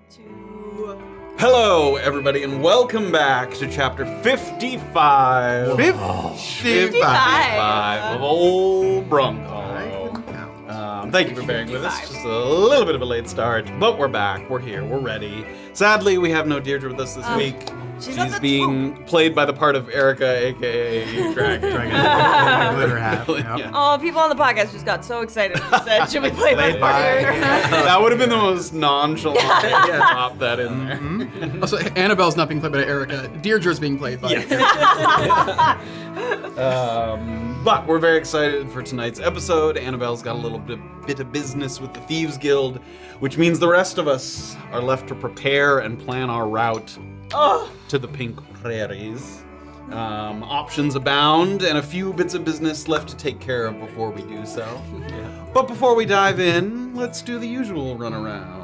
2. Hello, everybody, and welcome back to chapter 55. 55 of old Brunkhollow. Thank you for bearing with us. Just a little bit of a late start, but we're back. We're here. We're ready. Sadly, we have no Deirdre with us this week. She's being played by the part of Erica, a.k.a. Dragon. Glitter hat. Yeah. Oh, people on the podcast just got so excited. She said, should we play by partner? That would have been the most nonchalant thing to drop that in there. Mm-hmm. Also, Annabelle's not being played by Erica. Deirdre's being played by But we're very excited for tonight's episode. Annabelle's got a little bit of business with the Thieves Guild, which means the rest of us are left to prepare and plan our route to the Pink Prairies. Options abound, and a few bits of business left to take care of before we do so. But before we dive in, let's do the usual runaround.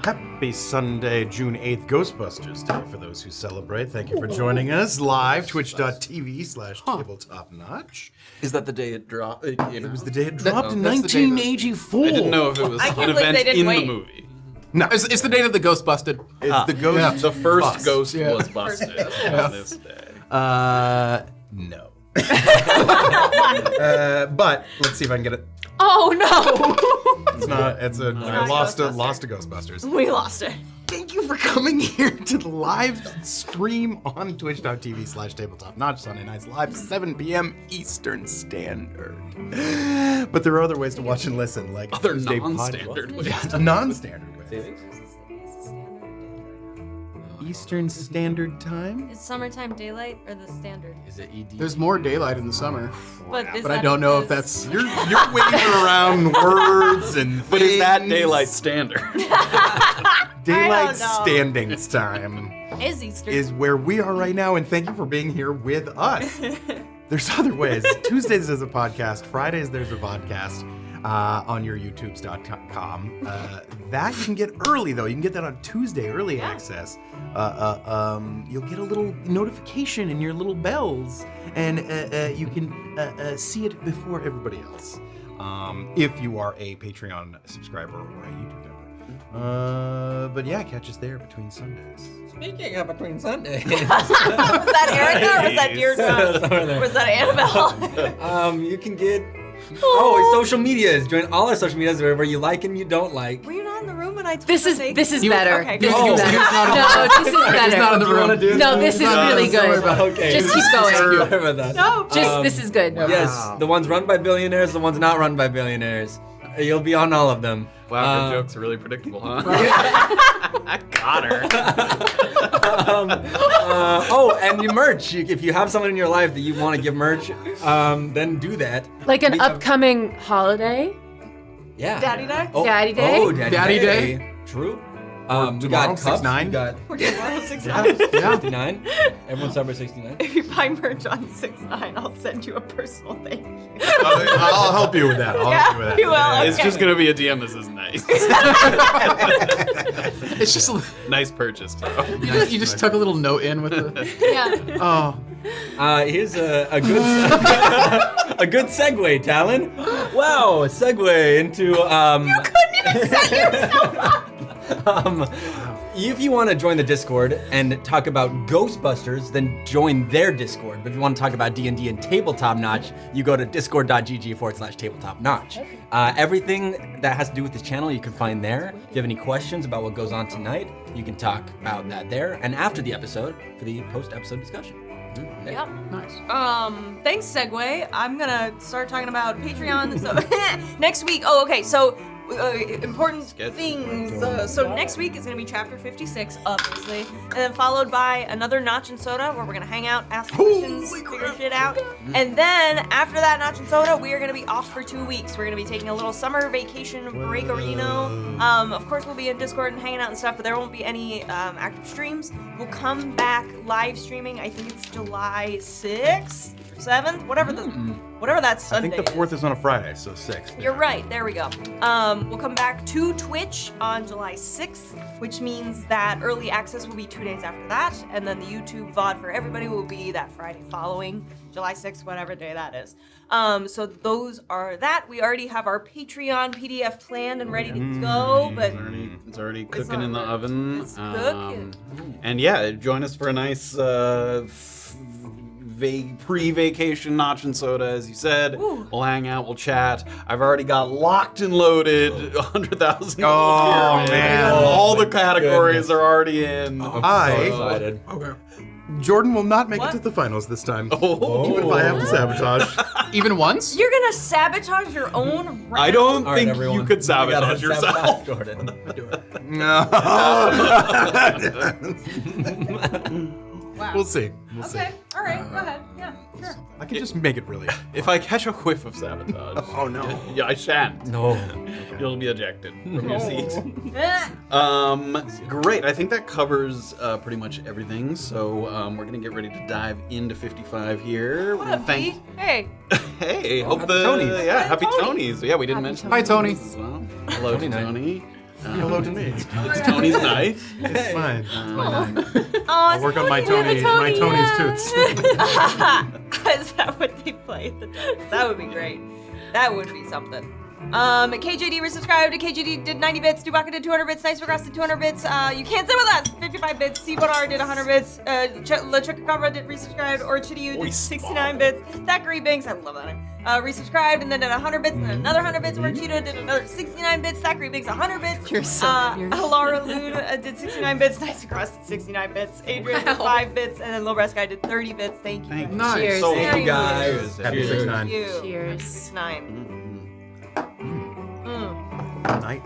Happy Sunday, June 8th, Ghostbusters Day for those who celebrate. Thank you for joining us live, twitch.tv/tabletopnotch. Is that the day it dropped? It was the day it dropped in that's the day that- 1984. I didn't know if it was I an can't believe event they didn't in wait. the movie. No, It's the day that the ghost busted. it's the ghost. The first bust. ghost Yeah. was busted on this day. No. But let's see if I can get it. Oh, no. It's not. I lost to Ghostbusters. Ghostbusters. We lost it. Thank you for coming here to the live stream on twitch.tv/tabletopnotch Sunday nights live 7 p.m. Eastern Standard. But there are other ways to watch and listen, like Other Tuesday non-standard podcast. ways. Yeah, non-standard ways. Eastern Standard Time. Is summertime daylight or the standard? Is it ED? There's more daylight in the summer, But but I don't know if that's... You're waving around words and But is that things. daylight standard? Daylight I don't know. standings time Is Easter. is where we are right now, and thank you for being here with us. There's other ways. Tuesdays there's a podcast. Fridays there's a vodcast on your youtubes.com. That you can get early, though. You can get that on Tuesday, early access. You'll get a little notification in your little bells, and you can see it before everybody else. If you are a Patreon subscriber or a YouTube member. But yeah, catch us there between Sundays. Speaking of between Sundays, Was that Erica or was that Deirdre? Was that Annabelle? you can get it's social medias. Join all our social medias wherever you like and you don't like. Were you not in the room when I told This is the better. Okay, This good. is better. No, this is better. not in the room. No, this is really good. Okay, Just keep going. Sorry about that. No, This is good. Yes, the ones run by billionaires, the ones not run by billionaires. You'll be on all of them. Wow, her jokes are really predictable, huh? I got her. And your merch. If you have someone in your life that you want to give merch, then do that. Like an We have- upcoming holiday. Yeah. Daddy Day? Oh, Daddy Day? Oh, Daddy Day. True. We tomorrow, got cups. 6ix9ine? We got We're tomorrow 6ix9ine. 69. Everyone celebrates 69. If you buy merch on 6ix9ine, I'll send you a personal thank you. I'll help you with that. You will. It's Okay. just gonna be a DM. This is nice. It's just... Nice purchase, bro. You just tuck a little note in with the... Yeah. Oh. Here's a good a good segue, Talon. Wow, a segue into You couldn't even set yourself up. If you want to join the Discord and talk about Ghostbusters, then join their Discord. But if you want to talk about D&D and Tabletop Notch, you go to discord.gg/tabletopnotch. Everything that has to do with this channel you can find there. If you have any questions about what goes on tonight, you can talk about that there. And after the episode, for the post-episode discussion. Yep. Nice. Thanks, Segue. I'm gonna start talking about Patreon. So next week. Oh, okay. So important things. So next week is gonna be chapter 56, obviously, and then followed by another Notch and Soda, where we're gonna hang out, ask questions, figure shit out, and then after that Notch and Soda, we are gonna be off for 2 weeks. We're gonna be taking a little summer vacation break-arino. Of course, we'll be in Discord and hanging out and stuff, but there won't be any active streams. We'll come back live streaming. I think it's July 6th. or 7th, whatever that I Sunday think the 4th is. is on a Friday, so 6th. You're right. There we go. We'll come back to Twitch on July 6th, which means that early access will be 2 days after that, and then the YouTube VOD for everybody will be that Friday following, July 6th, whatever day that is. So those are that. We already have our Patreon PDF planned and ready to go, but It's already cooking not in the ready. oven. It's cooking. And yeah, join us for a nice pre-vacation Notch and Soda, as you said. Ooh. We'll hang out, we'll chat. I've already got locked and loaded 100,000. Oh, man. All the categories Goodness. are already in. Excited. Okay. Jordan will not make What? it to the finals this time. Oh. Even if I have to sabatage. Even once? You're gonna sabotage your own round? I don't All right, think everyone. you could We gotta sabotage yourself. sabotage Jordan. No. Wow. We'll see. We'll see. Okay. All right. Go ahead. Yeah. Sure. I can just make it really. If I catch a whiff of sabotage, Oh, no. yeah, I shan't. No. You'll be ejected from your seat. Eh. Great. I think that covers pretty much everything. So we're gonna get ready to dive into 55 here. What up, Thank- D? Hey. Hey, hope happy the Tonys. yeah, Happy happy Tony. Tonys. Yeah, we didn't Happy mention. Hi, Tony. Tonys as well. Hello, Tony night. Tony. Hello to me. It's Tony's night. It's fine. I'll work on my Tony's toots. Is that what they play at the dance? That would be great. That would be something. KJD resubscribed. KJD did 90 bits. Dubaka did 200 bits. Nice Grass did 200 bits. You can't sit with us. 55 bits. C1R did 100 bits. LeChuckacabra did resubscribed. Orchidiu did 69 bits. Thackeray Banks, I love that name. Resubscribed and then did 100 bits and then another 100 bits. Orchido did another 69 bits. Thackeray Banks 100 bits. You're so weird. Laura Loon did 69 bits. Nice Grass did 69 bits. Adrian did 5 bits and then Low Breast Guy did 30 bits. Thank you. Thank you Nice. Cheers. so Very much, good. guys. Happy Cheers. 6-9. Thank you. Cheers. 9.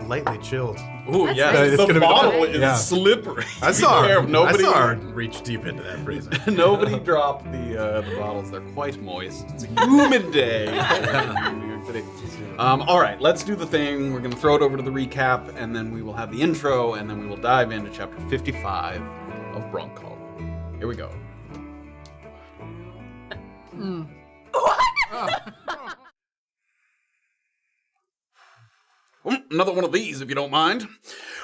Lightly chilled. Ooh, That's yes. nice. It's The gonna be bottle nice. is Yeah. slippery. I saw Beware her. of nobody. I saw her reach deep into that freezer. Nobody dropped the bottles. They're quite moist. It's a humid day. in New York City. All right, let's do the thing. We're going to throw it over to the recap, and then we will have the intro, and then we will dive into chapter 55 of Brunkhollow. Here we go. Another one of these, if you don't mind.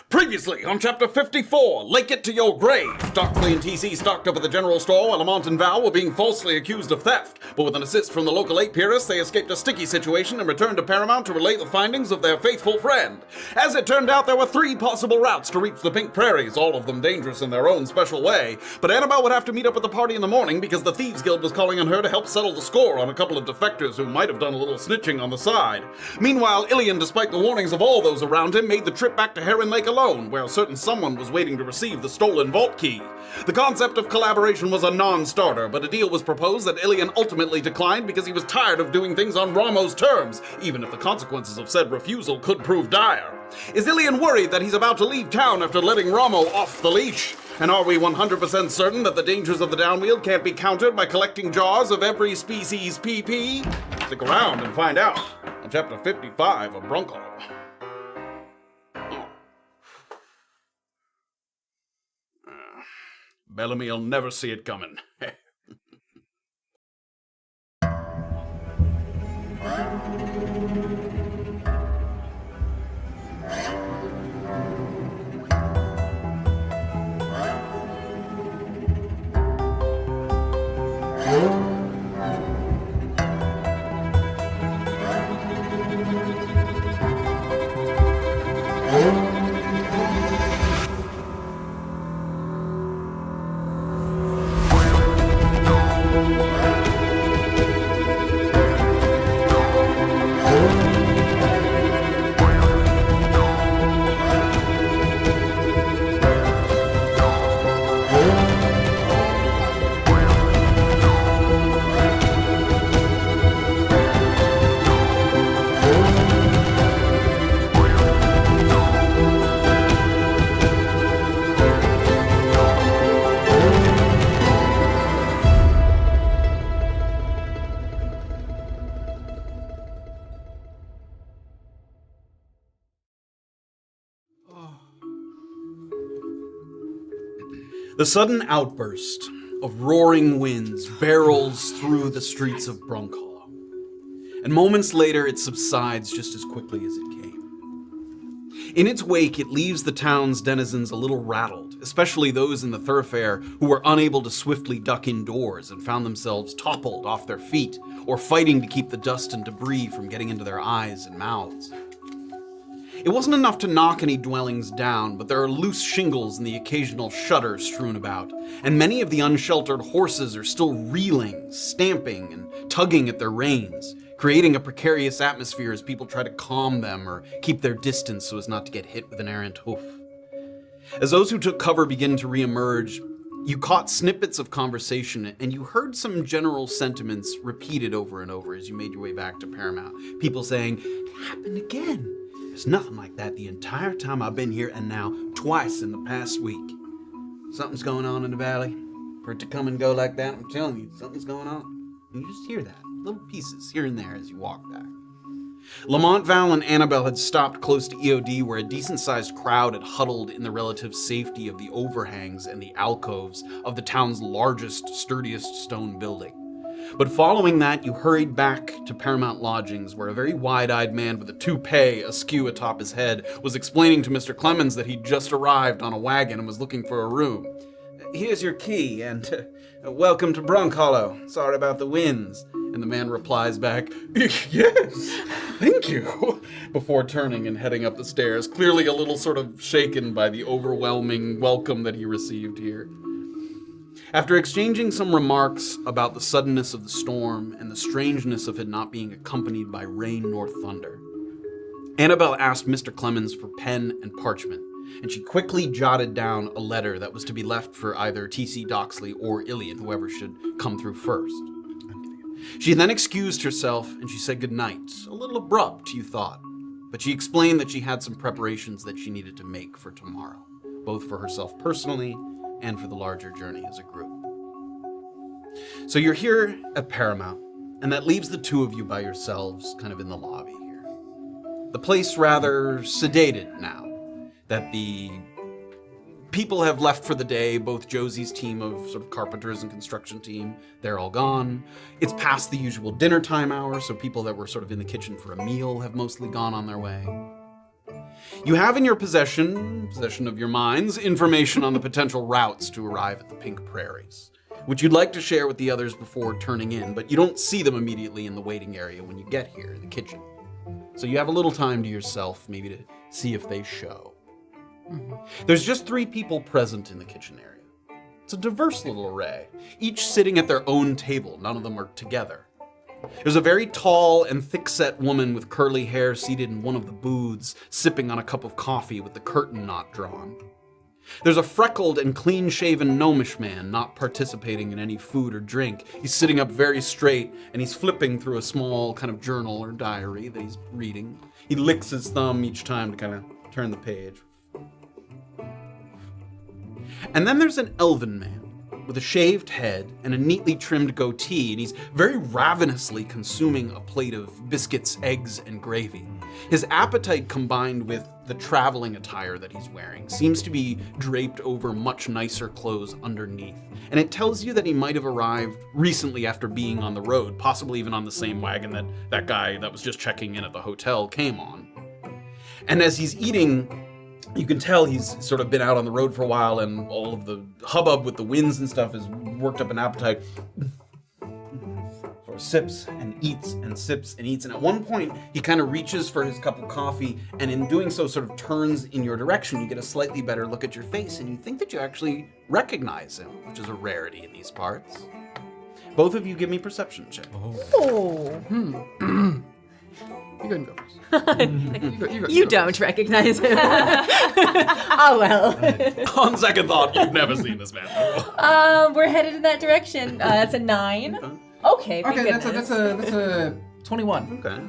Previously, on Chapter 54, Lake It to Your Grave, Doxley and TC stocked up at the general store while Lamont and Val were being falsely accused of theft, but with an assist from the local 8 purists, they escaped a sticky situation and returned to Paramount to relay the findings of their faithful friend. As it turned out, there were 3 possible routes to reach the Pink Prairies, all of them dangerous in their own special way, but Annabel would have to meet up at the party in the morning because the Thieves Guild was calling on her to help settle the score on a couple of defectors who might have done a little snitching on the side. Meanwhile, Illien, despite the warnings of all those around him, made the trip back to Heron Lake alone, where a certain someone was waiting to receive the stolen vault key. The concept of collaboration was a non-starter, but a deal was proposed that Illien ultimately declined because he was tired of doing things on Ramo's terms, even if the consequences of said refusal could prove dire. Is Illien worried that he's about to leave town after letting Ramo off the leash? And are we 100% certain that the dangers of the downwheel can't be countered by collecting jars of every species PP? Stick around and find out on Chapter 55 of Brunkhollow. Bellamy'll never see it coming. The sudden outburst of roaring winds barrels through the streets of Brunkhollow. And moments later, it subsides just as quickly as it came. In its wake, it leaves the town's denizens a little rattled, especially those in the thoroughfare who were unable to swiftly duck indoors and found themselves toppled off their feet or fighting to keep the dust and debris from getting into their eyes and mouths. It wasn't enough to knock any dwellings down, but there are loose shingles and the occasional shutter strewn about, and many of the unsheltered horses are still reeling, stamping, and tugging at their reins, creating a precarious atmosphere as people try to calm them or keep their distance so as not to get hit with an errant hoof. As those who took cover begin to reemerge, you caught snippets of conversation and you heard some general sentiments repeated over and over as you made your way back to Paramount. People saying, "It happened again. There's nothing like that the entire time I've been here, and now twice in the past week. Something's going on in the valley. For it to come and go like that, I'm telling you, something's going on." And you just hear that. Little pieces here and there as you walk back. Lamont, Val, and Annabel had stopped close to EOD where a decent-sized crowd had huddled in the relative safety of the overhangs and the alcoves of the town's largest, sturdiest stone building. But following that, you hurried back to Paramount Lodgings where a very wide-eyed man with a toupee askew atop his head was explaining to Mr. Clemens that he'd just arrived on a wagon and was looking for a room. "Here's your key, and welcome to Brunkhollow. Sorry about the winds." And the man replies back, "Yes, thank you," before turning and heading up the stairs, clearly a little sort of shaken by the overwhelming welcome that he received here. After exchanging some remarks about the suddenness of the storm and the strangeness of it not being accompanied by rain nor thunder, Annabel asked Mr. Clemens for pen and parchment, and she quickly jotted down a letter that was to be left for either T.C. Doxley or Illien, whoever should come through first. She then excused herself and she said goodnight, a little abrupt, you thought, but she explained that she had some preparations that she needed to make for tomorrow, both for herself personally and for the larger journey as a group. So you're here at Paramount, and that leaves the two of you by yourselves kind of in the lobby here. The place rather sedated now that the people have left for the day. Both Josie's team of sort of carpenters and construction team, they're all gone. It's past the usual dinner time hour, so people that were sort of in the kitchen for a meal have mostly gone on their way. You have in your possession of your minds, information on the potential routes to arrive at the Pink Prairies, which you'd like to share with the others before turning in, but you don't see them immediately in the waiting area when you get here, in the kitchen. So you have a little time to yourself, maybe to see if they show. There's just 3 people present in the kitchen area. It's a diverse little array, each sitting at their own table. None of them are together. There's a very tall and thick-set woman with curly hair seated in one of the booths, sipping on a cup of coffee with the curtain not drawn. There's a freckled and clean-shaven gnomish man not participating in any food or drink. He's sitting up very straight, and he's flipping through a small kind of journal or diary that he's reading. He licks his thumb each time to kind of turn the page. And then there's an elven man with a shaved head and a neatly trimmed goatee, and he's very ravenously consuming a plate of biscuits, eggs, and gravy. His appetite, combined with the traveling attire that he's wearing, seems to be draped over much nicer clothes underneath, and it tells you that he might have arrived recently after being on the road, possibly even on the same wagon that guy that was just checking in at the hotel came on. And as he's eating, you can tell he's sort of been out on the road for a while, and all of the hubbub with the winds and stuff has worked up an appetite. Sort of sips and eats and sips and eats. And at one point, he kind of reaches for his cup of coffee, and in doing so sort of turns in your direction. You get a slightly better look at your face, and you think that you actually recognize him, which is a rarity in these parts. Both of you give me perception checks. You go and go first. You don't recognize him. Oh well. On second thought, you've never seen this man before. We're headed in that direction. That's a 9. Okay. Okay, that's a 21. Okay.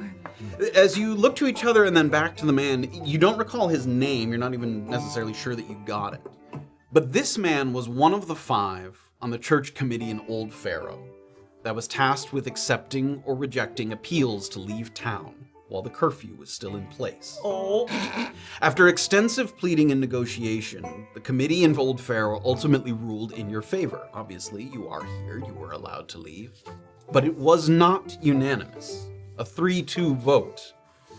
As you look to each other and then back to the man, you don't recall his name. You're not even necessarily sure that you got it. But this man was one of the 5 on the church committee in Old Pharaoh that was tasked with accepting or rejecting appeals to leave town while the curfew was still in place. Oh. After extensive pleading and negotiation, the committee in Old Pharaoh ultimately ruled in your favor. Obviously, you are here, you were allowed to leave. But it was not unanimous. A 3-2 vote.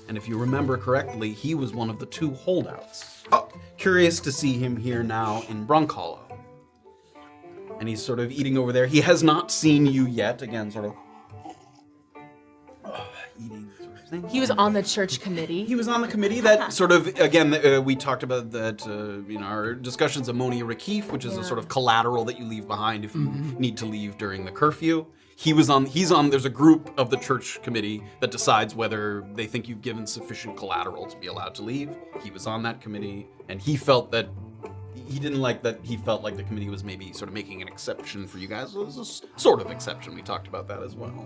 And if you remember correctly, he was one of the 2 holdouts. Oh, curious to see him here now in Brunkhollow. And he's sort of eating over there. He has not seen you yet. Again, sort of eating sort of thing. He was on the church committee. He was on the committee that sort of, again, we talked about that in our discussions of Monia Rakif, which is a sort of collateral that you leave behind if you need to leave during the curfew. He's on, there's a group of the church committee that decides whether they think you've given sufficient collateral to be allowed to leave. He was on that committee, and he felt that, he didn't like that, he felt like the committee was maybe sort of making an exception for you guys. It was a sort of exception, we talked about that as well,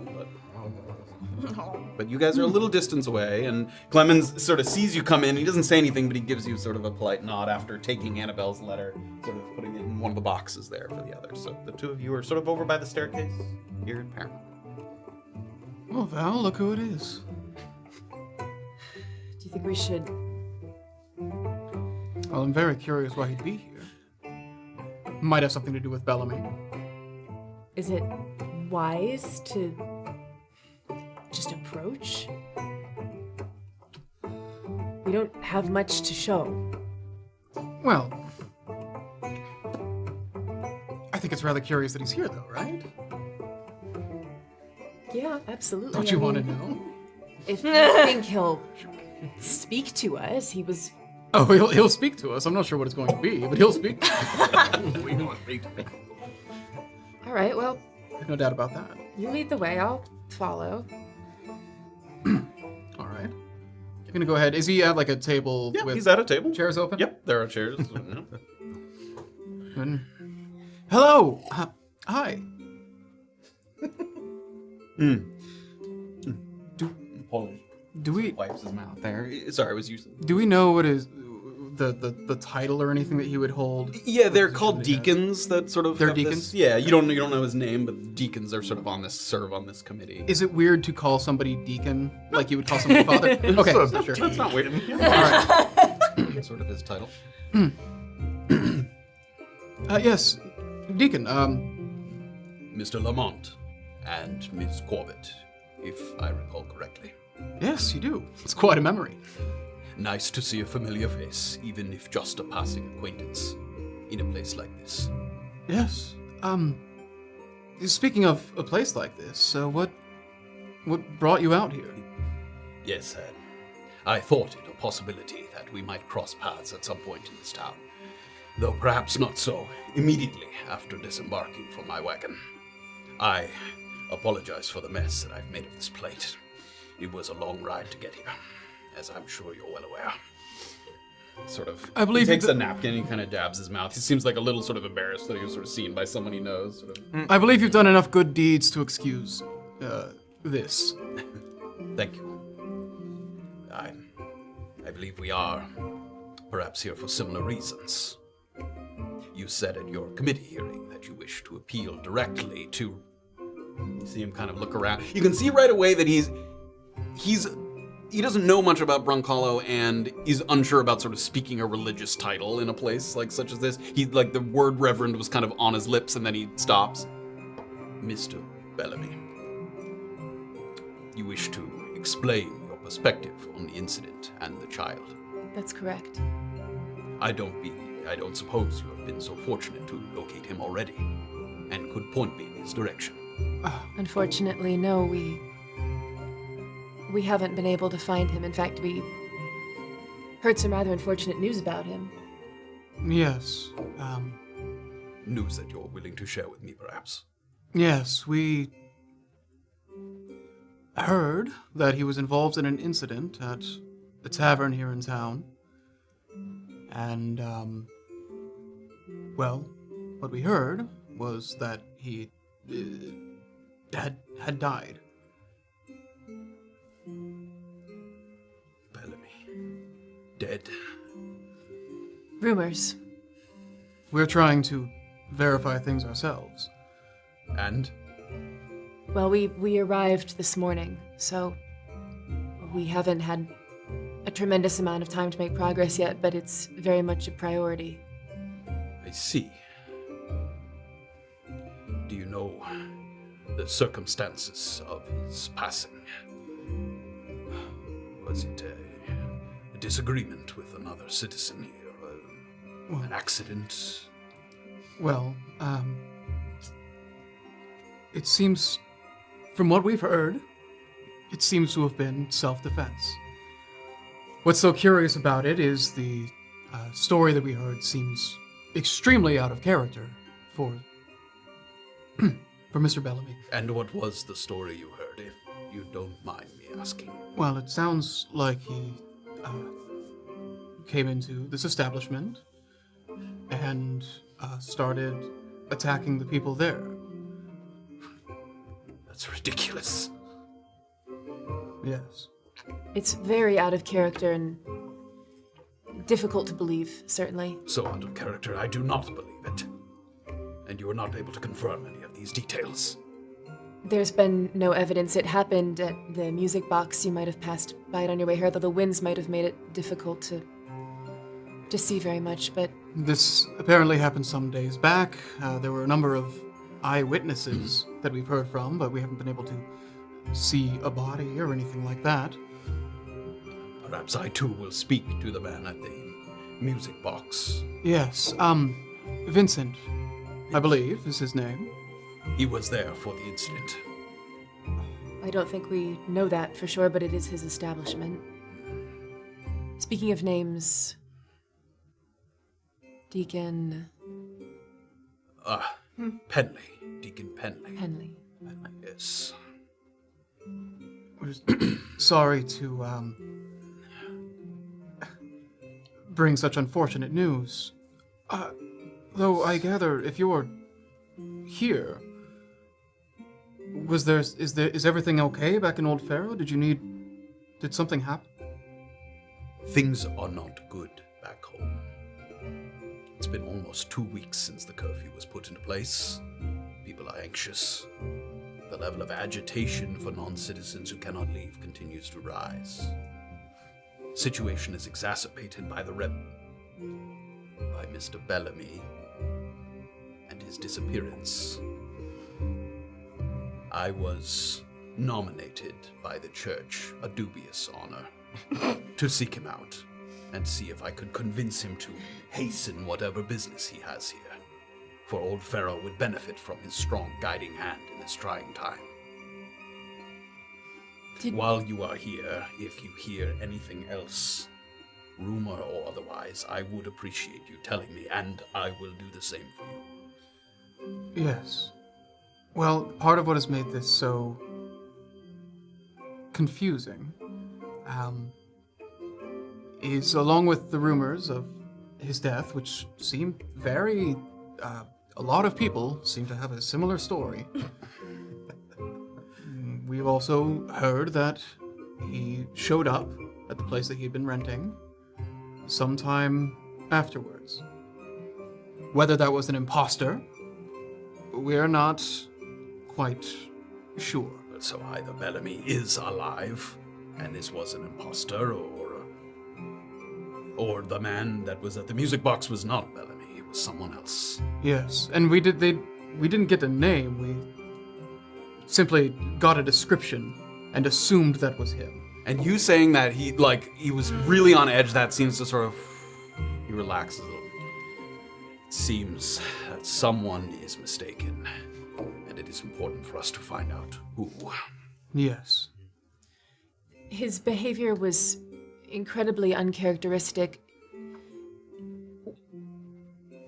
but you guys are a little distance away, and Clemens sort of sees you come in. He doesn't say anything, but he gives you sort of a polite nod after taking Annabel's letter, sort of putting it in one of the boxes there for the others. So the 2 of you are sort of over by the staircase here in Paramount. Well, Val, look who it is. Do you think we should? Well, I'm very curious why he'd be here. Might have something to do with Bellamy. Is it wise to just approach? We don't have much to show. Well, I think it's rather curious that he's here, though, right? Yeah, absolutely. Don't you want to know? If you think he'll speak to us, he was. Oh, he'll speak to us. I'm not sure what it's going to be, but he'll speak to us. We know speak to me. All right, well, No doubt about that. you lead the way. I'll follow. All right. You're gonna go ahead. Is he at like a table Yeah, with he's at a table. chairs open? Yep, there are chairs. Good. Hello. Hi. Do we Wipes his mouth there. Sorry, I was using. do we know what is the title or anything that he would hold? Yeah, they're called deacons. That sort of. They're have this- deacons? Yeah, you don't know his name, but deacons are sort of serve on this committee. Is it weird to call somebody deacon like you would call somebody father? Okay, sure. That's not weird. All right. Sort of his title. Yes, deacon. Mr. Lamont and Ms. Corbett, if I recall correctly. Yes, you do. It's quite a memory. Nice to see a familiar face, even if just a passing acquaintance, in a place like this. Yes. Speaking of a place like this, what brought you out here? Yes, I thought it a possibility that we might cross paths at some point in this town, though perhaps not so immediately after disembarking from my wagon. I apologize for the mess that I've made of this plate. It was a long ride to get here, as I'm sure you're well aware. Sort of. I believe he takes you a napkin and he kind of dabs his mouth. He seems like a little sort of embarrassed that he was sort of seen by someone he knows. Sort of. I believe you've done enough good deeds to excuse this. Thank you. I believe we are perhaps here for similar reasons. You said at your committee hearing that you wish to appeal directly to. You see him kind of look around. You can see right away that he doesn't know much about Brunkhollow and is unsure about sort of speaking a religious title in a place like such as this. He like the word reverend was kind of on his lips and then he stops. Mr. Bellamy, you wish to explain your perspective on the incident and the child. That's correct. I don't suppose you have been so fortunate to locate him already and could point me in his direction. Unfortunately, no, we haven't been able to find him. In fact, we heard some rather unfortunate news about him. Yes. News that you're willing to share with me, perhaps. Yes, we heard that he was involved in an incident at a tavern here in town. And, well, what we heard was that he had died. Bellamy. Dead. Rumors. We're trying to verify things ourselves. And? Well, we arrived this morning, so We haven't had a tremendous amount of time to make progress yet, but it's very much a priority. I see. Do you know the circumstances of his passing? Was it a disagreement with another citizen here? An accident? Well, it seems, from what we've heard, it seems to have been self-defense. What's so curious about it is the story that we heard seems extremely out of character for Mr. Bellamy. And what was the story you heard, if you don't mind me asking? Well, it sounds like he came into this establishment and started attacking the people there. That's ridiculous. Yes. It's very out of character and difficult to believe, certainly. So out of character, I do not believe it. And you are not able to confirm any of these details. There's been no evidence it happened at the music box. You might have passed by it on your way here, though the winds might have made it difficult to see very much, but... This apparently happened some days back. There were a number of eyewitnesses that we've heard from, but we haven't been able to see a body or anything like that. Perhaps I too will speak to the man at the music box. Yes, Vincent, I believe, is his name. He was there for the incident. I don't think we know that for sure, but it is his establishment. Speaking of names... Deacon... Penley. Deacon Penley. Henley. Yes. We're just sorry to, bring such unfortunate news. Though I gather if you're here, is everything okay back in Old Pharaoh? Did something happen? Things are not good back home. It's been almost 2 weeks since the curfew was put into place. People are anxious. The level of agitation for non-citizens who cannot leave continues to rise. The situation is exacerbated by by Mr. Bellamy and his disappearance. I was nominated by the church, a dubious honor, to seek him out and see if I could convince him to hasten whatever business he has here. For Old Pharaoh would benefit from his strong guiding hand in this trying time. While you are here, if you hear anything else, rumor or otherwise, I would appreciate you telling me, and I will do the same for you. Yes. Well, part of what has made this so confusing is along with the rumors of his death, which seem very... a lot of people seem to have a similar story. We've also heard that he showed up at the place that he'd been renting sometime afterwards. Whether that was an imposter, we're not quite sure. So either Bellamy is alive, and this was an imposter, or the man that was at the music box was not Bellamy, it was someone else. Yes, and we didn't get a name. We simply got a description and assumed that was him. And you saying that he was really on edge, that seems to sort of, he relaxes a little. It seems that someone is mistaken, and it is important for us to find out who. Yes. His behavior was incredibly uncharacteristic.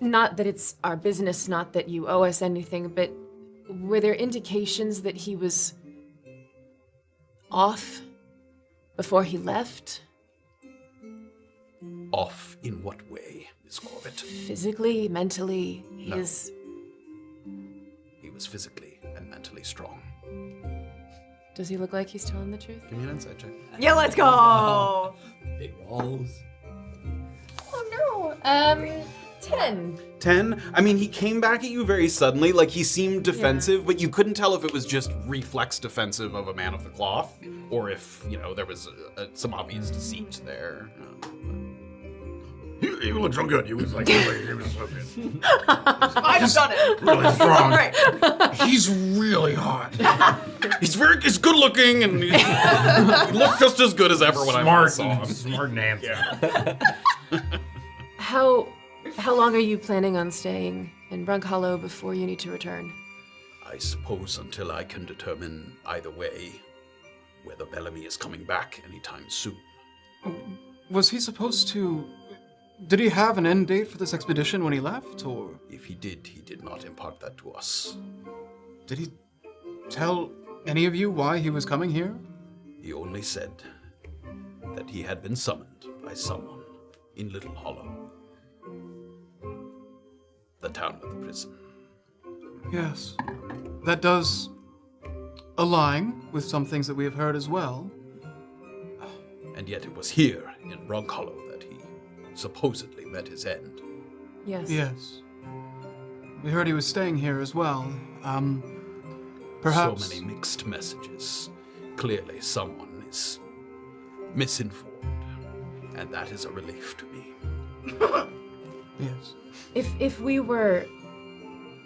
Not that it's our business, not that you owe us anything, but were there indications that he was off before he left? Off in what way, Miss Corbett? Physically, mentally, No. his... He was physically and mentally strong. Does he look like he's telling the truth? Give me an insight check. Yeah, let's go. Big rolls. Oh no. 10. 10? I mean, he came back at you very suddenly, like he seemed defensive, but you couldn't tell if it was just reflex defensive of a man of the cloth, or if, there was some obvious deceit there. He looked so good. He was like, he was so good. I'd have done it. Really strong. Right. He's really hot. He's good looking, and he looked just as good as ever when I last saw him. Smart and handsome. Yeah. How long are you planning on staying in Brunkhollow before you need to return? I suppose until I can determine either way whether Bellamy is coming back anytime soon. Was he supposed to... Did he have an end date for this expedition when he left, or... If he did not impart that to us. Did he tell any of you why he was coming here? He only said that he had been summoned by someone in Little Hollow, the town with the prison. Yes. That does align with some things that we have heard as well. And yet it was here in Brunkhollow that he supposedly met his end. Yes. Yes. We heard he was staying here as well. Perhaps... So many mixed messages. Clearly someone is misinformed, and that is a relief to me. Yes. If we were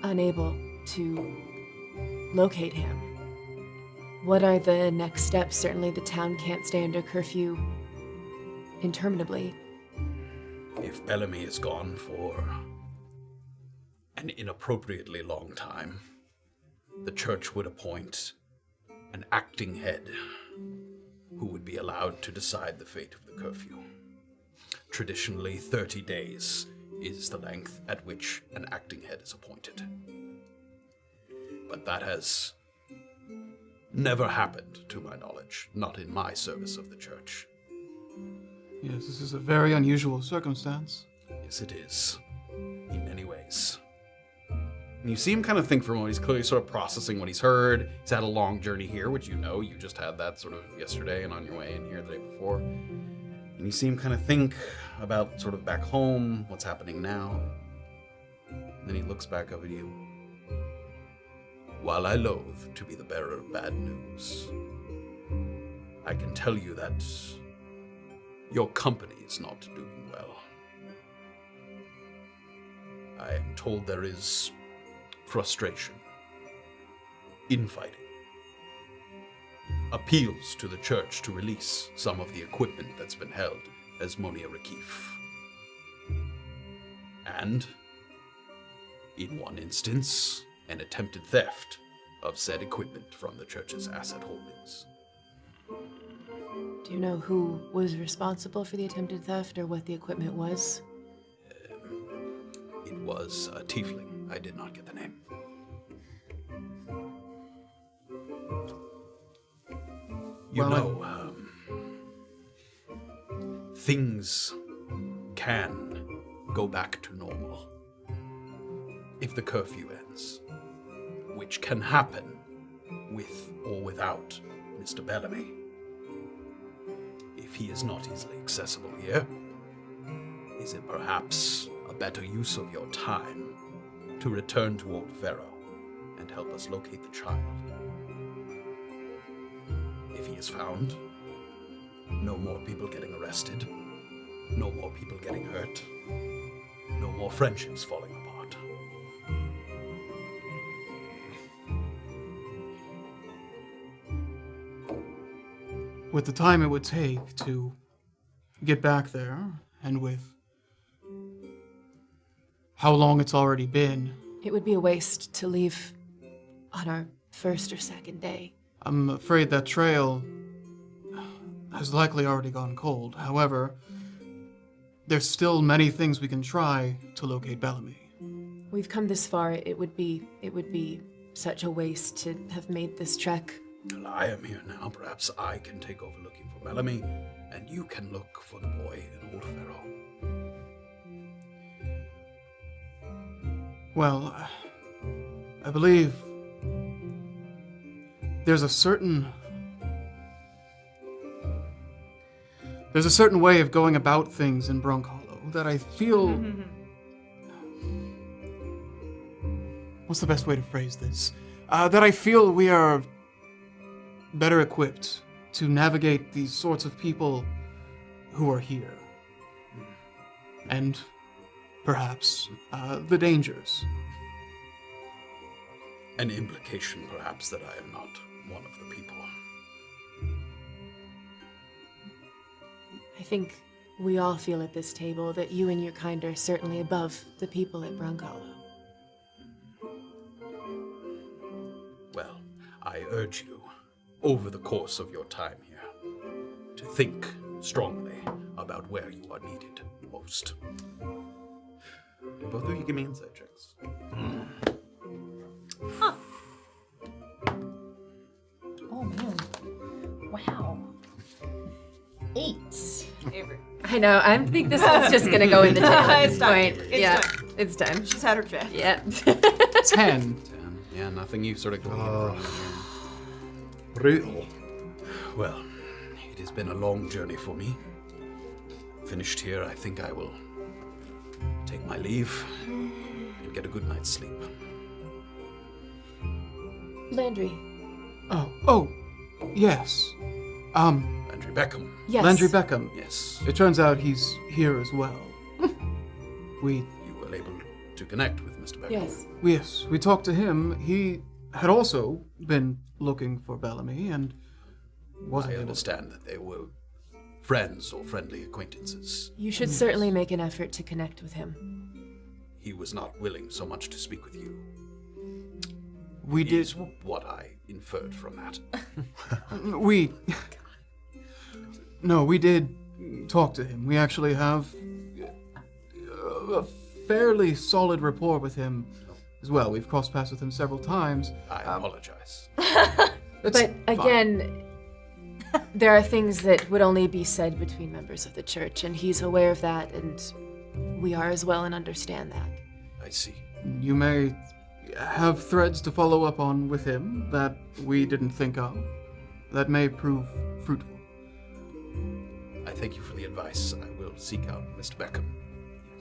unable to locate him, what are the next steps? Certainly the town can't stay under curfew interminably. If Bellamy is gone for an inappropriately long time, the church would appoint an acting head who would be allowed to decide the fate of the curfew. Traditionally, 30 days is the length at which an acting head is appointed. But that has never happened, to my knowledge, not in my service of the church. Yes, this is a very unusual circumstance. Yes, it is, in many ways. And you see him kind of think for a moment. He's clearly sort of processing what he's heard. He's had a long journey here, which you just had that sort of yesterday and on your way in here the day before. And you see him kind of think about sort of back home, what's happening now. And then he looks back up at you. While I loathe to be the bearer of bad news, I can tell you that your company is not doing well. I am told there is frustration, infighting, appeals to the church to release some of the equipment that's been held as Monia Rakif. And, in one instance, an attempted theft of said equipment from the church's asset holdings. Do you know who was responsible for the attempted theft or what the equipment was? It was a tiefling. I did not get the name. Things can go back to normal if the curfew ends, which can happen with or without Mr. Bellamy. If he is not easily accessible here, is it perhaps a better use of your time to return to Old Pharaoh and help us locate the child? If he is found, no more people getting arrested, no more people getting hurt, no more friendships falling apart. With the time it would take to get back there, and with how long it's already been, It would be a waste to leave on our first or second day. I'm afraid that trail has likely already gone cold. However, there's still many things we can try to locate Bellamy. We've come this far. It would be such a waste to have made this trek. Well, I am here now. Perhaps I can take over looking for Bellamy, and you can look for the boy in Old Pharaoh. Well, I believe there's a certain way of going about things in Brunkhollow that I feel what's the best way to phrase this? That I feel we are better equipped to navigate these sorts of people who are here. And perhaps the dangers. An implication, perhaps, that I am not one of the people. I think we all feel at this table that you and your kind are certainly above the people at Brunkhollow. Well, I urge you, over the course of your time here, to think strongly about where you are needed most. Both of you give me insight checks. Oh man. Wow. 8. Avery. I know. I think this one's just gonna go in the chat at It's this done. point. It's yeah, done. it's done. She's had her check. Yeah. 10. 10. Yeah, nothing you sort of glean from it here. Brutal. Well, it has been a long journey for me. Finished here, I think I will take my leave and get a good night's sleep. Landry. Oh, yes. Andrew Beckham. Yes. Landry Beckham. Yes. It turns out he's here as well. You were able to connect with Mr. Beckham. Yes. We talked to him. He had also been looking for Bellamy and wasn't I able to. understand that they were friends or friendly acquaintances. You should certainly make an effort to connect with him. He was not willing so much to speak with you. We did. Is what I inferred from that. We did talk to him. We actually have a fairly solid rapport with him as well. We've crossed paths with him several times. I apologize. But again, there are things that would only be said between members of the church, and he's aware of that, and we are as well and understand that. I see. You may have threads to follow up on with him that we didn't think of. That may prove fruitful. I thank you for the advice. I will seek out Mr. Beckham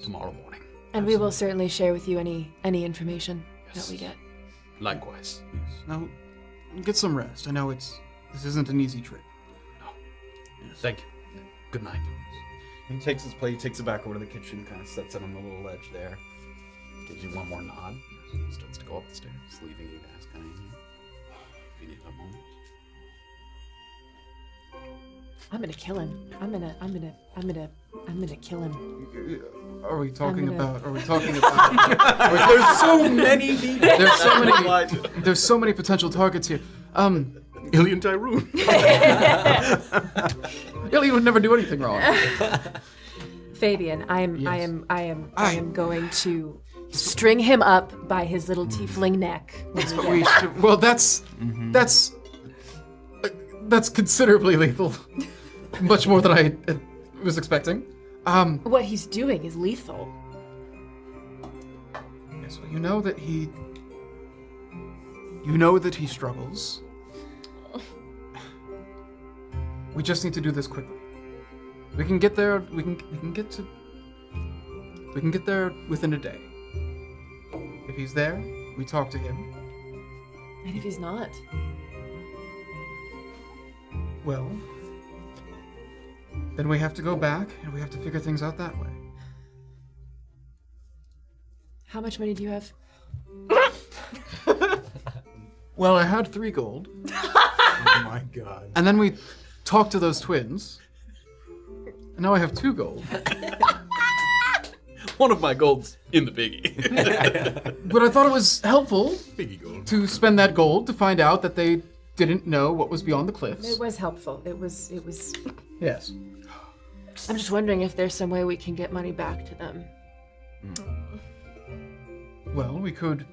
tomorrow morning. And we will certainly share with you any information Yes. that we get. Likewise. Now, get some rest. I know this isn't an easy trip. Thank you. Good night. He takes his plate, takes it back over to the kitchen, kind of sets it on the little ledge there. Gives you one more nod. Starts to go up the stairs, leaving you guys kind of here. If you need a moment. I'm gonna kill him. I'm gonna kill him. Are we talking I'm gonna- about? Are we talking about? There's so many. There's so many potential targets here. Illien Tyrun. Illien would never do anything wrong. Fabian, I am going to string him up by his little tiefling neck. Well, that's considerably lethal. Much more than I was expecting. What he's doing is lethal. Yes, well, you know that he struggles. We just need to do this quickly. We can get there. We can get there within a day. If he's there, we talk to him. And if he's not? Well, then we have to go back and we have to figure things out that way. How much money do you have? Well, I had 3 gold, Oh my god. and then we talked to those twins. And now I have 2 gold. One of my gold's in the biggie. But I thought it was helpful Biggie gold. to spend that gold to find out that they didn't know what was beyond the cliffs. It was helpful. It was. Yes. I'm just wondering if there's some way we can get money back to them. Well, we could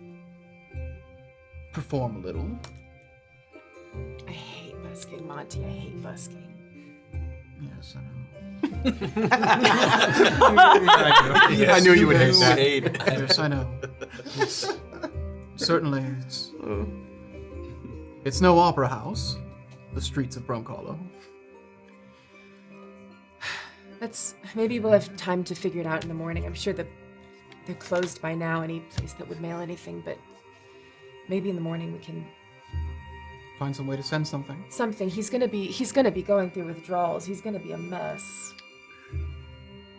perform a little. I hate busking, Monty. I hate busking. Yes, I know. I knew you would hate that. Yes, I know. It's no opera house. The streets of Brunkhollow. Maybe we'll have time to figure it out in the morning. I'm sure that they're closed by now, any place that would mail anything, but maybe in the morning we can Find some way to send something. something. He's gonna be going through withdrawals. He's gonna be a mess.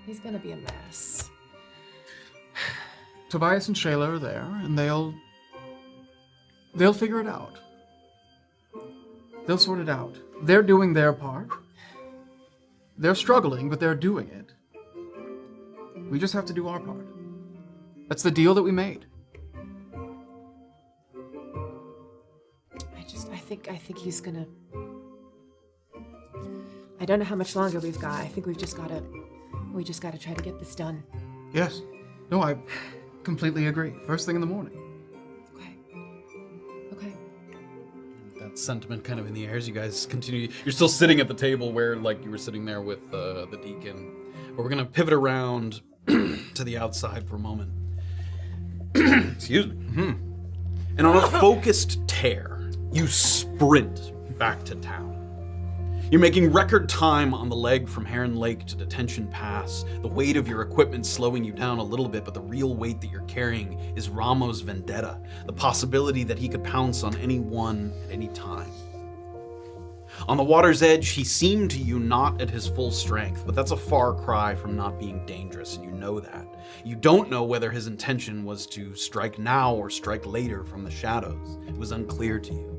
He's gonna be a mess. Tobias and Shayla are there, and they'll figure it out. They'll sort it out. They're doing their part. They're struggling, but they're doing it. We just have to do our part. That's the deal that we made. I think he's gonna. I don't know how much longer we've got. I think we just gotta try to get this done. Yes. No, I completely agree. First thing in the morning. Okay. That sentiment kind of in the air as you guys continue. You're still sitting at the table where, like, you were sitting there with the deacon. But we're going to pivot around to the outside for a moment. Excuse me. Mm-hmm. And on a focused tear, you sprint back to town. You're making record time on the leg from Heron Lake to Detention Pass. The weight of your equipment slowing you down a little bit, but the real weight that you're carrying is Ramo's vendetta, the possibility that he could pounce on anyone at any time. On the water's edge, he seemed to you not at his full strength, but that's a far cry from not being dangerous, and you know that. You don't know whether his intention was to strike now or strike later from the shadows. It was unclear to you.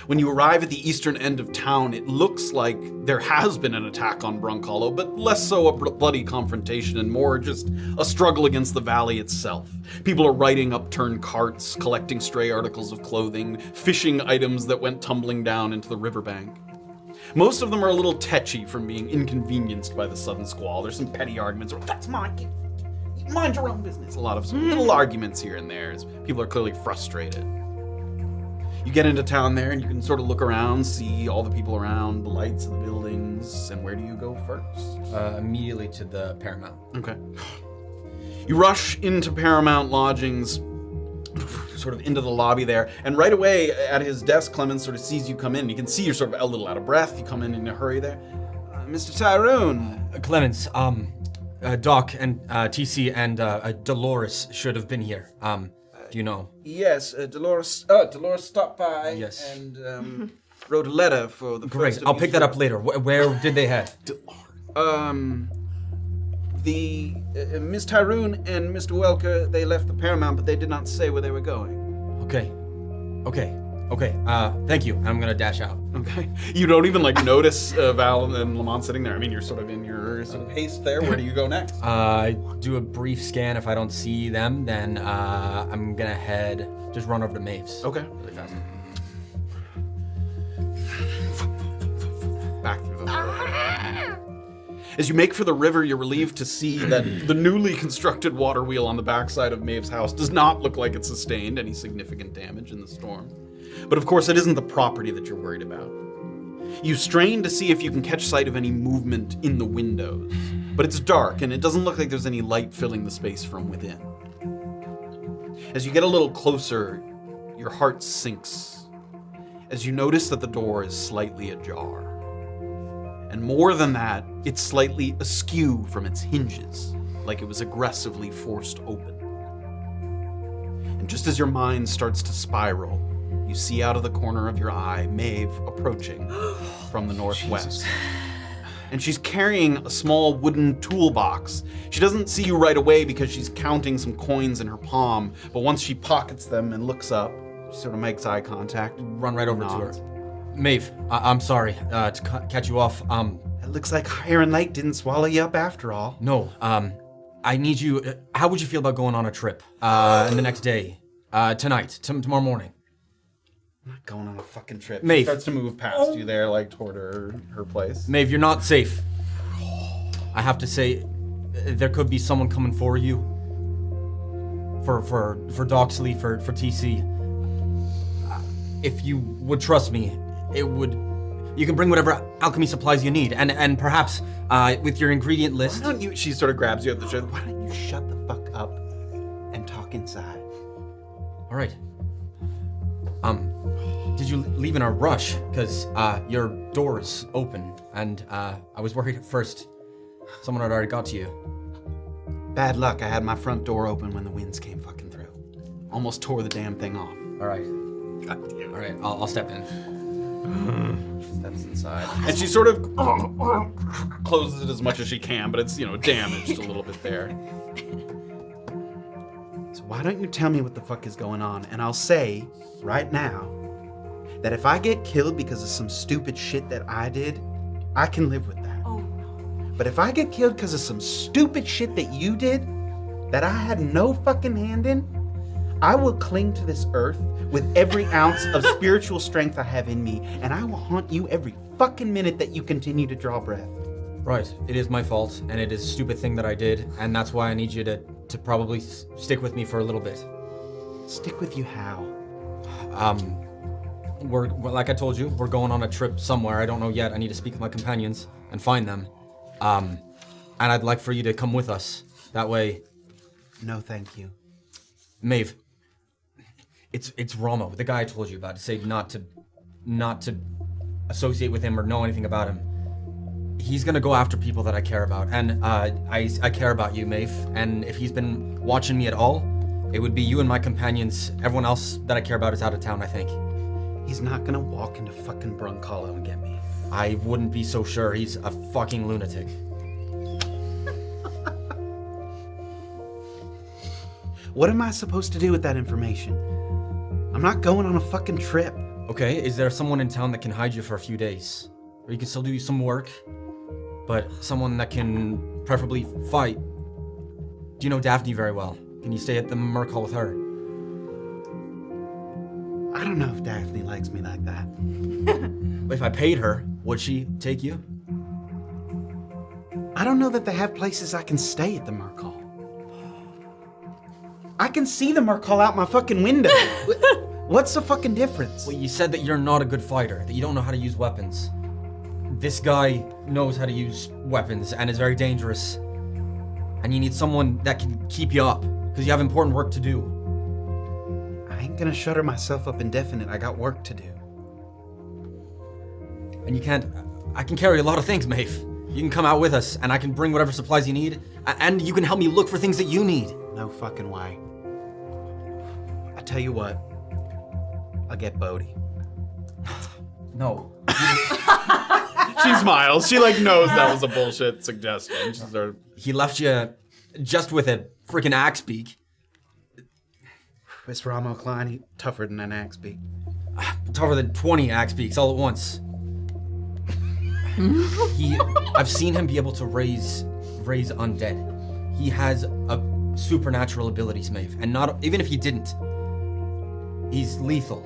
When you arrive at the eastern end of town, it looks like there has been an attack on Brunkhollow, but less so a bloody confrontation and more just a struggle against the valley itself. People are riding upturned carts, collecting stray articles of clothing, fishing items that went tumbling down into the riverbank. Most of them are a little tetchy from being inconvenienced by the sudden squall. There's some petty arguments, or that's mine, mind your own business. A lot of some little arguments here and there as people are clearly frustrated. You get into town there and you can sort of look around, see all the people around, the lights of the buildings, and where do you go first? Immediately to the Paramount. Okay. You rush into Paramount Lodgings, sort of into the lobby there, and right away at his desk, Clemens sort of sees you come in. You can see you're sort of a little out of breath. You come in a hurry there. Mr. Tyrun. Clemens, Doc and TC and Dolores should have been here. Do you know? Yes, Dolores stopped by and wrote a letter for the Great, first of I'll pick that Easter. up later. Where did they head? Miss Tyrun and Mr. Welker, they left the Paramount, but they did not say where they were going. Okay. Thank you. I'm gonna dash out. Okay. You don't even notice Val and Lamont sitting there. I mean, you're sort of in your sort of haste there. Where do you go next? Do a brief scan. If I don't see them, then I'm gonna just run over to Maeve's. Okay. Really fast. Back through the As you make for the river, you're relieved to see that the newly constructed water wheel on the backside of Maeve's house does not look like it sustained any significant damage in the storm. But of course, it isn't the property that you're worried about. You strain to see if you can catch sight of any movement in the windows, but it's dark and it doesn't look like there's any light filling the space from within. As you get a little closer, your heart sinks as you notice that the door is slightly ajar. And more than that, it's slightly askew from its hinges, like it was aggressively forced open. And just as your mind starts to spiral, you see out of the corner of your eye Maeve approaching from the northwest. And she's carrying a small wooden toolbox. She doesn't see you right away because she's counting some coins in her palm, but once she pockets them and looks up, she sort of makes eye contact. Run right over nods. to her. Maeve, I'm sorry to catch you off. It looks like Heron Lake didn't swallow you up after all. No, I need you. How would you feel about going on a trip the next day? Tonight, tomorrow morning. I'm not going on a fucking trip. Maeve. She starts to move past you there, toward her place. Maeve, you're not safe. I have to say, there could be someone coming for you. For Doxley, for TC. If you would trust me, you can bring whatever alchemy supplies you need, and perhaps with your ingredient list. Why don't you? She sort of grabs you at the shoulder. Why don't you shut the fuck up and talk inside? All right. Did you leave in a rush? Because your door is open, and I was worried at first someone had already got to you. Bad luck. I had my front door open when the winds came fucking through. almost tore the damn thing off. All right. All right, I'll step in. Steps inside. And she sort of closes it as much as she can, but it's, damaged a little bit there. So why don't you tell me what the fuck is going on? And I'll say right now that if I get killed because of some stupid shit that I did, I can live with that. Oh no. But if I get killed because of some stupid shit that you did, that I had no fucking hand in, I will cling to this earth with every ounce of spiritual strength I have in me, and I will haunt you every fucking minute that you continue to draw breath. Right, it is my fault, and it is a stupid thing that I did, and that's why I need you to probably stick with me for a little bit. Stick with you how? We're like I told you, we're going on a trip somewhere. I don't know yet. I need to speak with my companions and find them. And I'd like for you to come with us. That way. No, thank you. Maeve. It's Ramo, the guy I told you about, to say not to associate with him or know anything about him. He's gonna go after people that I care about, and I care about you, Maeve. And if he's been watching me at all, it would be you and my companions. Everyone else that I care about is out of town, I think. He's not gonna walk into fucking Brunkhollow and get me. I wouldn't be so sure. He's a fucking lunatic. What am I supposed to do with that information? I'm not going on a fucking trip. Okay, is there someone in town that can hide you for a few days? Or you can still do some work, but someone that can preferably fight? Do you know Daphne very well? Can you stay at the Merc Hall with her? I don't know if Daphne likes me like that. If I paid her, would she take you? I don't know that they have places I can stay at the Merc Hall. I can see the Merc Hall out my fucking window. What's the fucking difference? Well, you said that you're not a good fighter, that you don't know how to use weapons. This guy knows how to use weapons and is very dangerous. And you need someone that can keep you up, because you have important work to do. I ain't gonna shutter myself up indefinite. I got work to do. And you can't... I can carry a lot of things, Maeve. You can come out with us, and I can bring whatever supplies you need, and you can help me look for things that you need. No fucking way. I tell you what. I'll get Bodhi. No. She smiles. She knows that was a bullshit suggestion. She sort of... He left you just with a freaking axe beak. This Ramo Klein, he tougher than an axe beak. Tougher than 20 axe beaks all at once. I've seen him be able to raise undead. He has a supernatural abilities, Maeve, and not even if he didn't, he's lethal.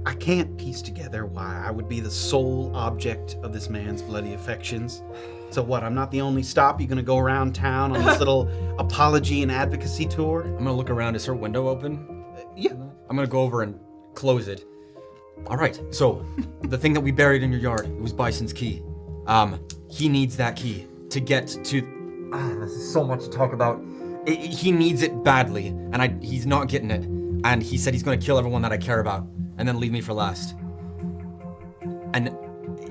I can't piece together why I would be the sole object of this man's bloody affections. So what, I'm not the only stop? You gonna go around town on this little apology and advocacy tour? I'm gonna look around. Is her window open? Yeah. I'm gonna go over and close it. All right, so the thing that we buried in your yard, it was Bison's key. He needs that key to get to... this is so much to talk about. He needs it badly, and he's not getting it. And he said he's gonna kill everyone that I care about, and then leave me for last. And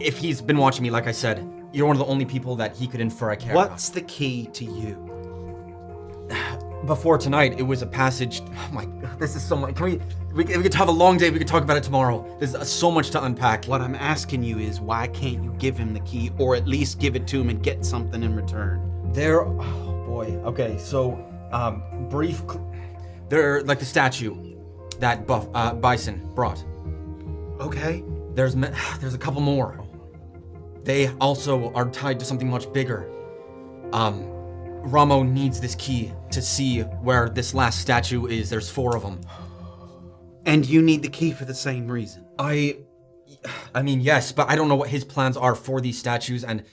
if he's been watching me, like I said, you're one of the only people that he could infer I care about. What's the key to you? Before tonight, it was a passage. Oh my God, this is so much. We could have a long day. We could talk about it tomorrow. There's so much to unpack. What I'm asking you is, why can't you give him the key, or at least give it to him and get something in return? Oh boy. Okay, so they're like the statue that Bison brought. Okay. There's a couple more. They also are tied to something much bigger. Ramo needs this key to see where this last statue is. There's 4 of them. And you need the key for the same reason. I mean, yes, but I don't know what his plans are for these statues, and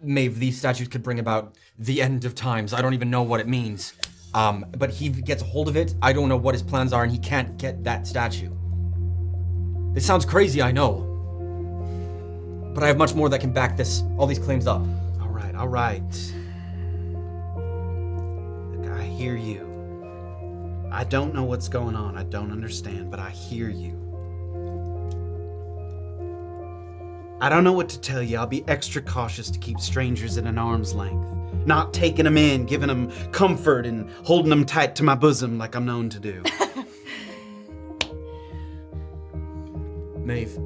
Maeve, these statues could bring about the end of times. I don't even know what it means. But he gets a hold of it. I don't know what his plans are, and he can't get that statue. This sounds crazy, I know. But I have much more that can back all these claims up. All right. Look, I hear you. I don't know what's going on. I don't understand, but I hear you. I don't know what to tell you. I'll be extra cautious to keep strangers at an arm's length. Not taking them in, giving them comfort, and holding them tight to my bosom like I'm known to do. Maeve.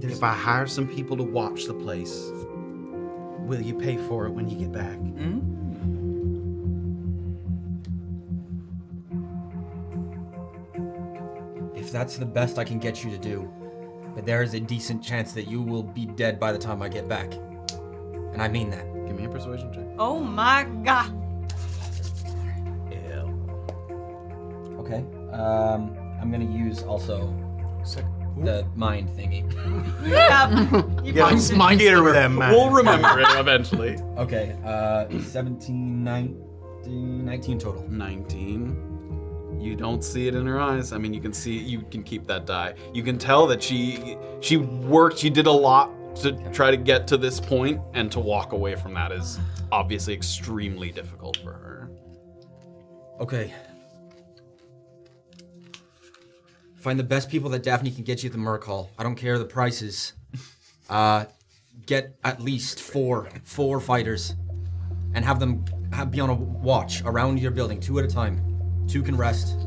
If I hire some people to watch the place, will you pay for it when you get back? If that's the best I can get you to do, but there is a decent chance that you will be dead by the time I get back. And I mean that. Give me a persuasion check. Oh my god. Okay. I'm gonna use also the mind thingy. Yeah. Mind eater with them, man. We'll remember it eventually. Okay. 17, 19 total. 19. You don't see it in her eyes. I mean, you can see, you can keep that die. You can tell that she worked, she did a lot to try to get to this point, and to walk away from that is obviously extremely difficult for her. Okay. Find the best people that Daphne can get you at the Merc Hall. I don't care the prices. Get at least four fighters, and have them be on a watch around your building, 2 at a time. 2 can rest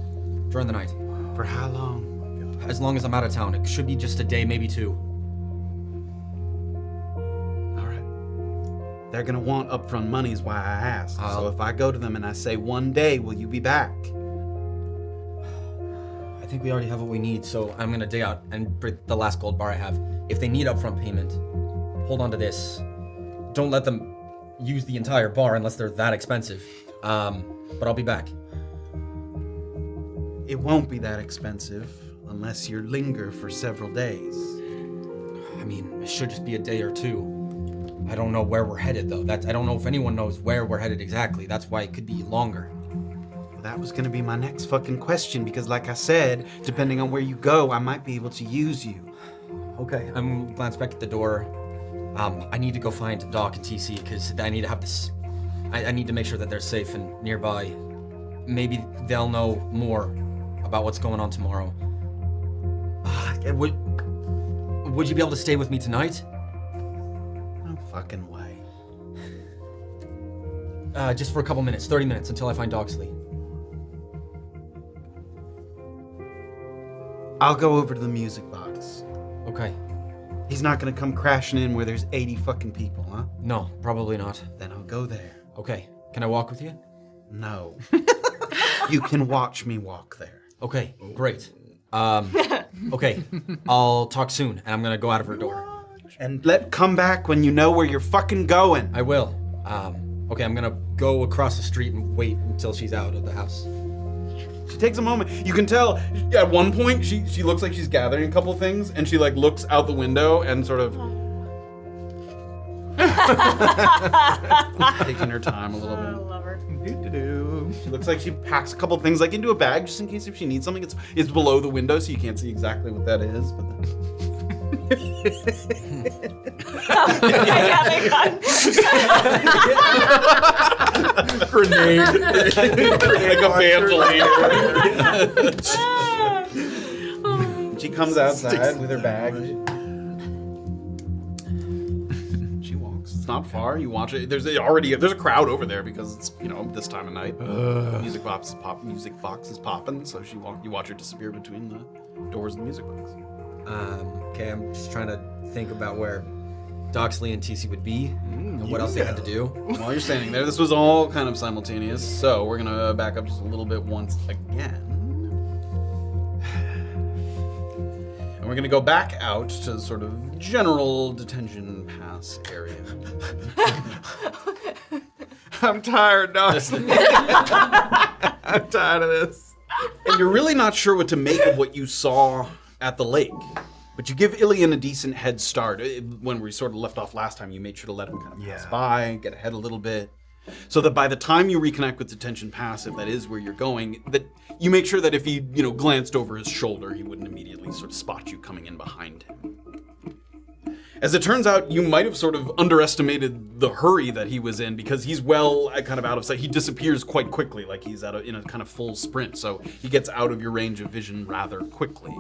during the night. For how long? As long as I'm out of town. It should be just a day, maybe 2. All right. They're gonna want upfront money is why I asked. So if I go to them and I say 1 day, will you be back? I think we already have what we need, so I'm gonna dig out and bring the last gold bar I have. If they need upfront payment, hold on to this. Don't let them use the entire bar unless they're that expensive. But I'll be back. It won't be that expensive unless you linger for several days. I mean, it should just be a day or 2. I don't know where we're headed, though. I don't know if anyone knows where we're headed exactly. That's why it could be longer. Well, that was gonna be my next fucking question, because like I said, depending on where you go, I might be able to use you. Okay. I'm glance back at the door. I need to go find Doc and TC, because I need to have this... I need to make sure that they're safe and nearby. Maybe they'll know more about what's going on tomorrow. Would you be able to stay with me tonight? No fucking way. Just for a couple minutes, 30 minutes, until I find Doxley. I'll go over to the music box. Okay. He's not gonna come crashing in where there's 80 fucking people, huh? No, probably not. Then I'll go there. Okay. Can I walk with you? No. You can watch me walk there. Okay, great. Okay, I'll talk soon, and I'm gonna go out of her door. And come back when you know where you're fucking going. I will. Okay, I'm gonna go across the street and wait until she's out of the house. She takes a moment. You can tell at one point she looks like she's gathering a couple things, and she like looks out the window and sort of taking her time a little bit. I love her. She looks like she packs a couple things like into a bag just in case if she needs something. It's below the window, so you can't see exactly what that is. But Grenade. like a bandolier. She comes outside with her bag. She walks. It's not far. You watch it. There's a crowd over there because it's this time of night. Music box is popping. So you watch her disappear between the doors of the music box. Okay, I'm just trying to think about where Doxley and TC would be and what else they had to do. While you're standing there, this was all kind of simultaneous. So we're gonna back up just a little bit once again. And we're gonna go back out to sort of general detention pass area. I'm tired, Doxley. I'm tired of this. And you're really not sure what to make of what you saw at the lake. But you give Illien a decent head start. When we sort of left off last time, you made sure to let him kind of pass by, get ahead a little bit. So that by the time you reconnect with Detention Pass, if that is where you're going, that you make sure that if he, glanced over his shoulder, he wouldn't immediately sort of spot you coming in behind him. As it turns out, you might have sort of underestimated the hurry that he was in because he's kind of out of sight. He disappears quite quickly, like he's in a kind of full sprint, so he gets out of your range of vision rather quickly.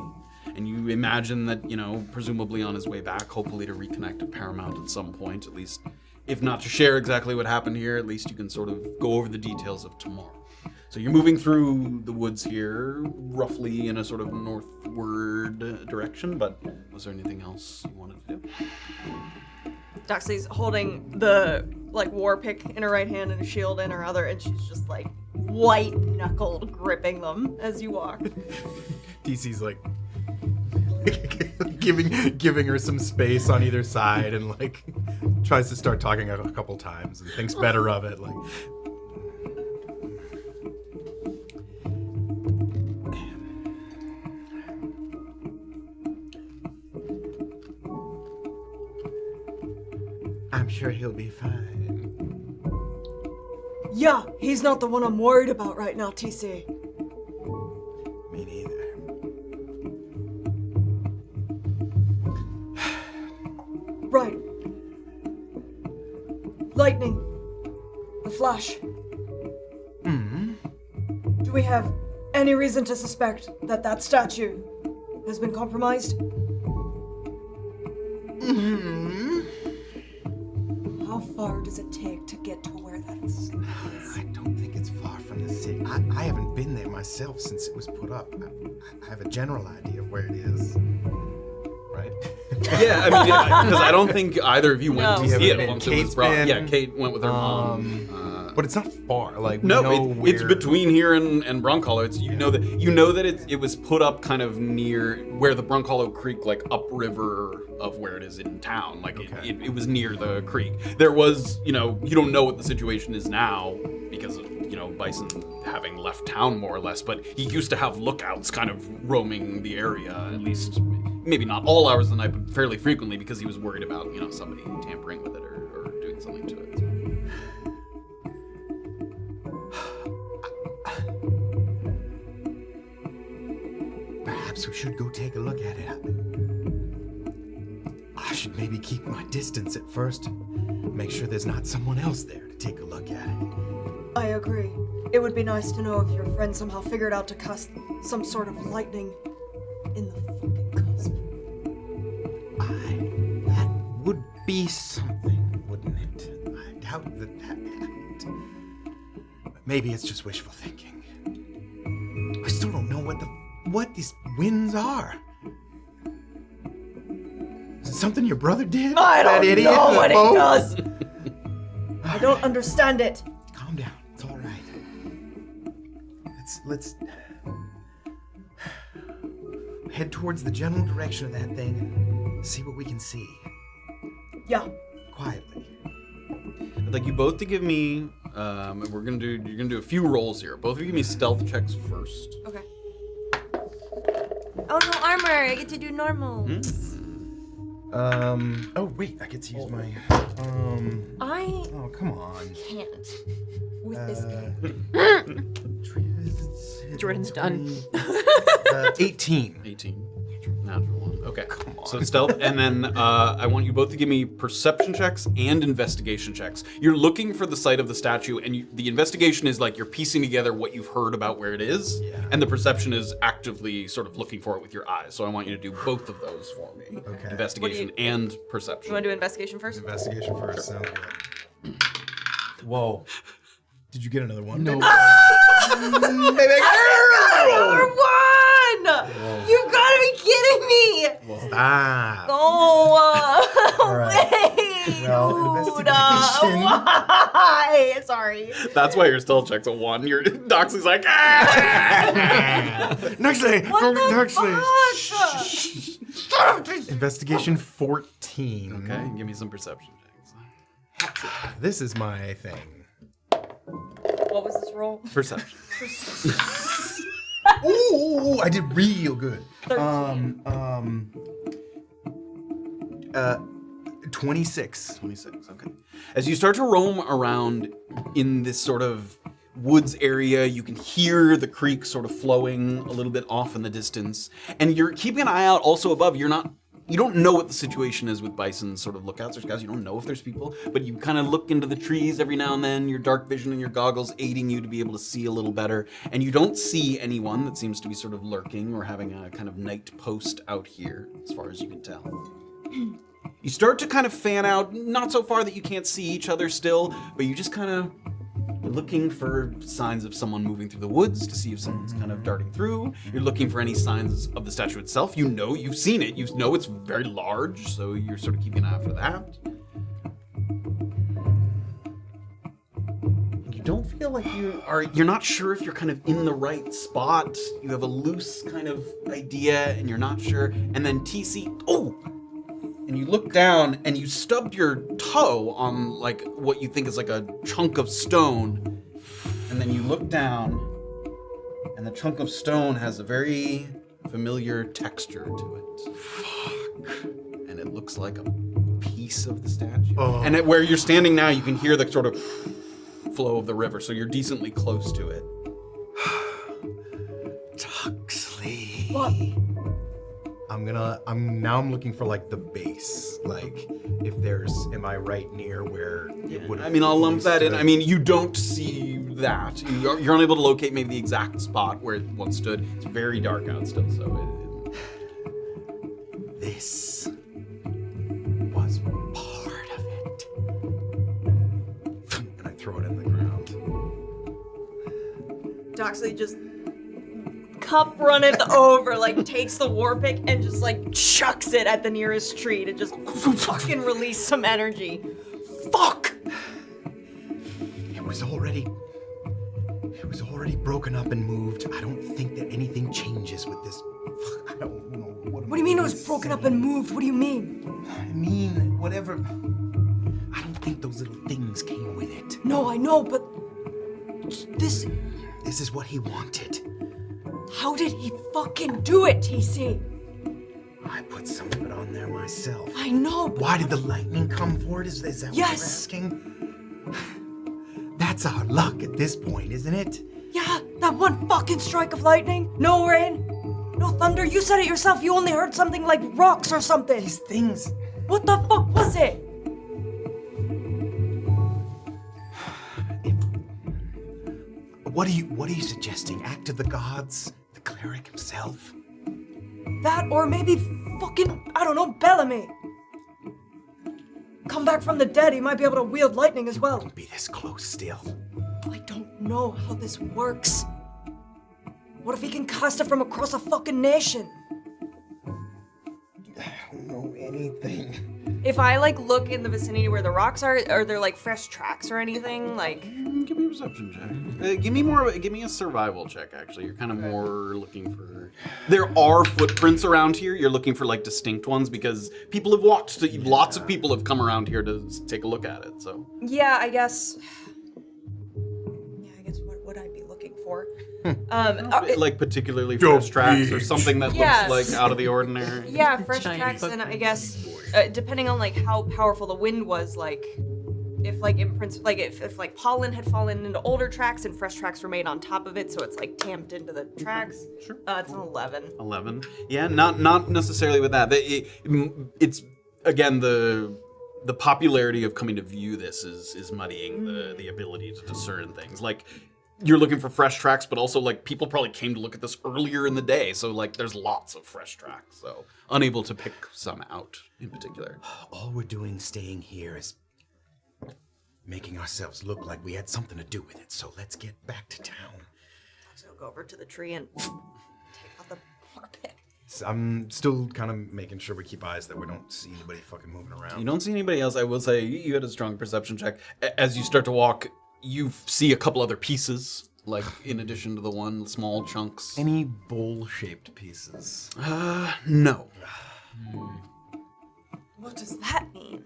And you imagine that, presumably on his way back, hopefully to reconnect at Paramount at some point, at least, if not to share exactly what happened here, at least you can sort of go over the details of tomorrow. So you're moving through the woods here, roughly in a sort of northward direction, but was there anything else you wanted to do? Doxley's holding the war pick in her right hand and a shield in her other, and she's just white-knuckled gripping them as you walk. DC's giving her some space on either side and tries to start talking a couple times and thinks better of it. I'm sure he'll be fine. Yeah, he's not the one I'm worried about right now, TC. Me neither. Right. Lightning. The flash. Do we have any reason to suspect that statue has been compromised? How far does it take to get to where that city is? I don't think it's far from the city. I haven't been there myself since it was put up. I have a general idea of where it is. Right? Yeah, because I don't think either of you went to see it once it was Kate's brought. been- Yeah, Kate went with her mom. But it's not far. We No, know it's where- between here and Brunkhollow. It's you know that it was put up kind of near where the Brunkhollow Creek, upriver of where it is in town. It was near the creek. There was, you don't know what the situation is now because of Bison having left town more or less. But he used to have lookouts kind of roaming the area, at least maybe not all hours of the night, but fairly frequently because he was worried about somebody tampering with it or doing something to it. So. Perhaps we should go take a look at it. I should maybe keep my distance at first. Make sure there's not someone else there to take a look at it. I agree. It would be nice to know if your friend somehow figured out to cast some sort of lightning in the fucking cusp. That would be something, wouldn't it? I doubt that happened. But maybe it's just wishful thinking. I still don't know what these winds are. Is it something your brother did? I That don't idiot know in the what boat? he does. I don't understand it. Calm down. It's all right. Let's head towards the general direction of that thing and see what we can see. Yeah. Quietly. I'd like you both to give me, and you're gonna do a few rolls here. Both of you give me stealth checks first. Okay. Oh, no armor. I get to do normal. Oh wait, I get to use my. I Oh come on. can't with this game. Jordan's done. 18. 18. Natural one. Okay. So it's stealth, and then I want you both to give me perception checks and investigation checks. You're looking for the site of the statue, and the investigation is you're piecing together what you've heard about where it is, and the perception is actively sort of looking for it with your eyes. So I want you to do both of those for me. Okay. Investigation and You perception. want to do investigation first? Investigation first. Sounds good. Whoa. Did you get another one? No. Another one! You gotta be kidding me! Ah. Oh, All right. wait. Well, investigation. Why? Sorry. That's why your stealth check's a 1. Your Doxley's like, ah! Doxley! What the Doxley! fuck? Investigation 14. Okay, give me some perception checks. This is my thing. What was this roll? Perception. Ooh, I did real good. 13. 26. 26, okay. As you start to roam around in this sort of woods area, you can hear the creek sort of flowing a little bit off in the distance. And you're keeping an eye out also above. You're not you don't know what the situation is with Bison's sort of lookouts or scouts. You don't know if there's people, but you kind of look into the trees every now and then, your dark vision and your goggles aiding you to be able to see a little better. And you don't see anyone that seems to be sort of lurking or having a kind of night post out here, as far as you can tell. You start to kind of fan out, not so far that you can't see each other still, but you just kind of looking for signs of someone moving through the woods to see if someone's kind of darting through. You're looking for any signs of the statue itself. You know, you've seen it. You know it's very large, so you're sort of keeping an eye out for that. You don't feel like you're not sure if you're kind of in the right spot. You have a loose kind of idea and you're not sure. And then TC, and you look down and you stubbed your toe on like what you think is like a chunk of stone. And then you look down and the chunk of stone has a very familiar texture to it. Fuck. And it looks like a piece of the statue. Oh. And where you're standing now, you can hear the sort of flow of the river, so you're decently close to it. Doxley. What? I'm looking for like the base. Like if am I right near where it would have. I mean, I'll lump that in. I mean, you don't see that. You're unable to locate maybe the exact spot where it once stood. It's very dark out still, so This was part of it. And I throw it in the ground. Doxley just cup runneth over, like takes the war pick and just like chucks it at the nearest tree to just fucking release some energy. Fuck! It was already broken up and moved. I don't think that anything changes with this. I don't know what do you mean it was broken up and moved? What do you mean? I mean, whatever. I don't think those little things came with it. No, I know, but this is what he wanted. How did he fucking do it, TC? I put some of it on there myself. I know, but why did the lightning come for it? Is that what you're asking? That's our luck at this point, isn't it? Yeah, that one fucking strike of lightning. No rain, no thunder. You said it yourself. You only heard something like rocks or something. These things. What the fuck was it? What are you suggesting? Act of the gods? The cleric himself? That or maybe fucking, I don't know, Bellamy. Come back from the dead, he might be able to wield lightning as well. Won't be this close still. I don't know how this works. What if he can cast it from across a fucking nation? I don't know anything. If I like look in the vicinity where the rocks are there like fresh tracks or anything? Like, give me a perception check. Give me a survival check. Actually, you're kind of more looking for. There are footprints around here. You're looking for like distinct ones because people have walked. Lots of people have come around here to take a look at it. So. Yeah, I guess. What would I be looking for? Like particularly fresh tracks or something that looks like out of the ordinary. Yeah, fresh tracks, and I guess depending on like how powerful the wind was, like if like imprints, like if like pollen had fallen into older tracks and fresh tracks were made on top of it, so it's like tamped into the tracks. Sure. It's an 11. 11. Yeah, not necessarily with that. It's again the popularity of coming to view this is muddying the ability to discern things. Like you're looking for fresh tracks, but also like people probably came to look at this earlier in the day, so like there's lots of fresh tracks. So unable to pick some out in particular. All we're doing staying here is making ourselves look like we had something to do with it. So let's get back to town. So go over to the tree and take out the war pick. So I'm still kind of making sure we keep eyes that we don't see anybody fucking moving around. You don't see anybody else. I will say you had a strong perception check. As you start to walk, you see a couple other pieces, like in addition to the one small chunks. Any bowl-shaped pieces? No. What does that mean?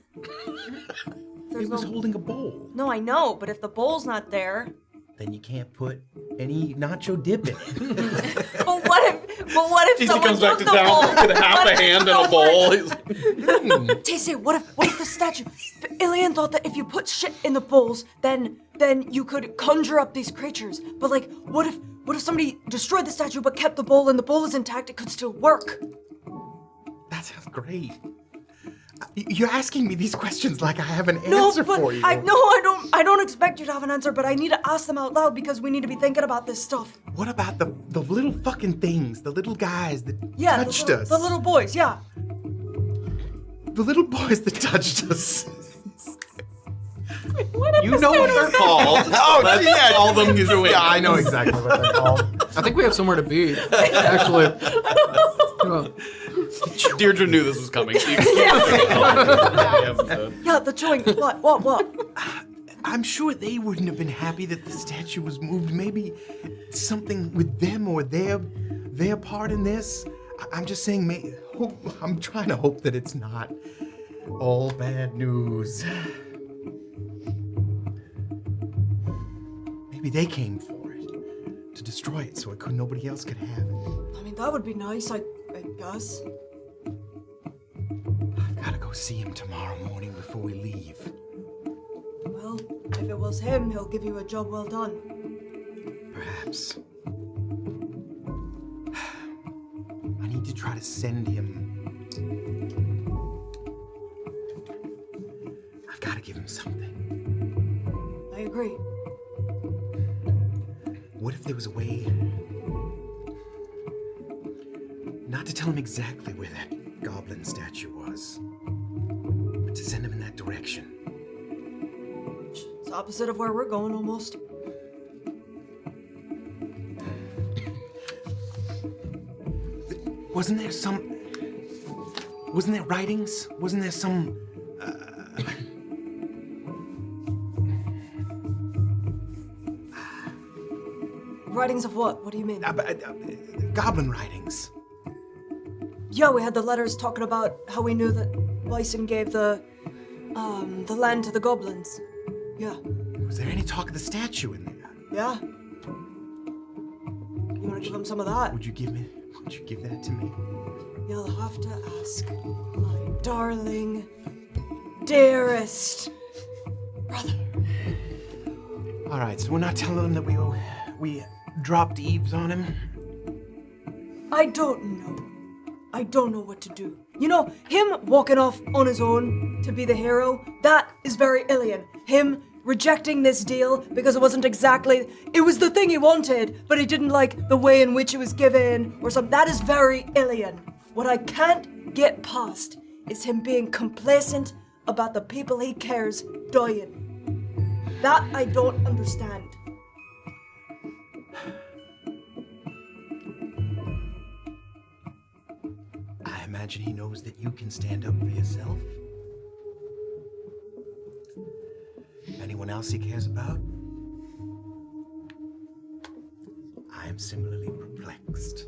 He was holding a bowl. No, I know, but if the bowl's not there, then you can't put any nacho dip in it. But what if TC someone comes back took to the bowl? town with half a hand and a bowl. TC, what if the statue? Illien thought that if you put shit in the bowls, then you could conjure up these creatures. But like, what if somebody destroyed the statue but kept the bowl and the bowl is intact? It could still work. That sounds great. You're asking me these questions like I have an answer for you. I don't expect you to have an answer, but I need to ask them out loud because we need to be thinking about this stuff. What about the little fucking things, the little guys that touched us? The little boys, yeah. The little boys that touched us. You know what they're called. Let's call them Zuin. Yeah, I know exactly what they're called. I think we have somewhere to be, actually. Deirdre knew this was coming. Yeah, the chewing. What? I'm sure they wouldn't have been happy that the statue was moved. Maybe something with them or their part in this. I'm just saying, I'm trying to hope that it's not all bad news. Maybe they came for it, to destroy it so nobody else could have it. I mean, that would be nice, I guess. I've got to go see him tomorrow morning before we leave. Well, if it was him, he'll give you a job well done. Perhaps. I need to try to send him. I've got to give him something. I agree. What if there was a way not to tell him exactly where that goblin statue was, but to send him in that direction? It's opposite of where we're going, almost. Wasn't there writings? Wasn't there some... Writings of what? What do you mean? Goblin writings. Yeah, we had the letters talking about how we knew that Bison gave the land to the goblins. Yeah. Was there any talk of the statue in there? Yeah. You want to give him some of that? Would you give that to me? You'll have to ask my darling, dearest brother. All right, so we're not telling him that we dropped eaves on him? I don't know what to do. You know, him walking off on his own to be the hero, that is very Illien. Him rejecting this deal because it was the thing he wanted, but he didn't like the way in which it was given or something. That is very Illien. What I can't get past is him being complacent about the people he cares dying. That I don't understand. I imagine he knows that you can stand up for yourself. Anyone else he cares about? I am similarly perplexed.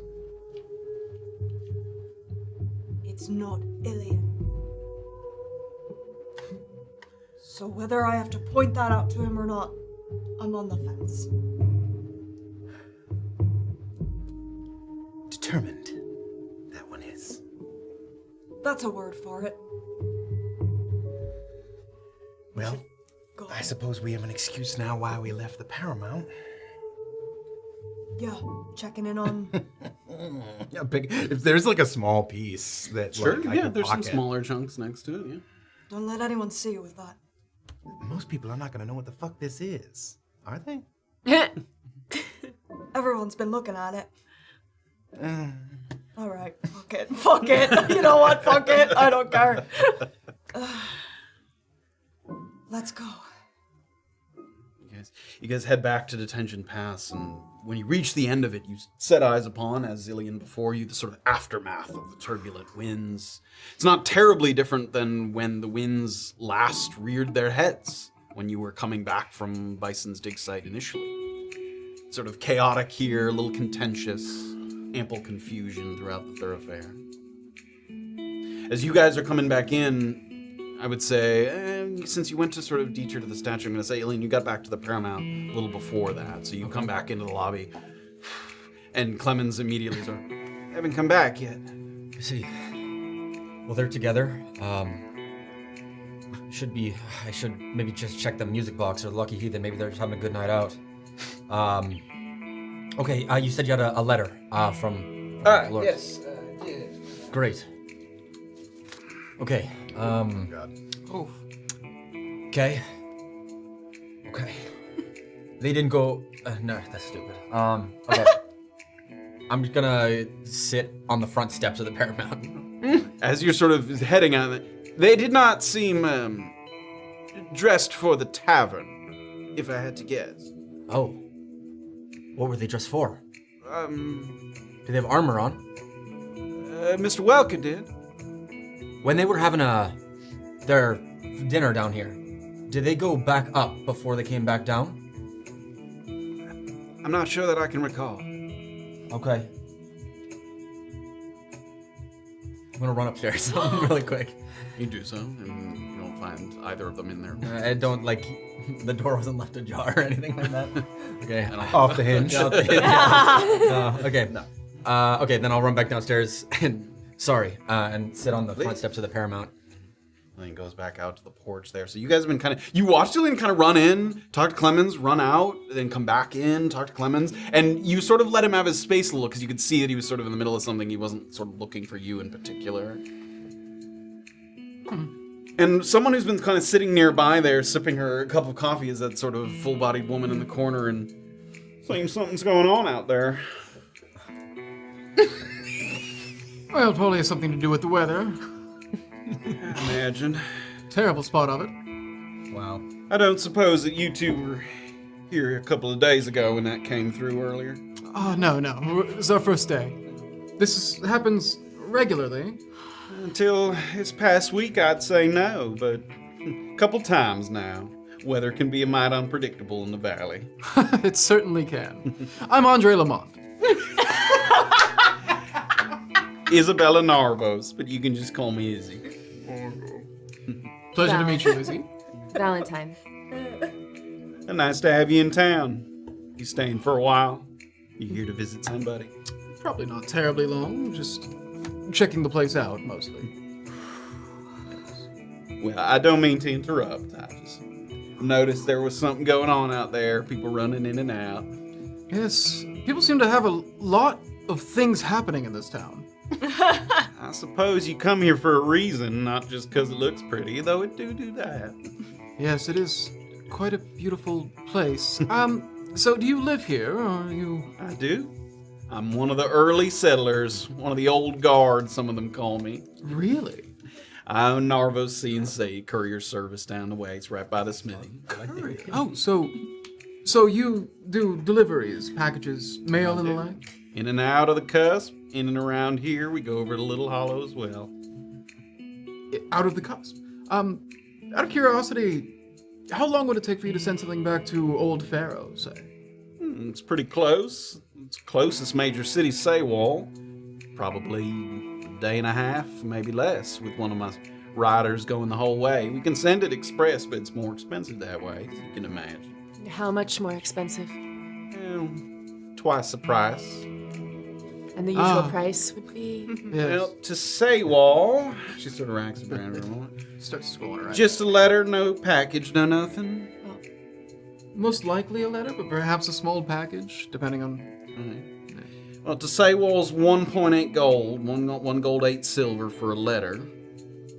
It's not Illien. So whether I have to point that out to him or not, I'm on the fence. Determined, that one is. That's a word for it. Well, Go I suppose we have an excuse now why we left the Paramount. Yeah, checking in on... Yeah, if there's like a small piece that Sure, I yeah, can there's some pocket. smaller chunks next to it, yeah. Don't let anyone see you with that. Most people are not going to know what the fuck this is, are they? Everyone's been looking at it. All right, fuck it. You know what? Fuck it. I don't care. Let's go. You guys head back to Detention Pass, and when you reach the end of it, you set eyes upon, as Illien before you, the sort of aftermath of the turbulent winds. It's not terribly different than when the winds last reared their heads, when you were coming back from Bison's dig site initially. Sort of chaotic here, a little contentious, ample confusion throughout the thoroughfare. As you guys are coming back in, I would say, since you went to sort of detour to the statue, I'm going to say, Illien, you got back to the Paramount a little before that. So you come back into the lobby, and Clemens immediately sort of, haven't come back yet. I see. Well, they're together. I should maybe just check the music box or the Lucky Heathen. Maybe they're just having a good night out. Okay, you said you had a letter from Lord. Yes, yeah. Great. Okay. God. Oh, Okay. Okay. They didn't go. No, that's stupid. Okay. I'm just gonna sit on the front steps of the Paramount. As you're sort of heading out, they did not seem dressed for the tavern, if I had to guess. Oh. What were they dressed for? Do they have armor on? Mr. Welker did. When they were having their dinner down here, did they go back up before they came back down? I'm not sure that I can recall. Okay. I'm gonna run upstairs really quick. You do so, and you don't find either of them in there. I don't like the door wasn't left ajar or anything like that. Okay. Off the hinge. Okay. No. Okay, then I'll run back downstairs and and sit on the front steps of the Paramount. And then goes back out to the porch there. So you guys have been you watched Illien kind of run in, talk to Clemens, run out, then come back in, talk to Clemens, and you sort of let him have his space a little because you could see that he was sort of in the middle of something. He wasn't sort of looking for you in particular. And someone who's been kind of sitting nearby there, sipping her cup of coffee, is that sort of full-bodied woman in the corner and saying something's going on out there. well, probably has something to do with the weather. Imagine. Terrible spot of it. Wow. I don't suppose that you two were here a couple of days ago when that came through earlier. Oh, no. It's our first day. Happens regularly. Until this past week, I'd say no, but a couple times now. Weather can be a mite unpredictable in the valley. It certainly can. I'm Andre Lamont. Isabella Narvos, but you can just call me Izzy. Pleasure to meet you, Izzy. Valentine. Nice to have you in town. You staying for a while? You here to visit somebody? Probably not terribly long, just checking the place out, mostly. Well, I don't mean to interrupt. I just noticed there was something going on out there, people running in and out. Yes, people seem to have a lot of things happening in this town. I suppose you come here for a reason, not just because it looks pretty, though it do that. Yes, it is quite a beautiful place. So do you live here, or are you... I do. I'm one of the early settlers, one of the old guard, some of them call me. Really? I own Narvos C&C, courier service down the way. It's right by the smithy. Oh, so you do deliveries, packages, mail, and the like? In and out of the cusp, in and around here, we go over to Little Hollow as well. Out of the cusp. Out of curiosity, how long would it take for you to send something back to Old Pharaoh, say? It's pretty close. It's closest major city, Saywall. Probably a day and a half, maybe less, with one of my riders going the whole way. We can send it express, but it's more expensive that way, as you can imagine. How much more expensive? Well, twice the price. And the usual price would be? Yes. Well, to Saywall, she sort of racks her brain for a moment. Starts scrolling around. Just a letter, no package, no nothing. Most likely a letter, but perhaps a small package, depending on... Well, to Saywall's 1.8 gold, one gold, 8 silver for a letter.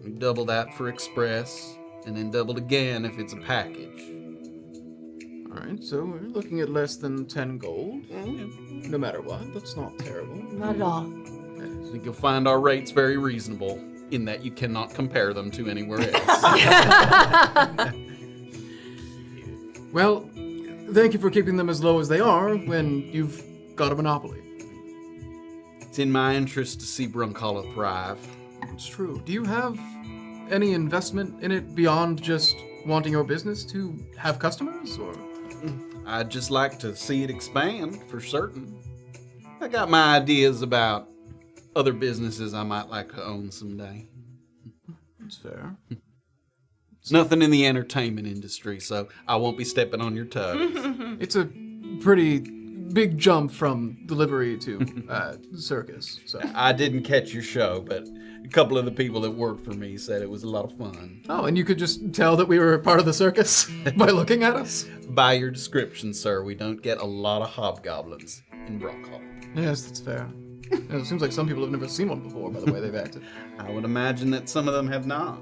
We double that for express, and then double again if it's a package. Alright, so we're looking at less than 10 gold. No matter what, that's not terrible. Not at all. I think you'll find our rates very reasonable, in that you cannot compare them to anywhere else. Well, thank you for keeping them as low as they are when you've got a monopoly. It's in my interest to see Brunkhollow thrive. It's true. Do you have any investment in it beyond just wanting your business to have customers, or...? I'd just like to see it expand, for certain. I got my ideas about other businesses I might like to own someday. That's fair. Nothing in the entertainment industry, so I won't be stepping on your toes. It's a pretty big jump from delivery to circus, so... I didn't catch your show, but a couple of the people that worked for me said it was a lot of fun. Oh, and you could just tell that we were part of the circus by looking at us? By your description, sir, we don't get a lot of hobgoblins in Brunkhollow. Yes, that's fair. It seems like some people have never seen one before by the way they've acted. I would imagine that some of them have not.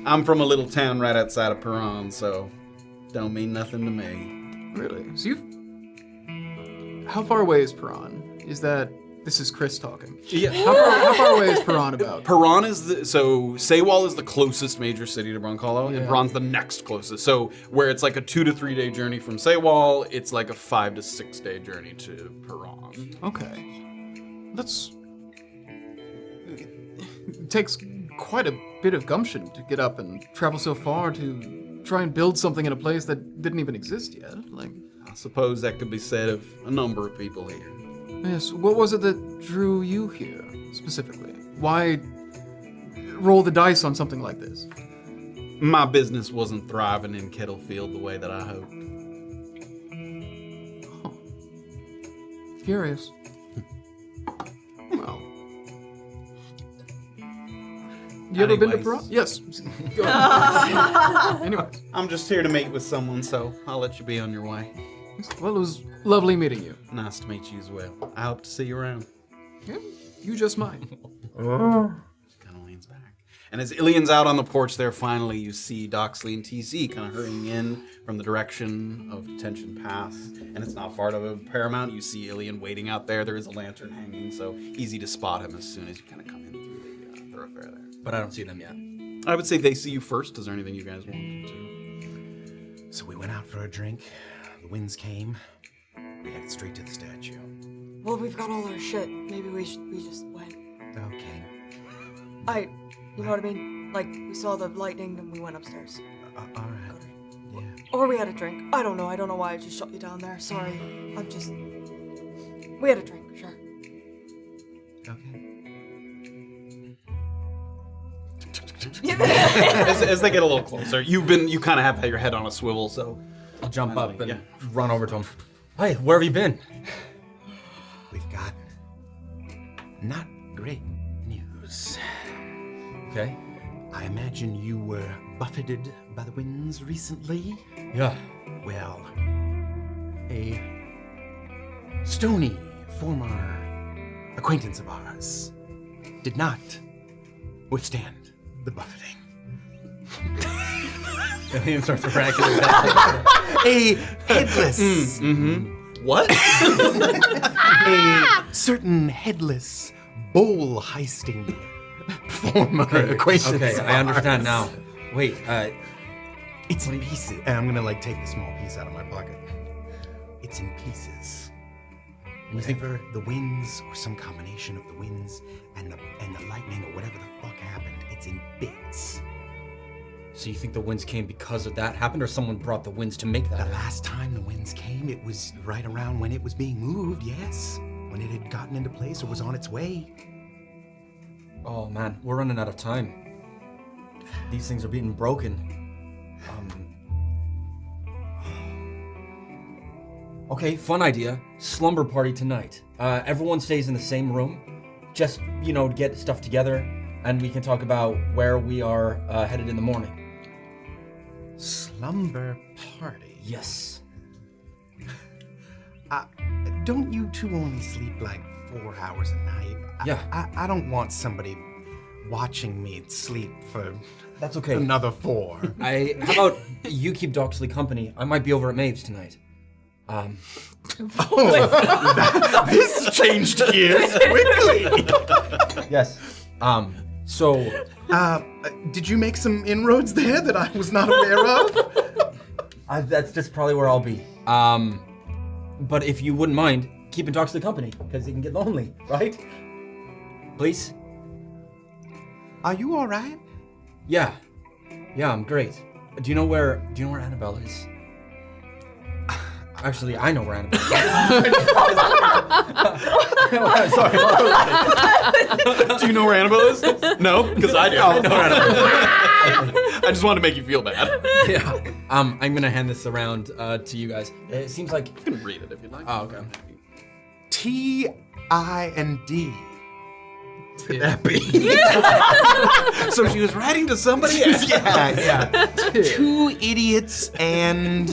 I'm from a little town right outside of Perron, so don't mean nothing to me. Really? So how far away is Perron? This is Chris talking. Yeah. How far away is Perron about? Perron is Saywall is the closest major city to Brunkhollow, and Perron's the next closest. So where it's like a 2 to 3 day journey from Saywall, it's like a 5 to 6 day journey to Perron. Okay. It takes quite a bit of gumption to get up and travel so far to try and build something in a place that didn't even exist yet. I suppose that could be said of a number of people here. Yes, what was it that drew you here, specifically? Why roll the dice on something like this? My business wasn't thriving in Kettlefield the way that I hoped. Huh. Curious. Well. You ever been to Perron? Yes. Go ahead. Anyways. I'm just here to meet with someone, so I'll let you be on your way. Well, it was lovely meeting you. Nice to meet you as well. I hope to see you around. Yeah, you just might. Kind of leans back. And as Illien's out on the porch there, finally you see Doxley and TC kind of hurrying in from the direction of Detention Pass. And it's not far to Paramount. You see Illien waiting out there. There is a lantern hanging, so easy to spot him as soon as you kind of come in through the thoroughfare there. But I don't see them yet. I would say they see you first. Is there anything you guys want to do? So we went out for a drink. The winds came. We headed straight to the statue. Well, we've got all our shit. Maybe we just went. Okay. You know what I mean? Like, we saw the lightning and we went upstairs. All right. Yeah. Or we had a drink. I don't know why I just shut you down there. Sorry. We had a drink, sure. Okay. As they get a little closer, you kind of have your head on a swivel, so I'll jump up and yeah. run over to him. Hey, where have you been? We've got not great news. Okay. I imagine you were buffeted by the winds recently? Yeah. Well, a stony former acquaintance of ours did not withstand the buffeting. Illien starts to rack his A headless. what? A certain headless bowl heisting former acquaintance. Okay, I understand now. Wait, It's in pieces. And I'm gonna take the small piece out of my pocket. It's in pieces. And you think the winds, or some combination of the winds and the lightning, or whatever the fuck happened, it's in bits. so you think the winds came because of that happened, or someone brought the winds to make that The happen? last time the winds came, it was right around when it was being moved, yes. When it had gotten into place or was on its way. Oh man, we're running out of time. These things are being broken. Okay, fun idea. Slumber party tonight. Everyone stays in the same room. Just, to get stuff together, and we can talk about where we are headed in the morning. Slumber party. Yes. Don't you two only sleep 4 hours a night? Yeah. I don't want somebody watching me sleep for That's okay. another 4. How about you keep Doxley company? I might be over at Maeve's tonight. This changed gears quickly. Yes. So Did you make some inroads there that I was not aware of? that's just probably where I'll be. But if you wouldn't mind, keeping Doxley company, because he can get lonely, right? Please? Are you all right? Yeah. Yeah, I'm great. Do you know where Annabel is? Actually, I know where Annabel is. Sorry. Do you know where Annabel is? No, because I do. I know where Annabel is. I just wanted to make you feel bad. Yeah. I'm gonna hand this around to you guys. It seems like You can read it if you'd like. Oh, okay. T-I-N-D. Could that be? So she was writing to somebody else. Yeah. 2 idiots and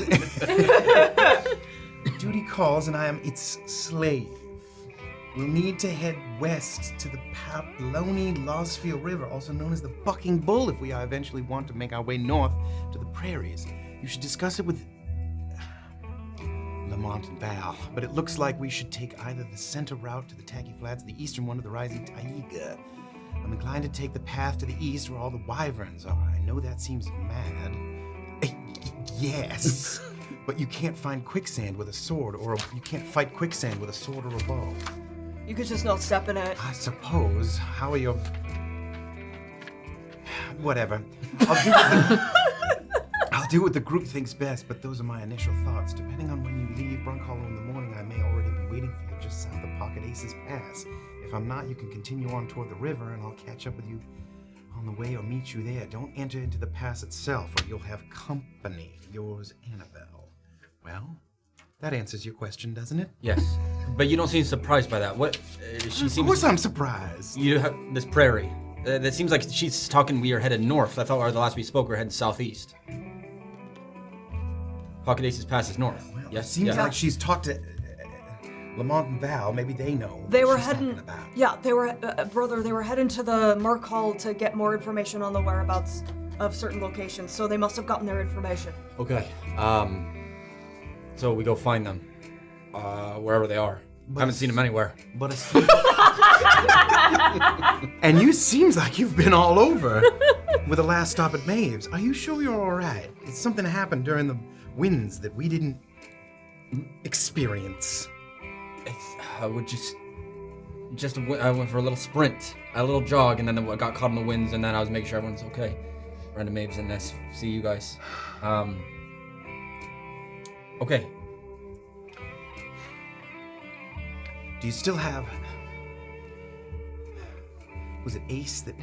duty calls, and I am its slave. we'll need to head west to the Paploni-Losfield River, also known as the Bucking Bull, if we eventually want to make our way north to the prairies. You should discuss it with Lamont and Val, but it looks like we should take either the center route to the Tacky Flats or the eastern one to the rising Taiga. I'm inclined to take the path to the east where all the Wyverns are. I know that seems mad. Yes, but you can't find quicksand with a sword, or you can't fight quicksand with a sword or a bow. You could just not step in it. I suppose. How are your... Whatever. I'll do what the group thinks best, but those are my initial thoughts. Depending on when you leave Brunkhollow in the morning, I may already be waiting for you just south of Pocket Ace's Pass. If I'm not, you can continue on toward the river, and I'll catch up with you on the way or meet you there. Don't enter into the pass itself, or you'll have company. Yours, Annabel. Well, that answers your question, doesn't it? Yes, but you don't seem surprised by that. What? She seems. Of course I'm surprised. You have this prairie. That seems like she's talking. We are headed north. I thought the last we spoke, we were heading southeast. Pocket Ace's Pass is north. Well, yes. It seems like she's talked to Lamont and Val. Maybe they know. They what were she's heading. talking about. Yeah, they were, brother. They were heading to the Merc Hall to get more information on the whereabouts of certain locations. So they must have gotten their information. Okay. So we go find them, wherever they are. I haven't seen them anywhere. But and you seems like you've been all over with the last stop at Maeve's. Are you sure you're all right? It's something that happened during the winds that we didn't experience. I would I went for a little sprint, a little jog, and then I got caught in the winds, and then I was making sure everyone's okay. Ran to Maeve's and see you guys. Okay. Do you still have... Was it Ace that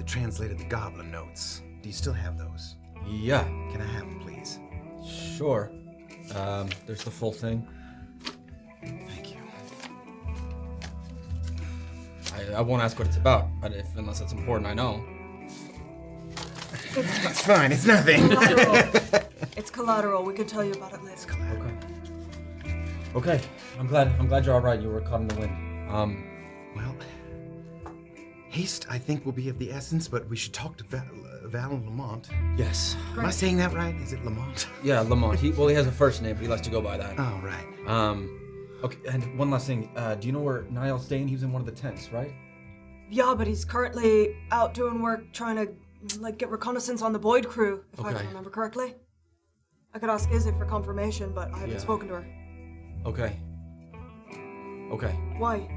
translated the Goblin notes? Do you still have those? Yeah. Can I have them, please? Sure. There's the full thing. Thank you. I won't ask what it's about, but unless it's important, I know. It's fine, it's nothing. It's collateral. We could tell you about it later. Okay. I'm glad you're all right. You were caught in the wind. Well, haste, I think, will be of the essence, but we should talk to Val and Lamont. Yes. Am I saying that right? Is it Lamont? Yeah, Lamont. He has a first name, but he likes to go by that. Oh, right. Okay, and one last thing. Do you know where Niall's staying? He was in one of the tents, right? Yeah, but he's currently out doing work trying to, get reconnaissance on the Boyd crew, if I can remember correctly. I could ask Izzy for confirmation, but I haven't spoken to her. Okay. Why?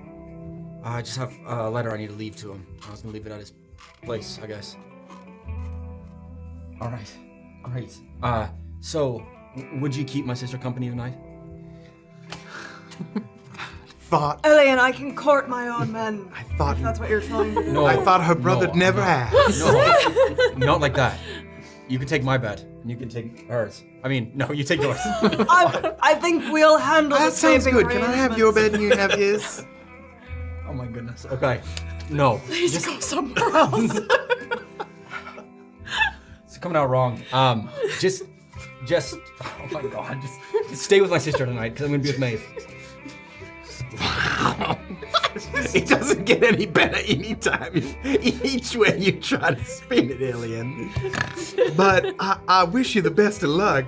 I just have a letter I need to leave to him. I was gonna leave it at his place, I guess. All right. So, would you keep my sister company tonight? Illien, I can court my own men. I thought... If that's what you're trying to do. No. I thought her brother never asked. No, not like that. You can take my bed, and you can take hers. I mean, no, you take yours. I think we'll handle That the sounds saving good. Can I have your bed and you have his? Oh my goodness. Okay. No. Please go somewhere else. It's coming out wrong. Just. Oh my God. Just stay with my sister tonight, because I'm gonna be with Maeve. It doesn't get any better anytime. Each way you try to spin it, Illien. But I wish you the best of luck.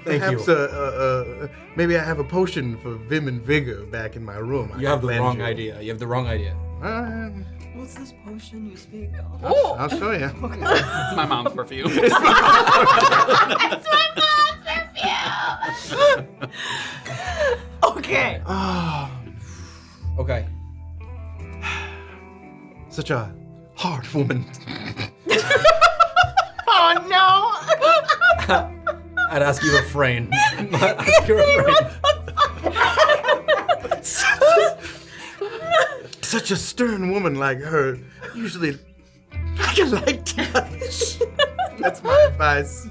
Thank Perhaps, you. Maybe I have a potion for vim and vigor back in my room. You have the wrong idea. You have the wrong idea. What's this potion you speak of? I'll show you. It's my mom's perfume. Okay. Okay. Such a hard woman. Oh no! I'd ask you to refrain. Ask you to refrain. Such a stern woman like her. Usually, I can like touch. That's my advice.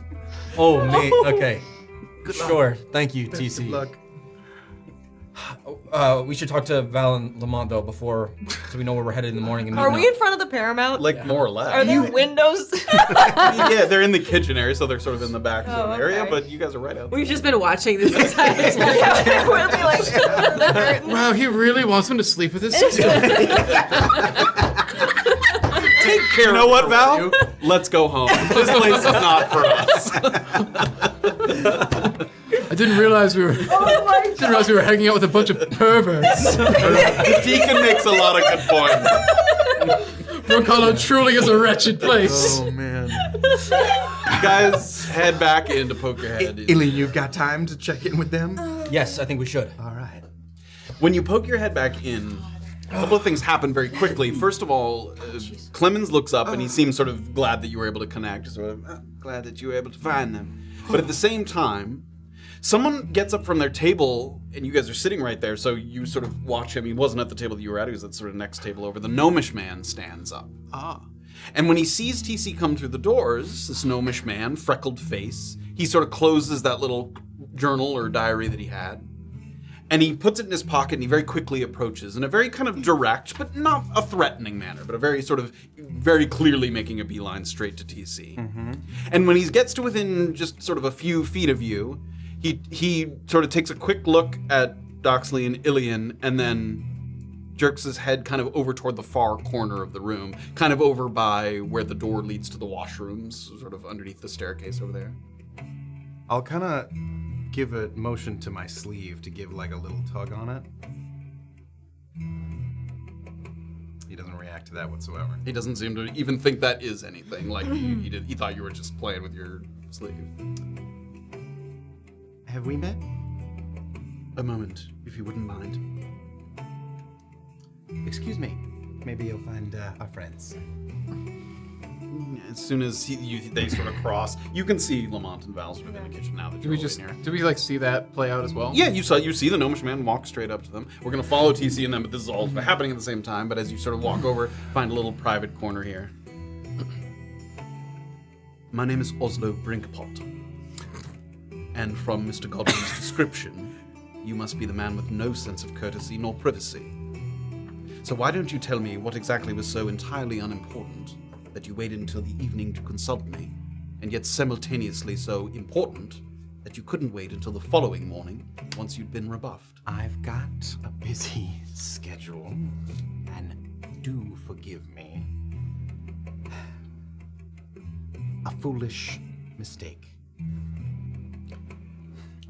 Oh, me. Okay. Sure. Thank you, Best TC. of luck. We should talk to Val and Lamont though before, so we know where we're headed in the morning. And Are we in front of the Paramount? Like more or less. Are there windows? Yeah, they're in the kitchen area, so they're sort of in the back area, okay. but you guys are right out there. We've just been watching this entire time. Yeah, we'll be like, the curtain. Wow, he really wants him to sleep with his sister. Take care. You know what, Val? Let's go home. This place is not for us. I didn't realize we were. Didn't realize we were hanging out with a bunch of perverts. The deacon makes a lot of good points. Brunkhollow truly is a wretched place. Oh man. You guys head back in to poke your head in. Illien, you've got time to check in with them? Yes, I think we should. All right. When you poke your head back in, a couple of things happen very quickly. First of all, Clemens looks up and he seems sort of glad that you were able to connect, sort of glad that you were able to find them. But at the same time, someone gets up from their table and you guys are sitting right there, so you sort of watch him. He wasn't at the table that you were at, he was at sort of next table over. The gnomish man stands up. And when he sees TC come through the doors, this gnomish man, freckled face, he sort of closes that little journal or diary that he had. And he puts it in his pocket and he very quickly approaches in a very kind of direct, but not a threatening manner, but a very sort of, very clearly making a beeline straight to TC. And when he gets to within just sort of a few feet of you, he sort of takes a quick look at Doxley and Illien and then jerks his head kind of over toward the far corner of the room, kind of over by where the door leads to the washrooms, sort of underneath the staircase over there. I'll kind of give a motion to my sleeve to give like a little tug on it. He doesn't react to that whatsoever. He doesn't seem to even think that is anything. Like he thought you were just playing with your sleeve. Have we met? A moment, if you wouldn't mind. Excuse me. Maybe you'll find our friends. As soon as they sort of cross, you can see Lamont and Val sort of in the kitchen now that Do you're we all in here. do we like see that play out as well? Yeah, you see the gnomish man walk straight up to them. We're gonna follow TC and them, but this is all happening at the same time. But as you sort of walk over, find a little private corner here. My name is Oslo Brinkpot, and from Mr. Godwin's description, you must be the man with no sense of courtesy nor privacy. So why don't you tell me what exactly was so entirely unimportant that you waited until the evening to consult me, and yet simultaneously so important that you couldn't wait until the following morning once you'd been rebuffed? I've got a busy schedule, and do forgive me. A foolish mistake.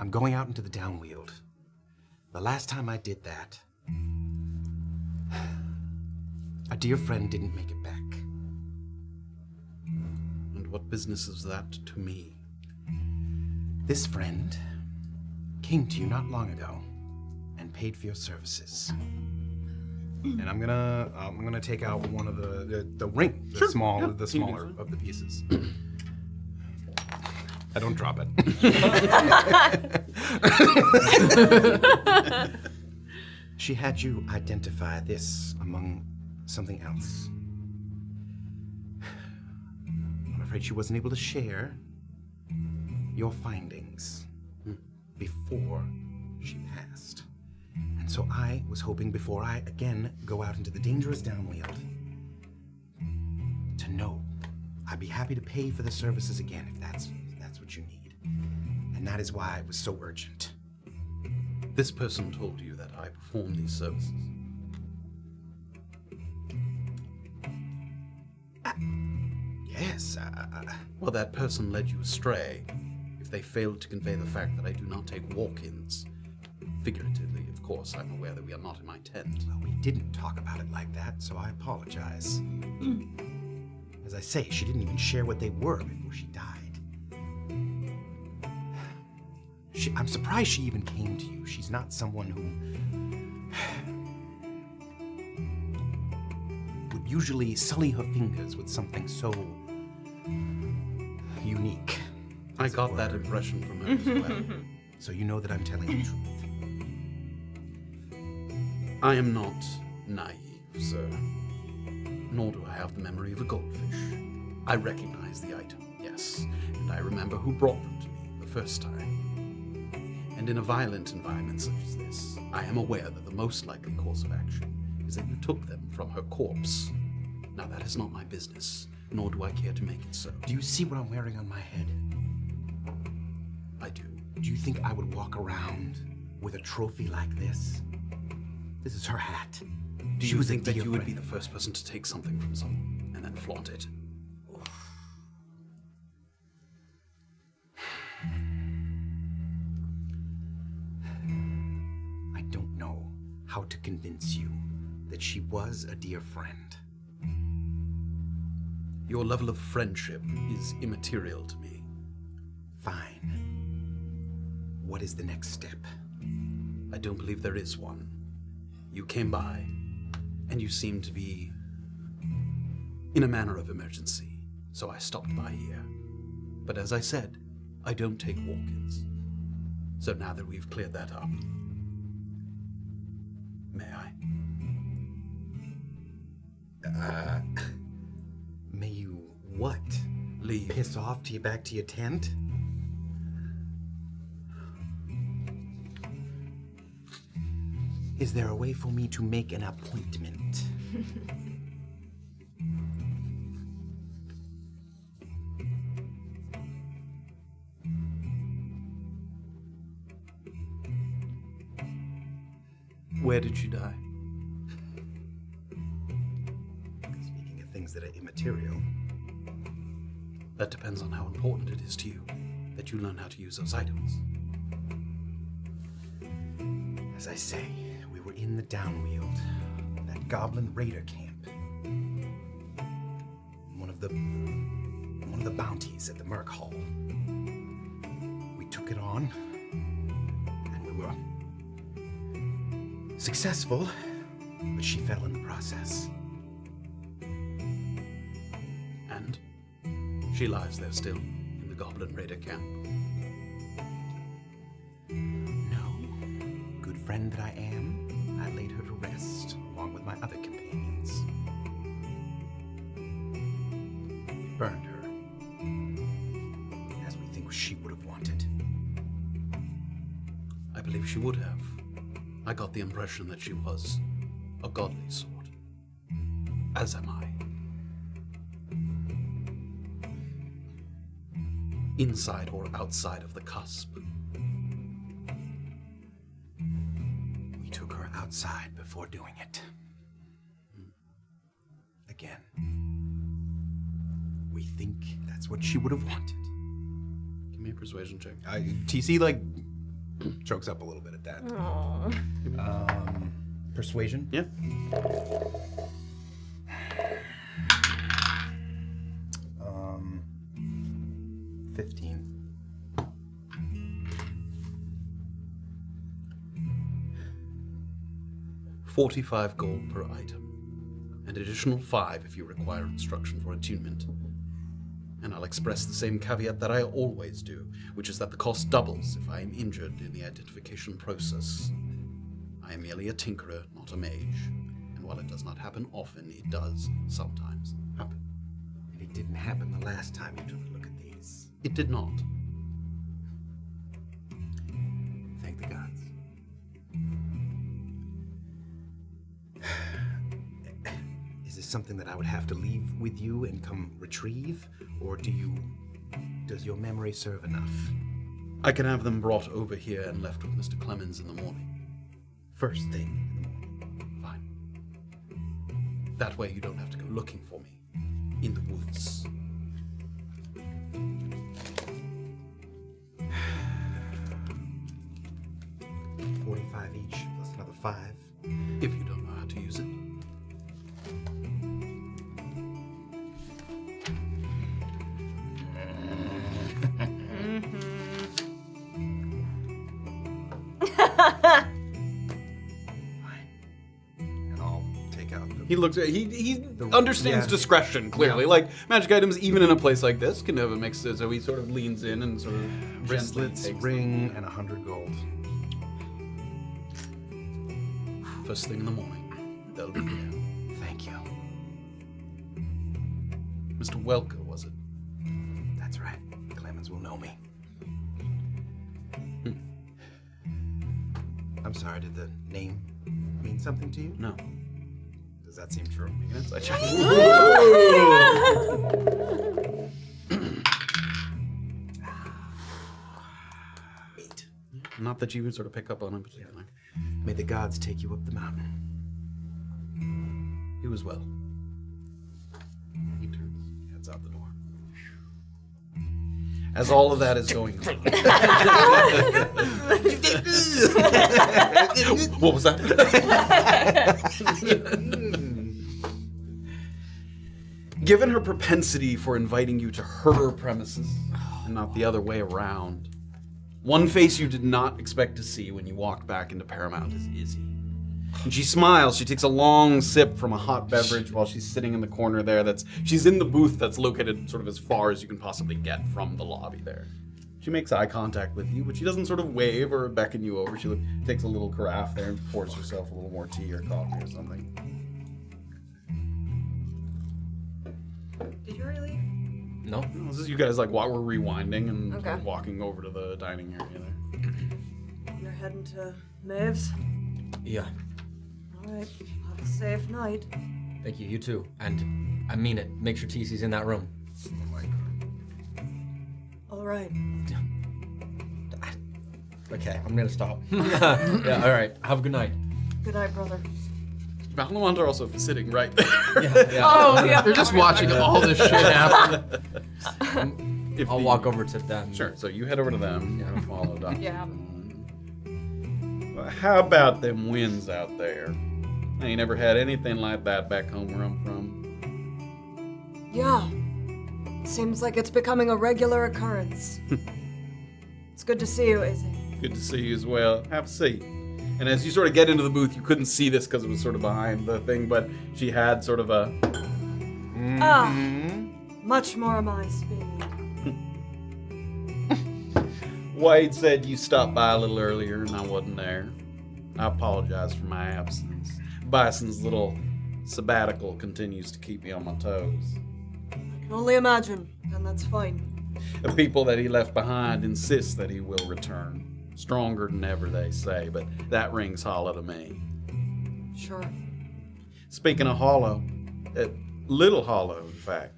I'm going out into the downwield. The last time I did that, a dear friend didn't make it back. And what business is that to me? This friend came to you not long ago and paid for your services. And I'm gonna take out one of the ring, the smaller of the pieces. I don't drop it. She had you identify this among something else. I'm afraid she wasn't able to share your findings before she passed. And so I was hoping before I again go out into the dangerous downwield to know I'd be happy to pay for the services again if that's what you need. And that is why it was so urgent. This person told you that I perform these services. Yes, Well, that person led you astray if they failed to convey the fact that I do not take walk-ins. Figuratively, of course, I'm aware that we are not in my tent. well, we didn't talk about it like that, so I apologize. As I say, she didn't even share what they were before she died. I'm surprised she even came to you. She's not someone who would usually sully her fingers with something so unique. I got that impression from her as well. So you know that I'm telling the truth. I am not naive, sir. Nor do I have the memory of a goldfish. I recognize the item, yes, and I remember who brought them to me the first time. And And in a violent environment such as this, I am aware that the most likely course of action is that you took them from her corpse. Now that is not my business, nor do I care to make it so. Do you see what I'm wearing on my head? I do. Do you think I would walk around with a trophy like this? This is her hat. Do you think that you would be the first person to take something from someone and then flaunt it? I don't know how to convince you that she was a dear friend. Your level of friendship is immaterial to me. Fine. What is the next step? I don't believe there is one. You came by, and you seemed to be in a manner of emergency, so I stopped by here. But as I said, I don't take walk-ins. So now that we've cleared that up, may I? May you what? Leave. Piss off to you back to your tent? Is there a way for me to make an appointment? Where did she die? Speaking of things that are immaterial, That depends on how important it is to you that you learn how to use those items. as I say, we were in the Downwield, that goblin raider camp. One of the bounties at the Merc Hall. We took it on, and we were successful, but she fell in the process. And she lies there still, in the goblin raider camp. No. Good friend that I am, I laid her to rest, along with my other companions. We burned her, as we think she would have wanted. I believe she would have. I got the impression that she was a godly sort. As am I. Inside or outside of the cusp. We took her outside before doing it. Again. We think that's what she would have wanted. Give me a persuasion check. TC, chokes up a little bit at that. Persuasion? Yeah. 15. $45 gold per item. An additional 5 if you require instruction for attunement. And I'll express the same caveat that I always do, which is that the cost doubles if I am injured in the identification process. I am merely a tinkerer, not a mage. And while it does not happen often, it does sometimes happen. And it didn't happen the last time you took a look at these. It did not. Thank the gods. Is this something that I would have to leave with you and come retrieve? Or does your memory serve enough? I can have them brought over here and left with Mr. Clemens in the morning. First thing in the morning. Fine. That way you don't have to go looking for me in the woods. $45 each, plus another 5. If you don't know how to use it. And I'll take out the... He looks at he understands yeah. discretion clearly. Yeah. Like magic items, even in a place like this, can have a mix. So he sort of leans in and sort of gently wristlets, takes ring, and 100 gold. them. First thing in the morning. They'll be here. Thank you. Mr. Welker, was it? That's right. Clemens will know me. I'm sorry, did the name mean something to you? No. Does that seem true? Make an insight check. 8. Not that you would sort of pick up on it particularly. May the gods take you up the mountain. He was well. He turns, heads out the door. As all of that is going on. What was that? Given her propensity for inviting you to her premises, and not the other way around, one face you did not expect to see when you walked back into Paramount is Izzy. And she smiles. She takes a long sip from a hot beverage while she's sitting in the corner there. She's in the booth that's located sort of as far as you can possibly get from the lobby there. She makes eye contact with you, but she doesn't sort of wave or beckon you over. She takes a little carafe there and pours herself a little more tea or coffee or something. Did you really? No? This is you guys like while we're rewinding and sort Okay. of walking over to the dining area there. You're heading to Maeve's? Yeah. All right. Have a safe night. Thank you. You too. And I mean it. Make sure TC's in that room. All right. Okay, I'm gonna stop. Yeah. All right. Have a good night. Good night, brother. Lamont are also sitting right there. Yeah. Oh, yeah. They're just watching all this shit happen. If I'll the- walk over to them. Sure, so you head over to them and follow Doxley. Yeah. Well, how about them winds out there? I ain't never had anything like that back home where I'm from. Yeah. Seems like it's becoming a regular occurrence. It's good to see you, Izzy. Good to see you as well. Have a seat. And as you sort of get into the booth, you couldn't see this because it was sort of behind the thing, but she had sort of a... Ah, much more my speed. Wade said you stopped by a little earlier and I wasn't there. I apologize for my absence. Bison's little sabbatical continues to keep me on my toes. I can only imagine, and that's fine. The people that he left behind insist that he will return. Stronger than ever, they say, but that rings hollow to me. Sure. Speaking of hollow, little hollow, in fact.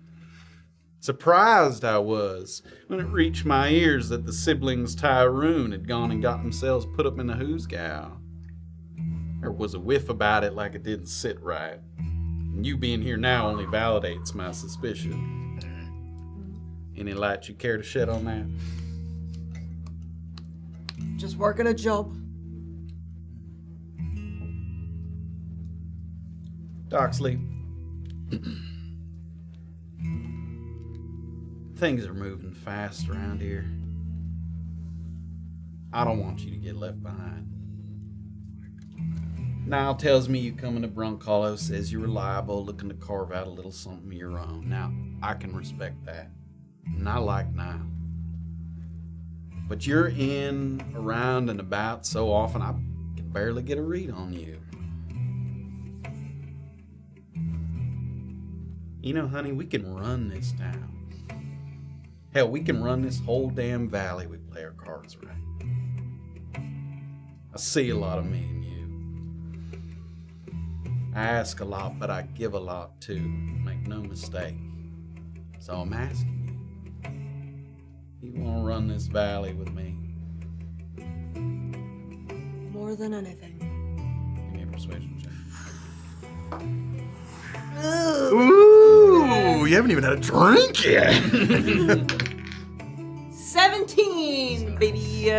Surprised I was when it reached my ears that the siblings Tyrun had gone and got themselves put up in the hoosgow. There was a whiff about it like it didn't sit right. And you being here now only validates my suspicion. Any light you care to shed on that? Just working a job. Doxley, things are moving fast around here. I don't want you to get left behind. Niall tells me you coming to Brunkhollow, says you're reliable, looking to carve out a little something of your own. Now, I can respect that, and I like Niall. But you're in, around, and about so often I can barely get a read on you. You know, honey, we can run this town. Hell, we can run this whole damn valley if we play our cards right. I see a lot of me in you. I ask a lot, but I give a lot too. Make no mistake. So I'm asking you. You want to run this valley with me? More than anything. Give me a persuasion check. Ooh, you haven't even had a drink yet. 17, baby.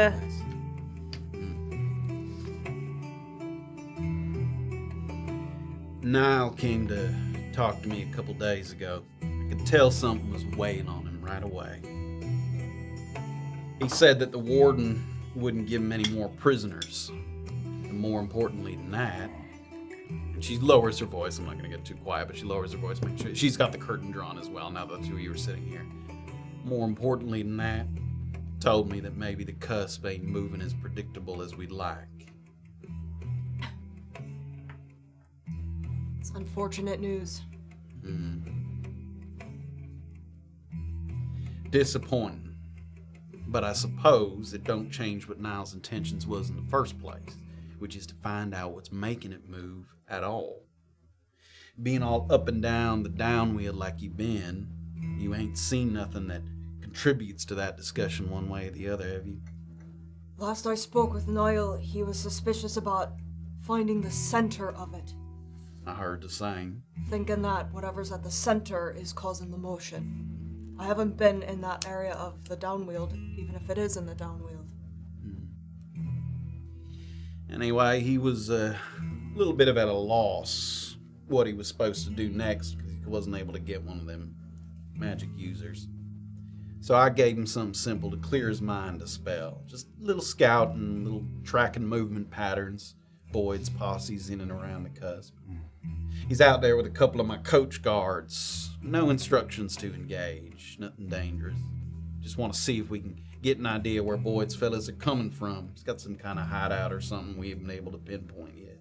Niall came to talk to me a couple days ago. I could tell something was weighing on him right away. He said that the warden wouldn't give him any more prisoners. And more importantly than that, and she lowers her voice, I'm not going to get too quiet, but she lowers her voice. Make sure she's got the curtain drawn as well now that the two of you are sitting here. More importantly than that, told me that maybe the cusp ain't moving as predictable as we'd like. It's unfortunate news. Disappointing. But I suppose it don't change what Niall's intentions was in the first place, which is to find out what's making it move at all. Being all up and down the downwheel like you've been, you ain't seen nothing that contributes to that discussion one way or the other, have you? Last I spoke with Niall, he was suspicious about finding the center of it. I heard the same. Thinking that whatever's at the center is causing the motion. I haven't been in that area of the downwheel, even if it is in the downwheel. Anyway, he was a little bit of at a loss what he was supposed to do next because he wasn't able to get one of them magic users. So I gave him something simple to clear his mind a spell. Just little scouting, little tracking movement patterns, Boyd's posses in and around the cusp. He's out there with a couple of my coach guards. No instructions to engage, nothing dangerous. Just want to see if we can get an idea where Boyd's fellas are coming from. He's got some kind of hideout or something we haven't been able to pinpoint yet.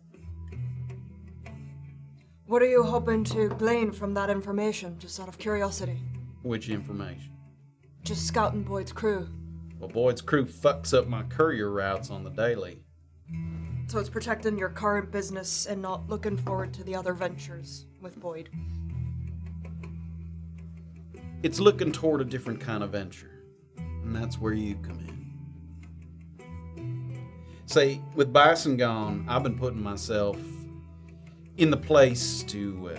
What are you hoping to glean from that information, just out of curiosity? Which information? Just scouting Boyd's crew. Well, Boyd's crew fucks up my courier routes on the daily. So it's protecting your current business and not looking forward to the other ventures with Boyd. It's looking toward a different kind of venture, and that's where you come in. Say, with Bison gone, I've been putting myself in the place to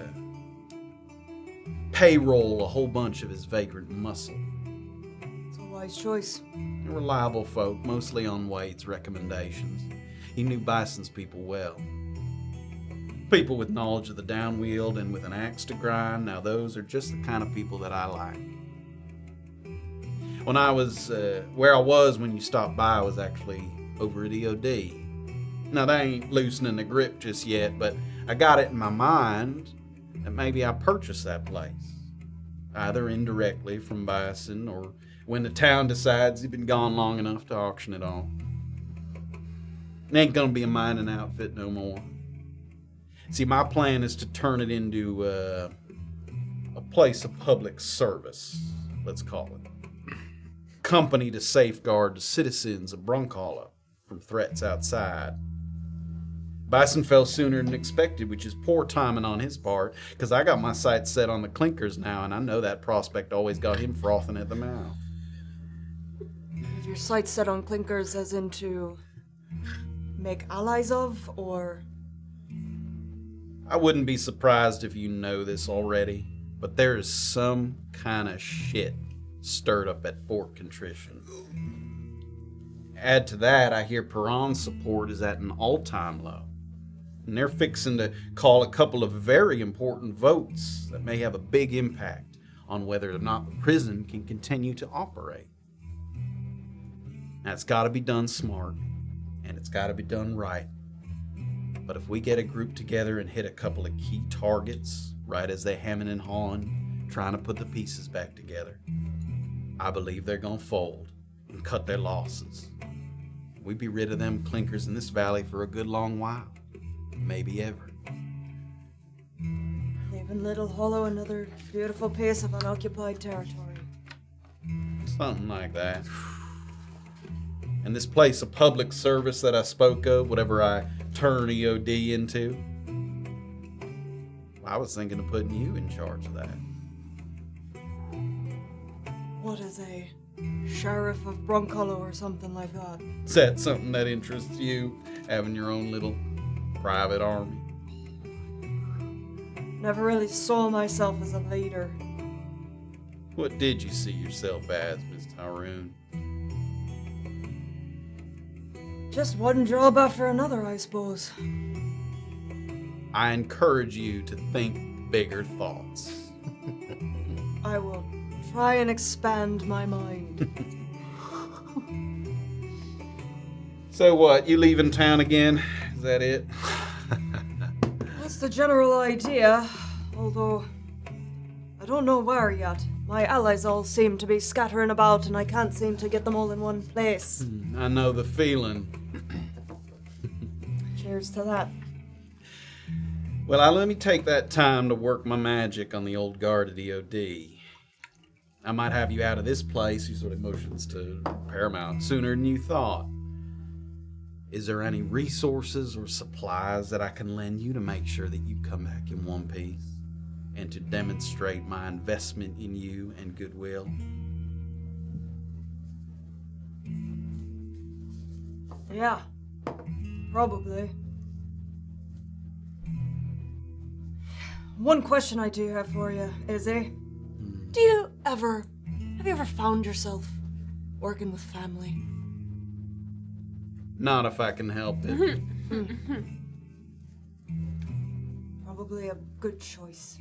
payroll a whole bunch of his vagrant muscle. It's a wise choice. Reliable folk, mostly on Wade's recommendations. He knew Bison's people well. People with knowledge of the downwield and with an axe to grind, now those are just the kind of people that I like. When I was, where I was when you stopped by, I was actually over at EOD. Now they ain't loosening the grip just yet, but I got it in my mind that maybe I purchased that place. Either indirectly from Bison or when the town decides he's been gone long enough to auction it off. It ain't gonna be a mining outfit no more. See, my plan is to turn it into a place of public service, let's call it. Company to safeguard the citizens of Brunkhollow from threats outside. Bison fell sooner than expected, which is poor timing on his part, because I got my sights set on the clinkers now, and I know that prospect always got him frothing at the mouth. Have your sights set on clinkers as into make allies of, or? I wouldn't be surprised if you know this already, but there is some kind of shit stirred up at Fort Contrition. Add to that, I hear Perron's support is at an all-time low. And they're fixing to call a couple of very important votes that may have a big impact on whether or not the prison can continue to operate. Now, it's got to be done smart, and it's got to be done right. But if we get a group together and hit a couple of key targets, right as they hemming and hawing, trying to put the pieces back together, I believe they're going to fold and cut their losses. We'd be rid of them clinkers in this valley for a good long while. Maybe ever. Leaving Little Hollow another beautiful piece of unoccupied territory. Something like that. And this place of public service that I spoke of, whatever I turn EOD into, I was thinking of putting you in charge of that. What is a sheriff of Brunkhollow or something like that? Is that something that interests you, having your own little private army? Never really saw myself as a leader. What did you see yourself as, Miss Tyrun? Just one job after another, I suppose. I encourage you to think bigger thoughts. I will try and expand my mind. So what, you leaving town again? Is that it? That's the general idea, although I don't know where yet. My allies all seem to be scattering about and I can't seem to get them all in one place. I know the feeling. Cheers to that. Well, let me take that time to work my magic on the old guard at EOD. I might have you out of this place, he sort of motions to Paramount, sooner than you thought. Is there any resources or supplies that I can lend you to make sure that you come back in one piece and to demonstrate my investment in you and goodwill? Yeah, probably. One question I do have for you, Izzy. Have you ever found yourself working with family? Not if I can help it. Probably a good choice.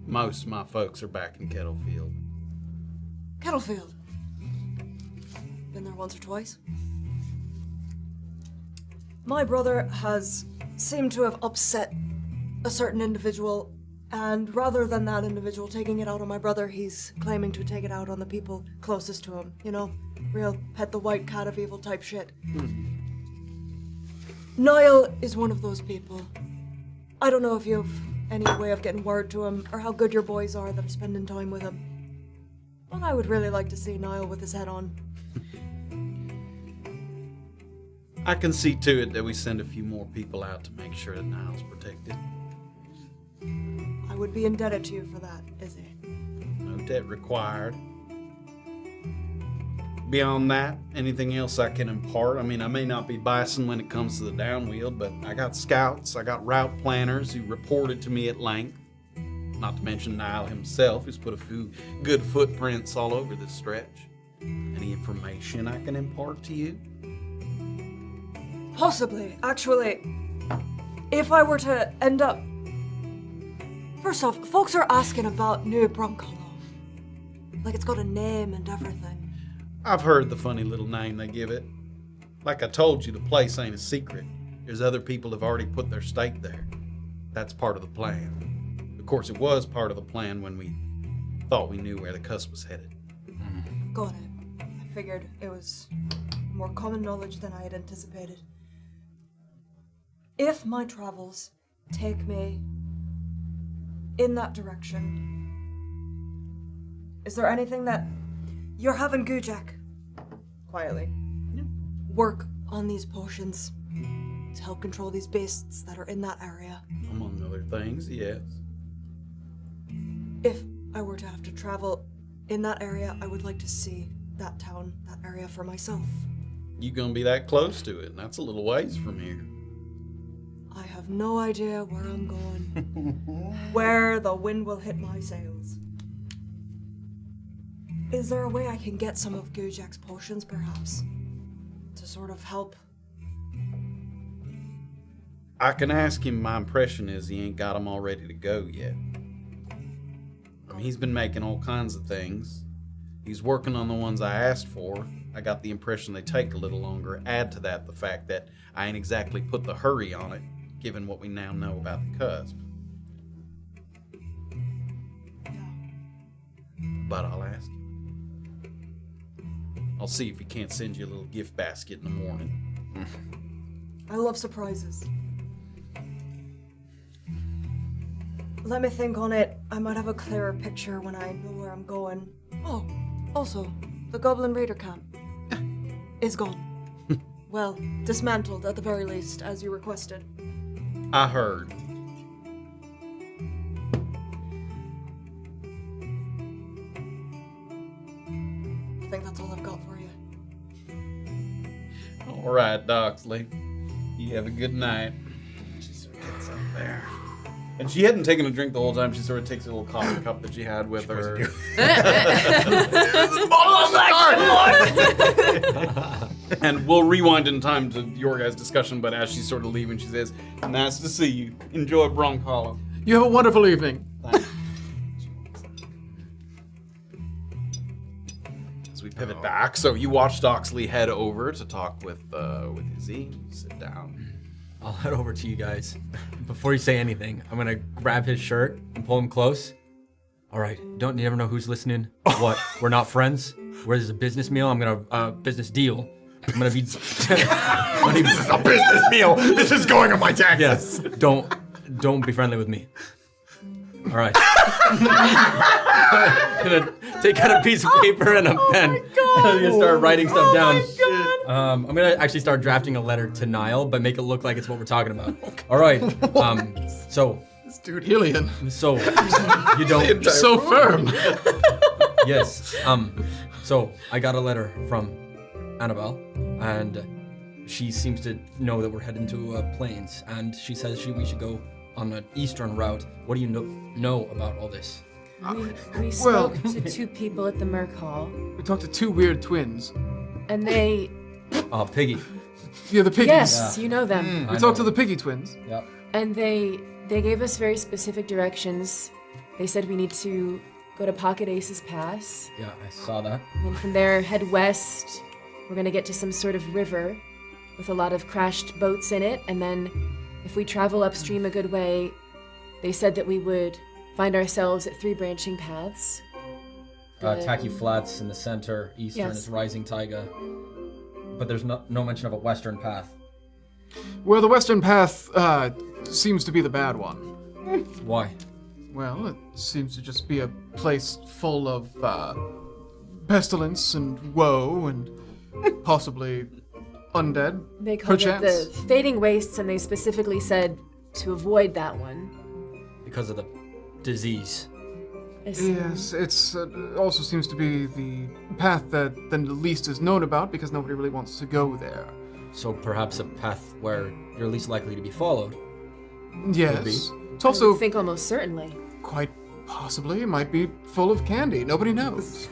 Most of my folks are back in Kettlefield. Kettlefield. Been there once or twice. My brother has seemed to have upset a certain individual, and rather than that individual taking it out on my brother, he's claiming to take it out on the people closest to him. You know, real pet the white cat of evil type shit. Niall is one of those people. I don't know if you have any way of getting word to him, or how good your boys are that are spending time with him. But I would really like to see Niall with his head on. I can see to it that we send a few more people out to make sure that Niall's protected. I would be indebted to you for that, Izzy. No debt required. Beyond that, anything else I can impart? I mean, I may not be bison when it comes to the downwield, but I got scouts, I got route planners who reported to me at length. Not to mention Niall himself, who's put a few good footprints all over this stretch. Any information I can impart to you? Possibly. Actually, if I were to end up... First off, folks are asking about New Brunkhollow. Like it's got a name and everything. I've heard the funny little name they give it. Like I told you, the place ain't a secret. There's other people have already put their stake there. That's part of the plan. Of course, it was part of the plan when we thought we knew where the cusp was headed. Got it. I figured it was more common knowledge than I had anticipated. If my travels take me in that direction, is there anything that you're having Gujak quietly work on these potions to help control these beasts that are in that area? Among other things, yes. If I were to have to travel in that area, I would like to see that town, that area for myself. You gonna be that close to it, and that's a little ways from here. I have no idea where I'm going, where the wind will hit my sails. Is there a way I can get some of Gujak's potions, perhaps, to sort of help? I can ask him. My impression is he ain't got them all ready to go yet. I mean, he's been making all kinds of things. He's working on the ones I asked for. I got the impression they take a little longer. Add to that the fact that I ain't exactly put the hurry on it, given what we now know about the cusp. But I'll ask him. I'll see if he can't send you a little gift basket in the morning. I love surprises. Let me think on it. I might have a clearer picture when I know where I'm going. Oh, also, the Goblin Raider camp is gone. Well, dismantled at the very least, as you requested. I heard. I think that's all I've got for you. All right, Doxley. You have a good night. She sort of gets up there. And she hadn't taken a drink the whole time. She sort of takes a little coffee cup that she had with her. And we'll rewind in time to your guys' discussion, but as she's sort of leaving, she says, "Nice to see you. Enjoy Brunkhollow." You have a wonderful evening. As we pivot back, so you watch Doxley head over to talk with Izzy. Sit down. I'll head over to you guys. Before you say anything, I'm gonna grab his shirt and pull him close. All right, don't you ever know who's listening? What? We're not friends? Where there's a business meal, I'm gonna, business deal. I'm gonna be... This is a business meal. This is going on my taxes. Yes, don't be friendly with me. All right. I'm gonna take out a piece of paper and a pen. I'm gonna start writing stuff down. I'm gonna actually start drafting a letter to Niall, but make it look like it's what we're talking about. All right. So. This dude, Illien. So you don't. So firm. Yes. So I got a letter from Annabel, and she seems to know that we're heading to Plains, and she says we should go on an eastern route. What do you know about all this? We spoke to 2 people at the Merc Hall, We talked to 2 weird twins. and they. Oh, Piggy. Yeah, the piggies. Yes, you know them. We talked to the piggy twins. Yep. And they gave us very specific directions. They said we need to go to Pocket Ace's Pass, Yeah, I saw that. and then from there head west. We're gonna get to some sort of river with a lot of crashed boats in it, and then if we travel upstream a good way, they said that we would find ourselves at 3 branching paths. Tacky Flats in the center, eastern Yes. is Rising Taiga, but there's no mention of a western path. Well, the western path seems to be the bad one. Why? Well, it seems to just be a place full of pestilence and woe and possibly undead. They called it perchance. the Fading Wastes, and they specifically said to avoid that one. Because of the disease. Yes, it's also seems to be the path that then the least is known about because nobody really wants to go there. So perhaps a path where you're least likely to be followed. Yes. It's I also would think almost certainly. quite possibly it might be full of candy. Nobody knows.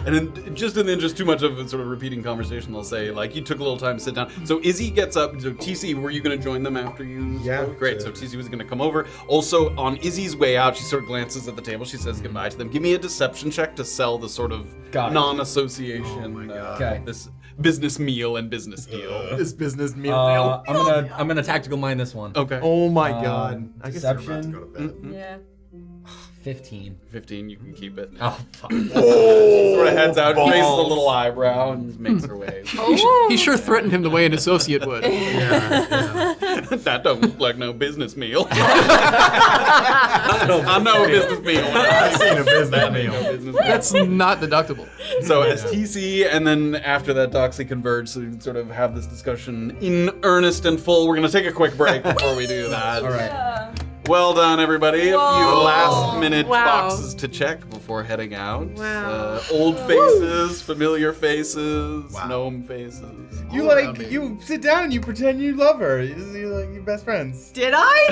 And then, just in the interest too much of a sort of repeating conversation, I'll say, like, you took a little time to sit down. So Izzy gets up. So TC, were you going to join them after you Yeah. spoke? Great. So TC was going to come over. Also, on Izzy's way out, she sort of glances at the table. She says goodbye to them. Give me a deception check to sell the sort of Got it. non-association, Okay. this business meal and business deal. This business meal. I'm gonna tactical mind this one. Okay. Oh my god. I guess I'm about to Deception. go to bed. Yeah. 15. 15, you can keep it. Oh, fuck. Sort of heads out, raises a little eyebrow, and makes her way. He sure threatened him the way an associate would. That don't look like no business meal. I know a business meal. I've seen a business meal. Business meal. That's not deductible. So as TC and then after that Doxley converge, so you sort of have this discussion in earnest and full. We're gonna take a quick break before we do that. All right. Well done, everybody. A few Whoa. last-minute Wow. boxes to check before heading out. Wow. Old faces, familiar faces, Wow. gnome faces. You All around me. you sit down and you pretend you love her. You're like your best friends. Did I?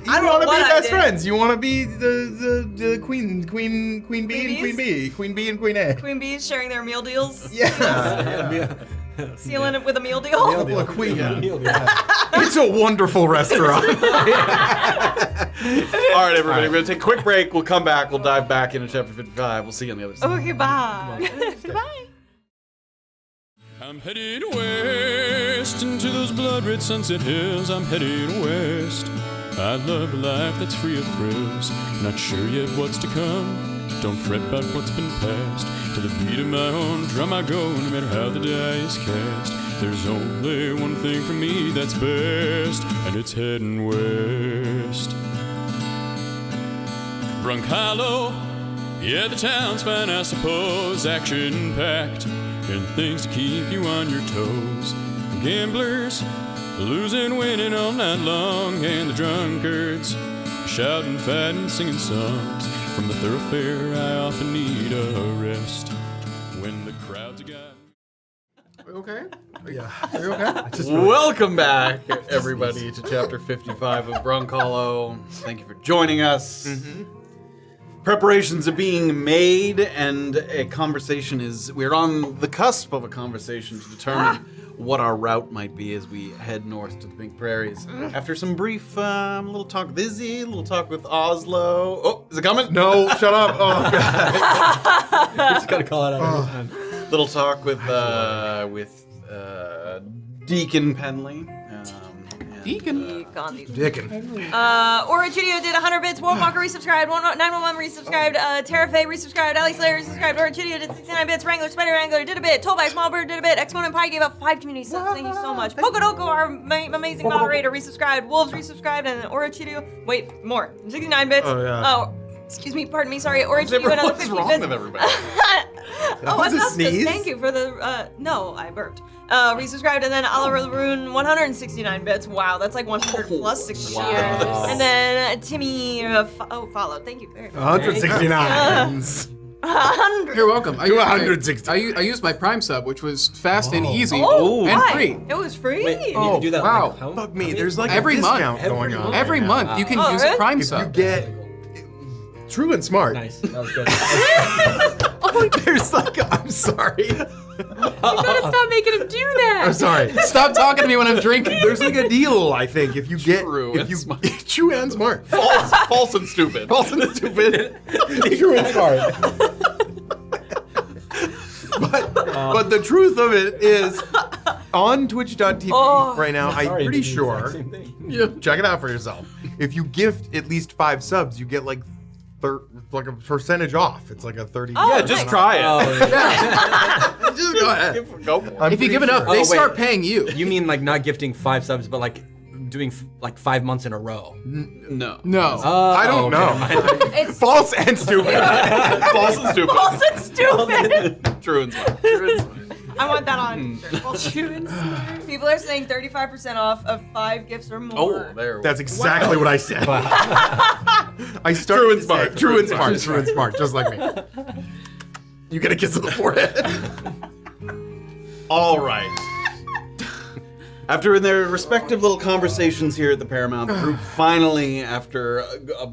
You I don't want to know be what I best did. friends. You want to be the queen bee and queen bees? B, queen bee and queen A. Queen bees sharing their meal deals? Yeah. Sealing it with a meal deal? Well, queen. It's a wonderful restaurant. All right, everybody, we're gonna take a quick break. We'll come back. We'll dive back into chapter 55. We'll see you on the other side. Okay, bye. Goodbye. I'm headed west into those blood-red sunset hills. I'm headed west. I love a life that's free of thrills. Not sure yet what's to come. Don't fret about what's been past. To the beat of my own drum I go, no matter how the die is cast. There's only one thing for me that's best, and it's heading west. Brunkhollow, yeah, the town's fine, I suppose. Action-packed, and things to keep you on your toes. Gamblers, losing, winning all night long, and the drunkards, shouting, fighting, singing songs. From the thoroughfare, I often need a rest. When the crowds got... Okay. Yeah. Are you okay? Welcome back, everybody, to chapter 55 of Brunkhollow. Thank you for joining us. Preparations are being made, and a conversation is... We're on the cusp of a conversation to determine what our route might be as we head north to the Pink Prairies. After some brief little talk with Izzy, a little talk with Oslo. Oh, is it coming? No, shut up. Oh god. Just gotta call it out. Little talk with Deacon Penley, Deacon. On these. Dickin. Orachidio did 100 bits, Warwalker resubscribed, 911 resubscribed, Terrafe resubscribed, Ali Slayer resubscribed, Orachidio did 69 bits, Wrangler, Spider Wrangler did a bit, Told by Smallbird did a bit, Exponent Pie gave up 5 community subs, thank you so much. Pokodoko, our amazing moderator, resubscribed, Wolves resubscribed, and Orachidio, wait, more, 69 bits. Oh, yeah. Excuse me, pardon me, sorry, Orachidio another 50 wrong bits. with everybody? was a Augustus, sneeze? thank you for the, no, I burped. Resubscribed, and then Oliver Rune, 169 bits. Wow, that's like 100 plus 60 wow. years. And then Timmy, followed. Thank you very much. 169s. 100. You're welcome. To 160. I used my Prime sub, which was fast and easy Oh, and why? free. It was free. Wait, you can do that. wow. Like, how- Fuck me, how many- there's like Every a month. discount going on. Every right month now. you can Oh, use really? a Prime If sub. you get True and Smart, Nice. That was good. there's like I'm sorry. Gotta stop making him do that. I'm sorry. Stop talking to me when I'm drinking. There's like a deal, I think, if you get True if and you smart. True and Smart. False and stupid. False and stupid. True and Smart. But the truth of it is, on Twitch.tv right now, I'm Sorry, pretty did the sure. exact same thing. Yeah, check it out for yourself. If you gift at least 5 subs, you get like like a percentage off. It's like a 30. Oh, Yeah, just nice. try it. Just go ahead. Go for it. I'm If you pretty give enough, sure. they wait. start paying you. You mean like not gifting 5 subs, but like doing like 5 months in a row? No. No. I don't know. It's False and stupid. False and stupid. false and stupid. True and smart. I want that on. True and smart. People are saying 35% off of 5 gifts or more. Oh, there. That's exactly what I said. I started True and to smart. say, True and smart. True and smart. Just like me. You get a kiss on the forehead. All right. After in their respective little conversations here at the Paramount, the group finally, after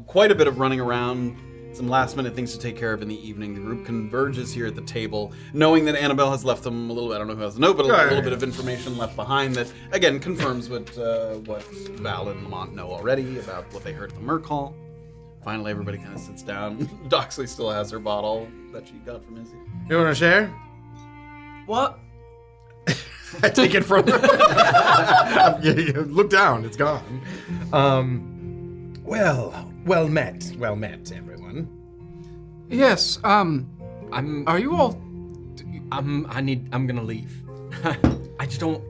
quite a bit of running around, some last-minute things to take care of in the evening, the group converges here at the table, knowing that Annabel has left them a little, I don't know who has the note, but a little bit of information left behind that, again, confirms what Val and Lamont know already about what they heard at the Merc Hall. Finally, everybody kind of sits down. Doxley still has her bottle that she got from Izzy. You want to share? What? I take it from her. Look down, it's gone. Well met, everyone. Yes. I'm Are you all? I'm gonna leave. I just don't.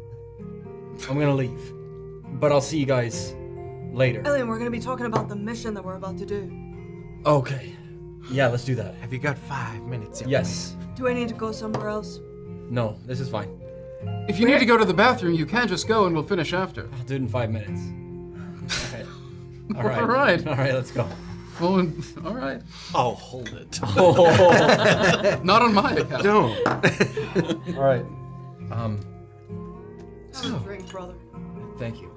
I'm gonna leave, but I'll see you guys later. Illien, we're gonna be talking about the mission that we're about to do. Okay. Yeah, let's do that. Have you got 5 minutes? Yes. Do I need to go somewhere else? No, this is fine. If you need to go to the bathroom, you can just go, and we'll finish after. I'll do it in 5 minutes. All right. All right. All right. Let's go. Well, all right. Oh, hold it. Not on my account. Don't. All right. Drink, brother. Thank you.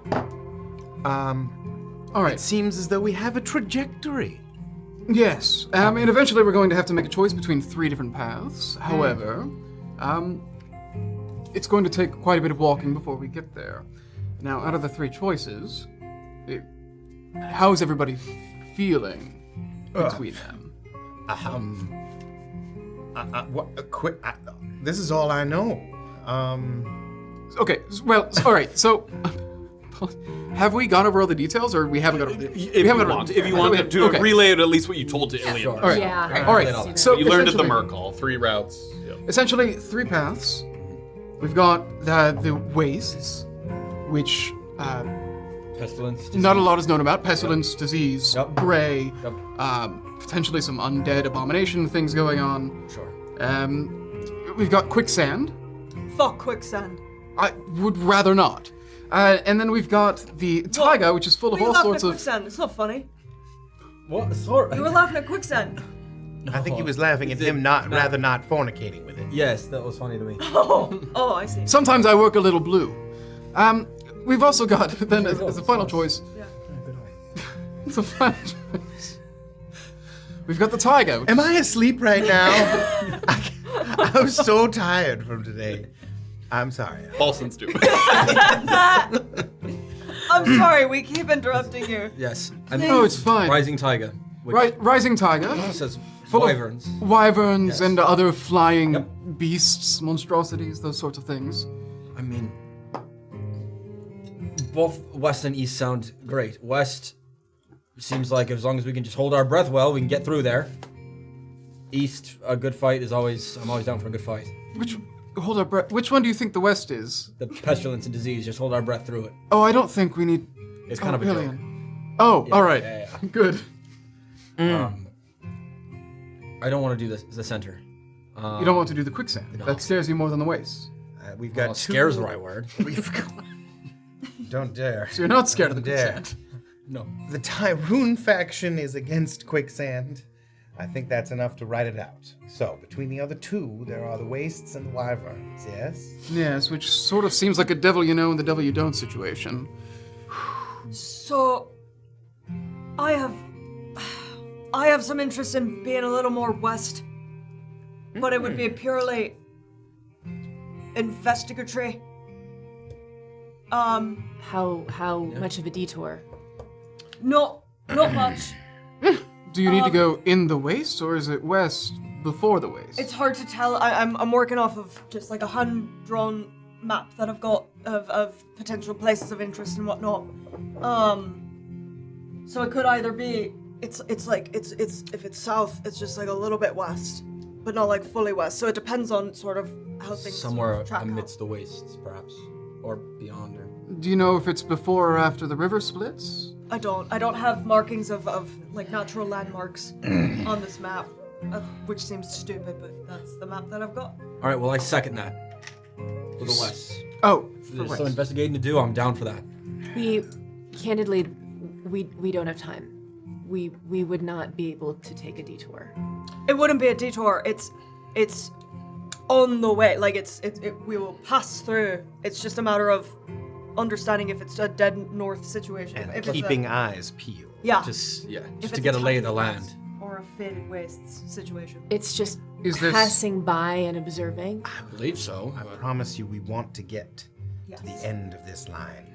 All right. It seems as though we have a trajectory. Yes. And eventually we're going to have to make a choice between 3 different paths. However, it's going to take quite a bit of walking before we get there. Now, out of the 3 choices, how's everybody feeling between them? This is all I know. Okay. Well, all right. So, have we gone over all the details, or we haven't gone over? If you want to Okay. relay it, at least what you told to Illien. Sure. All right. Yeah. All right. So You learned at the essentially- Merc Hall, 3 routes. Yep. Essentially, 3 paths. We've got the wastes, which Pestilence. not a lot is known about. Pestilence, disease, Yep. gray, Yep. potentially some undead abomination things going on. Sure. We've got quicksand. Fuck quicksand. I would rather not. And then we've got the taiga, which is full of Why are you all laughing sorts at of. quicksand? It's not funny. What? Sorry. You were laughing at quicksand. I think he was laughing at him rather not fornicating with it. Yes, that was funny to me. Oh, I see. Sometimes I work a little blue. We've also got then as a final choice. Yeah. As a final choice. We've got the taiga. Am I asleep right now? I'm so tired from today. I'm sorry. False and stupid. I'm sorry, we keep interrupting you. Yes. And No, it's fine. Rising Tiger. Which Rising taiga. says Full of wyverns. Wyverns Yes. and other flying Yep. beasts, monstrosities, those sorts of things. I mean, both west and east sound great. West seems like as long as we can just hold our breath well, we can get through there. East, a good fight is always. I'm always down for a good fight. Hold our breath. Which one do you think the west is? The pestilence and disease. Just hold our breath through it. Oh, I don't think we need. It's kind of a joke. Illien. Oh, all right. Yeah. Good. I don't want to do the center. You don't want to do the quicksand. No. That scares you more than the waste. We've got Well, two. scares the right word. Don't dare. So you're not scared of the Dare. quicksand. No. The Tyrun faction is against quicksand. I think that's enough to write it out. So, between the other two, there are the wastes and the wyverns, yes? Yes, which sort of seems like a devil you know and the devil you don't situation. So, I have some interest in being a little more west, but it would be purely investigatory. How much of a detour? Not much. Do you need to go in the waste, or is it west before the waste? It's hard to tell. I'm working off of just like a hand-drawn map that I've got of potential places of interest and whatnot. So it could either be it's if it's south, it's just like a little bit west, but not like fully west. So it depends on sort of how things Somewhere track out. amidst the wastes, perhaps, or beyond. Or... Do you know if it's before or after the river splits? I don't have markings of like natural landmarks on this map, which seems stupid, but that's the map that I've got. All right, well, I second that. For the west. Oh, for There's west. some investigating to do. I'm down for that. Candidly, we don't have time. We would not be able to take a detour. It wouldn't be a detour. It's on the way. Like we will pass through. It's just a matter of understanding if it's a dead north situation. And if keeping eyes peeled. Yeah. Just If to it's get a lay of tiny the land. flats or a faded wastes situation. It's just Is this- passing by and observing. I believe so. I promise you, we want to get Yes. to the end of this line.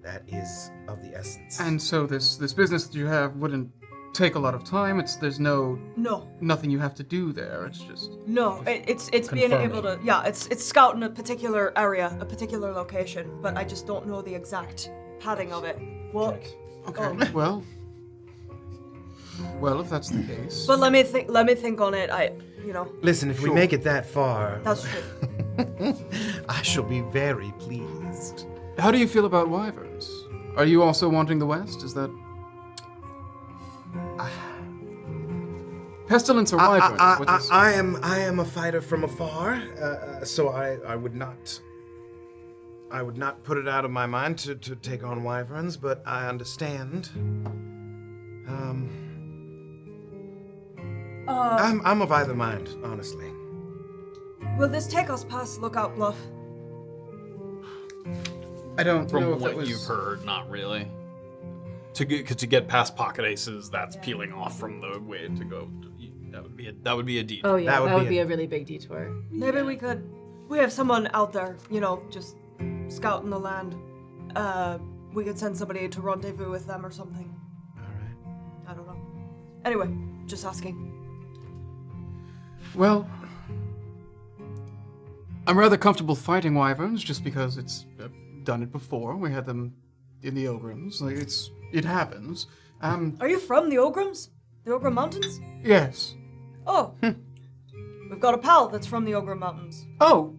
That is of the essence. And so this business that you have wouldn't take a lot of time. There's nothing you have to do there. It's just It's being able to it's scouting a particular area, a particular location, but I just don't know the exact padding of it. What? okay. Well, if that's the case. But let me think on it. Listen, if we make it that far, That's true. I shall be very pleased. How do you feel about wyverns? Are you also wanting the west? Is that pestilence or wyverns? I am a fighter from afar, so I would not put it out of my mind to take on wyverns, but I understand. I'm of either mind, honestly. Will this take us past Lookout Bluff? I don't know From if that what was... you've heard, not really. To get past Pocket Aces, that's peeling off from the way to go. That would be a detour. Oh yeah, That that would would be be a really big detour. Maybe we have someone out there, just scouting the land. We could send somebody to rendezvous with them or something. All right. I don't know. Anyway, just asking. Well, I'm rather comfortable fighting wyverns just because I've done it before. We had them in the Ograms. Like it happens. Are you from the Ograms? The Ogre Mountains? Yes. Oh. We've got a pal that's from the Ogre Mountains. Oh,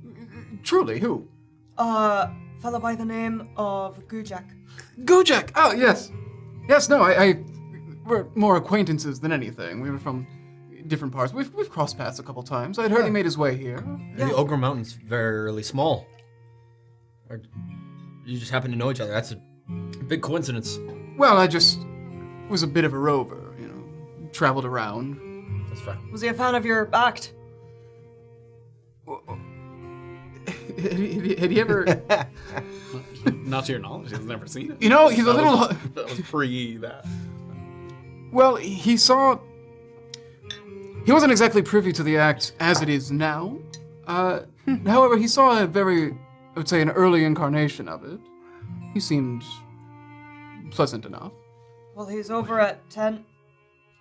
truly, who? Fella by the name of Gujak. Gojek! Oh, yes. Yes, no, we're more acquaintances than anything. We were from different parts. We've crossed paths a couple times. I'd heard he made his way here. The Ogre Mountain's very small. Or you just happen to know each other. That's a big coincidence. Well, I just was a bit of a rover, traveled around. That's fair. Was he a fan of your act? Had he ever... Not to your knowledge, he's never seen it. He's a little... That was pre that. Well, he saw... He wasn't exactly privy to the act as it is now. However, he saw a very, I would say, an early incarnation of it. He seemed pleasant enough. Well, he's over at 10.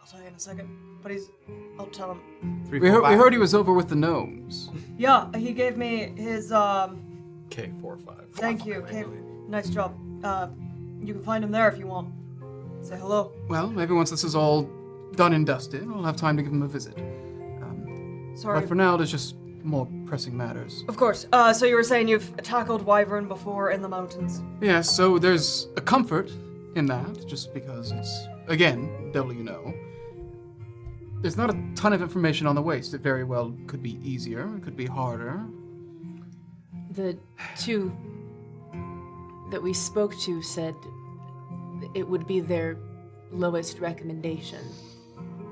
I'll tell you in a second. But I'll tell him. We heard he was over with the gnomes. Yeah, he gave me his, K45. thank you. Nice job. You can find him there if you want. Say hello. Well, maybe once this is all done and dusted, we'll have time to give him a visit. Sorry. But for now, there's just more pressing matters. Of course. So you were saying you've tackled Wyvern before in the mountains. Yes, so there's a comfort in that, just because it's, again, devil you know. There's not a ton of information on the waste. It very well could be easier, it could be harder. The two that we spoke to said it would be their lowest recommendation,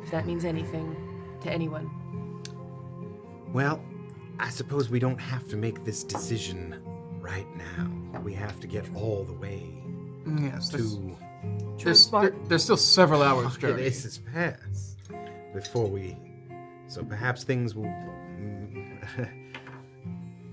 if that means anything to anyone. Well, I suppose we don't have to make this decision right now. We have to get all the way Yes, to there's still several hours Pocket journey. Aces Pass before we. So perhaps things will.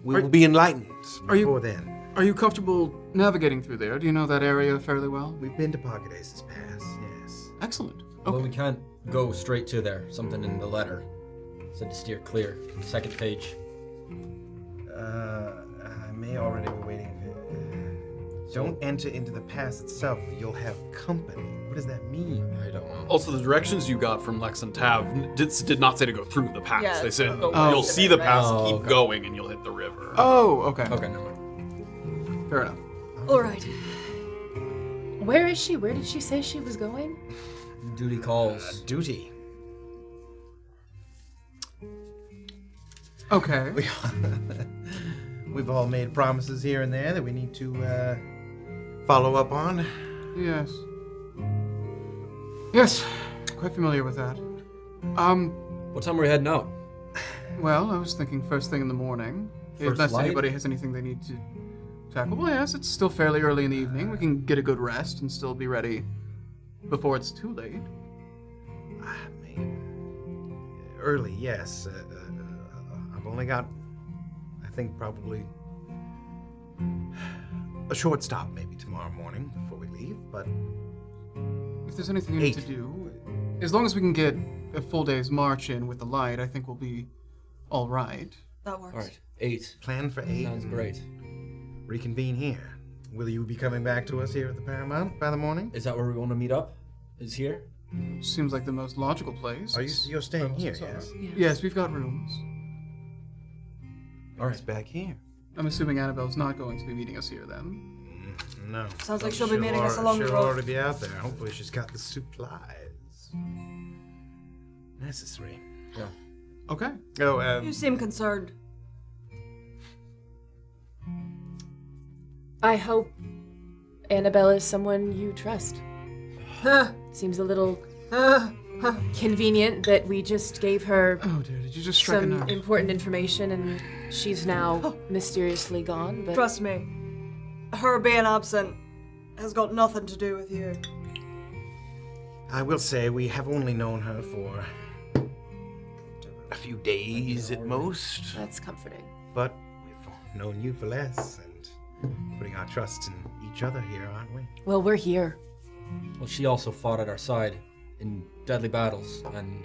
We will be enlightened before then. Are you comfortable navigating through there? Do you know that area fairly well? We've been to Pocket Aces Pass, yes. Excellent. Well, Okay. we can't go straight to there. Something in the letter said to steer clear. Second page. I may already be waiting. Don't enter into the pass itself. You'll have company. What does that mean? I don't know. Also, the directions you got from Lex and Tav did not say to go through the pass. Yeah, They said go you'll right. see the pass, Oh, keep okay. going, and you'll hit the river. Oh, okay. Okay, never mind. Fair enough. All right. Where is she? Where did she say she was going? Duty calls. Duty. Okay. We've all made promises here and there that we need to follow up on. Yes. Yes. Quite familiar with that. What time are we heading out? Well, I was thinking first thing in the morning. First Unless light? anybody has anything they need to tackle. Well, yes, it's still fairly early in the evening. We can get a good rest and still be ready before it's too late. Early, yes. I've only got, I think, probably a short stop maybe tomorrow morning before we leave, but If there's anything you need to do, as long as we can get a full day's march in with the light, I think we'll be all right. That works. All right, 8. plan for 8. Sounds great. Reconvene here. Will you be coming back to us here at the Paramount by the morning? Is that where we want to meet up? Is here? Seems like the most logical place. You're staying here, yes? Yes, we've got rooms. All It's back here. I'm assuming Annabelle's not going to be meeting us here then. No. Sounds like she'll be meeting us along the She'll road. already be out there. Hopefully she's got the supplies necessary. Yeah. Okay. Oh, You seem concerned. I hope Annabelle is someone you trust. Seems a little convenient that we just gave her Oh dear, did you just strike a some nerve? important information and she's now mysteriously gone, but Trust me. Her being absent has got nothing to do with you. I will say we have only known her for a few days at most, that's comforting. but we've known you for less and putting our trust in each other here, aren't we? Well, we're here. Well, she also fought at our side in deadly battles, and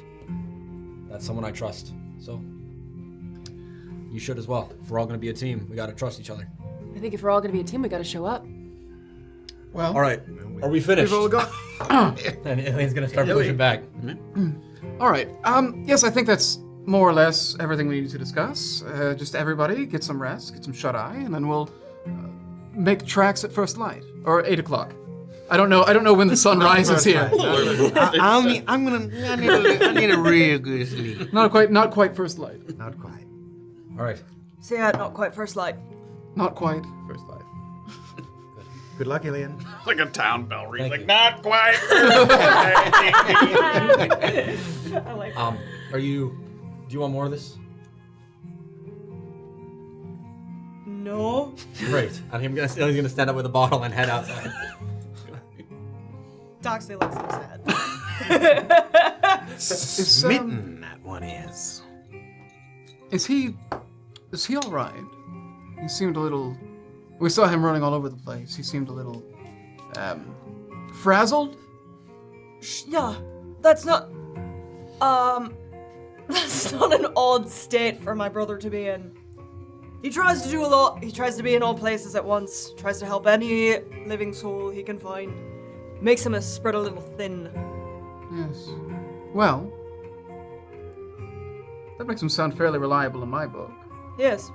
that's someone I trust. So, you should as well. If we're all going to be a team, we got to trust each other. I think if we're all going to be a team, we got to show up. Well, All right, are we finished? we've all got. And Illien's going to start pushing back. All right. Yes, I think that's more or less everything we need to discuss. Just everybody get some rest, get some shut eye, and then we'll make tracks at first light or 8 o'clock. I don't know when the sun rises here. I need a real good sleep. Not quite first light. Not quite. All right. See, yeah, not quite first light. Not quite first light. Good luck, Illien. Like a town bell ring. Thank Like, you. not quite. Are you? Do you want more of this? No. Great. And Illie's gonna stand up with a bottle and head outside. Doxley looks so sad. Smitten, that one is. Is he all right? He seemed a little. We saw him running all over the place. He seemed a little frazzled. Yeah, that's not. That's not an odd state for my brother to be in. He tries to do a lot. He tries to be in all places at once. Tries to help any living soul he can find. Makes him spread a little thin. Yes. Well, that makes him sound fairly reliable in my book. Yes.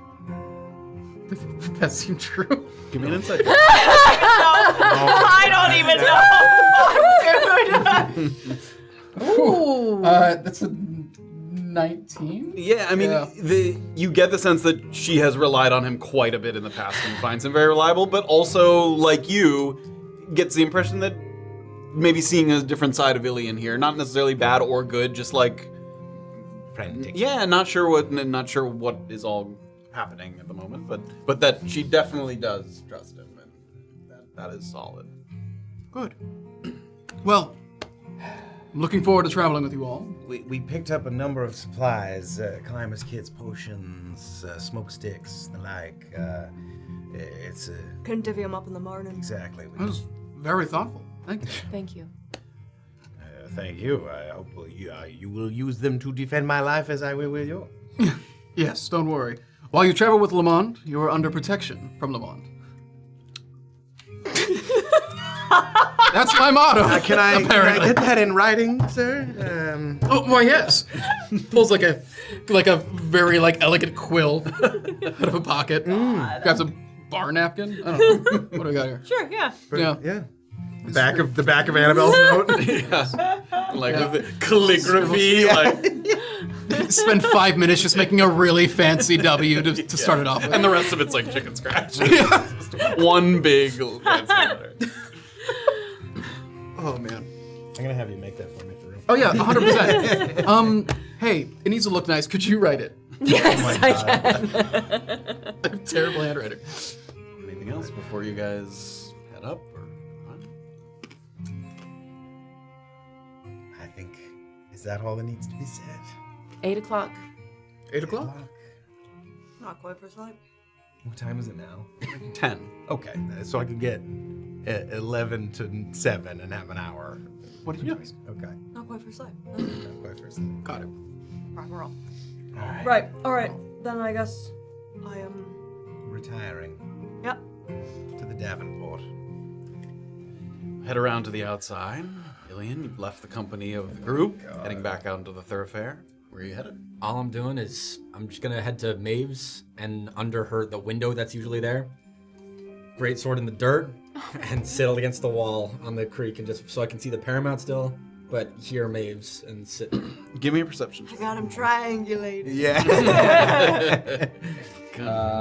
That seemed true. Give me an insight. I don't even know. Ooh. That's a 19? Yeah, I mean, you get the sense that she has relied on him quite a bit in the past and finds him very reliable, but also, like you, gets the impression that maybe seeing a different side of Illien here, not necessarily bad or good, just like Frantic. yeah, not sure what is all happening at the moment, but that she definitely does trust him, and that is solid. Good. Well, I'm looking forward to traveling with you all. We picked up a number of supplies, climbers' kits, potions, smoke sticks, the like. It's Couldn't divvy him up in the morning. exactly. That was very thoughtful. Thank you. Thank you. Thank you. I hope you will use them to defend my life as I will with yours. Yes, don't worry. While you travel with Lamont, you are under protection from Lamont. That's my motto. Can I get that in writing, sir? Oh, why yes. Pulls like a very elegant quill out of a pocket. Grabs a bar napkin. I don't know. What do we got here? Sure, yeah. Yeah. The back of Annabel's note. Like with the calligraphy, like Spend 5 minutes just making a really fancy W to start it off with. and the rest of it's like chicken scratch. Just one big fancy letter. Oh man. I'm gonna have you make that for me for real. Oh yeah, 100%. Hey, it needs to look nice. Could you write it? Yes, I can. I have terrible handwriting. Anything else before you guys head up? Or I think, is that all that needs to be said? 8 o'clock. 8 o'clock? Not quite for sleep. What time is it now? 10. Okay, so I can get 11 to 7 and have an hour. What did you do? Okay. Not quite for sleep. Not quite first. Got it. Right, we're all. Alright. Right, alright. Then I guess I am. Retiring Yep. to the Davenport. Head around to the outside. Illien, you've left the company of the group, heading back out into the thoroughfare. Where are you headed? All I'm doing is I'm just gonna head to Maeve's and under the window that's usually there. Great sword in the dirt and sit against the wall on the creek and just so I can see the Paramount still, but hear Maeve's and sit. Give me a perception. I got him triangulated. Yeah.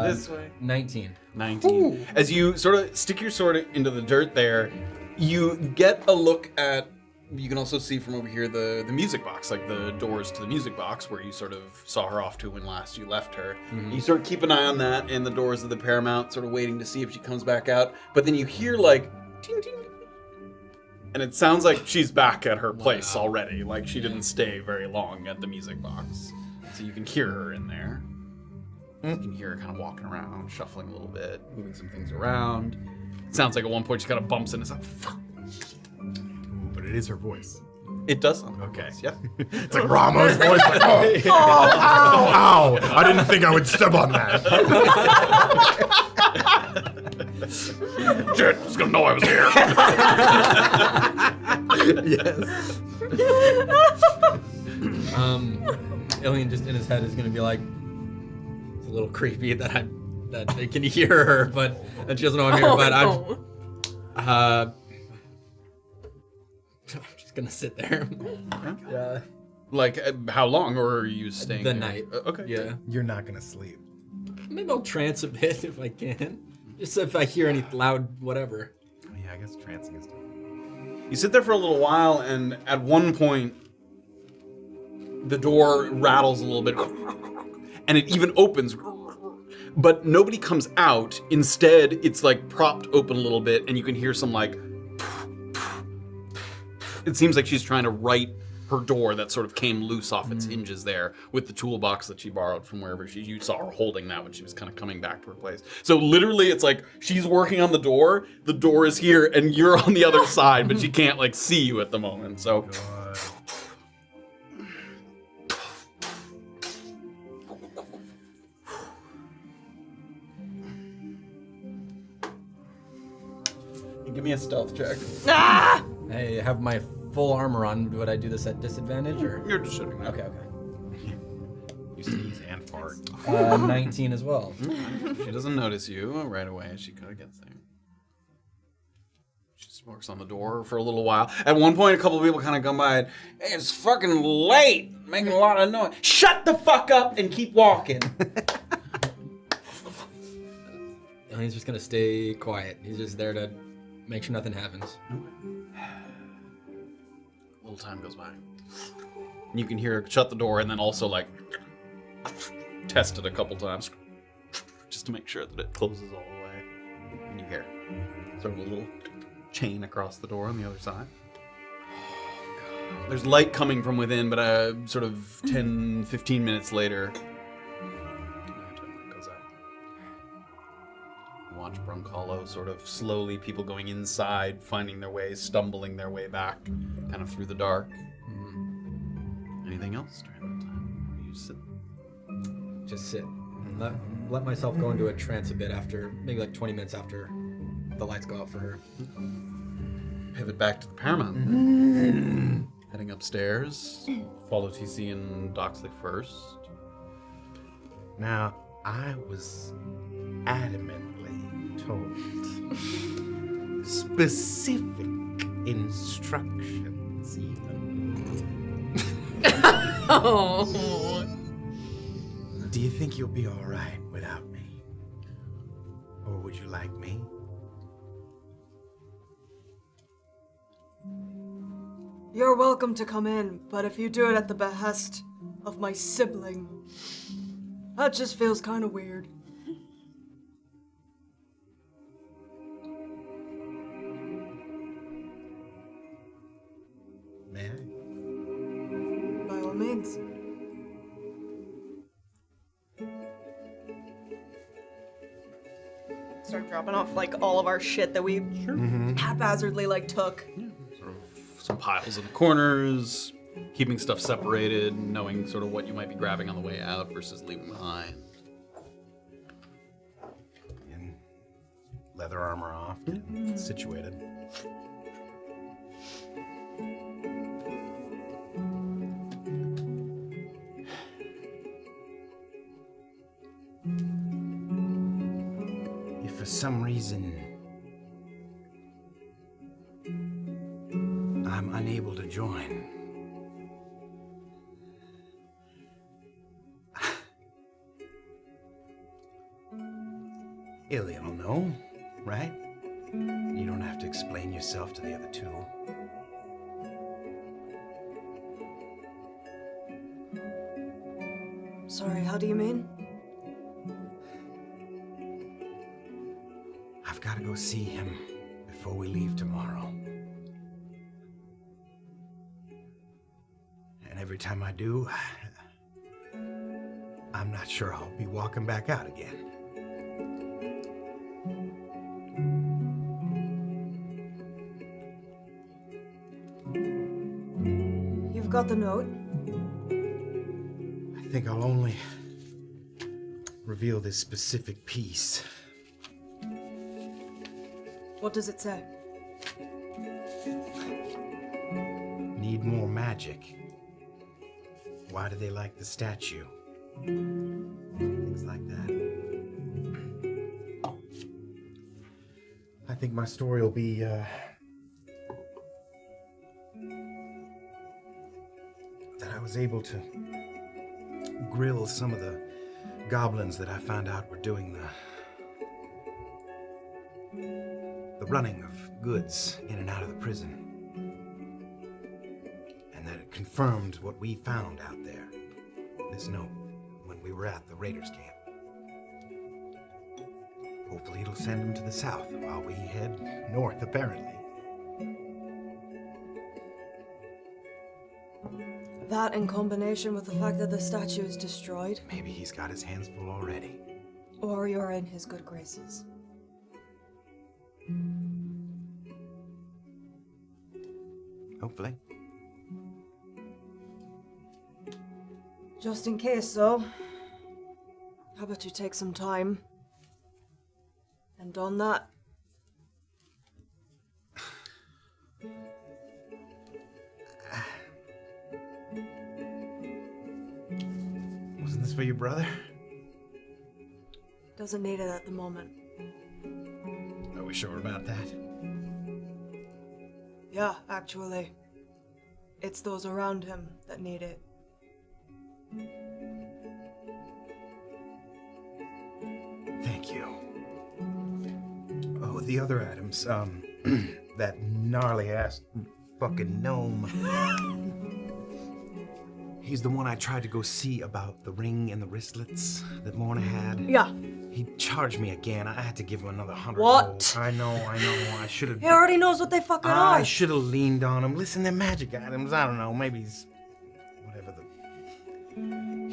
This way. 19. 19. Ooh. As you sort of stick your sword into the dirt there, you get a look at, you can also see from over here the music box, like the doors to the music box where you sort of saw her off to when last you left her. Mm-hmm. You sort of keep an eye on that and the doors of the Paramount, sort of waiting to see if she comes back out. But then you hear like, ting, ting, and it sounds like she's back at her place already. Like she didn't stay very long at the music box. So you can hear her in there. You can hear her kind of walking around, shuffling a little bit, moving some things around. It sounds like at one point she kind of bumps into something. Fuck. But it is her voice. It does sound Okay. close, yeah. It's like Ramo's voice. Like, ow. I didn't think I would step on that. Shit, she's gonna know I was here. Yes. Illien just in his head is gonna be like, it's a little creepy that I can hear her, but and she doesn't know I'm here. But I'm just gonna sit there. Yeah. Like, how long, or are you staying The here? night. Okay. Yeah. You're not gonna sleep. Maybe I'll trance a bit if I can. Just if I hear any loud whatever. Oh, yeah, I guess trancing is different. You sit there for a little while, and at one point, the door rattles a little bit, and it even opens, but nobody comes out. Instead, it's like propped open a little bit, and you can hear some like, it seems like she's trying to right her door that sort of came loose off its hinges there with the toolbox that she borrowed from wherever you saw her holding that when she was kind of coming back to her place. So literally it's like she's working on the door is here, and you're on the other side, but she can't like see you at the moment. So Give me a stealth check. Ah! I have my full armor on. Would I do this at disadvantage or? You're just shooting. Okay. You sneeze and fart. 19 as well. She doesn't notice you right away. She kind of gets there. She just works on the door for a little while. At one point, a couple of people kind of come by and, hey, it's fucking late, making a lot of noise. Shut the fuck up and keep walking. And he's just gonna stay quiet. He's just there to make sure nothing happens. A little time goes by. And you can hear her shut the door and then also like test it a couple times just to make sure that it closes all the way. And you hear sort of a little chain across the door on the other side. There's light coming from within, but sort of 10, 15 minutes later, goes out. You watch Brunkhollow sort of slowly, people going inside, finding their way, stumbling their way back, kind of through the dark. Anything else during that time? You sit. Just sit. Let myself go into a trance a bit after, maybe like 20 minutes after the lights go out for her. Pivot back to the Paramount. Heading upstairs. Follow TC and Doxley first. Now, I was adamantly told specific instructions, even. Oh. Do you think you'll be all right without me? Or would you like me? You're welcome to come in, but if you do it at the behest of my sibling, that just feels kind of weird. May I? By all means. Start dropping off like all of our shit that we haphazardly like took. Sort of some piles in the corners, keeping stuff separated, knowing sort of what you might be grabbing on the way out versus leaving behind. And leather armor off, situated. If for some reason I'm unable to join, Illien will know, right? You don't have to explain yourself to the other two. Sorry, how do you mean? I've got to go see him before we leave tomorrow. And every time I do, I'm not sure I'll be walking back out again. You've got the note. I think I'll only reveal this specific piece. What does it say? Need more magic. Why do they like the statue? Things like that. I think my story will be, that I was able to grill some of the goblins that I found out were doing the running of goods in and out of the prison. And that it confirmed what we found out there. This note, when we were at the Raiders camp. Hopefully it'll send them to the south while we head north, apparently. That in combination with the fact that the statue is destroyed. Maybe he's got his hands full already. Or you're in his good graces. Hopefully. Just in case, though, how about you take some time and don that? this for your brother? Doesn't need it at the moment. Are we sure about that? Yeah, actually. It's those around him that need it. Thank you. Oh, the other items, that gnarly-ass fucking gnome. He's the one I tried to go see about the ring and the wristlets that Morna had. Yeah. He charged me again. I had to give him another 100 What? gold. I know. I should have... He already knows what they fucking are. I should have leaned on him. Listen, they're magic items. I don't know. Maybe he's... whatever the...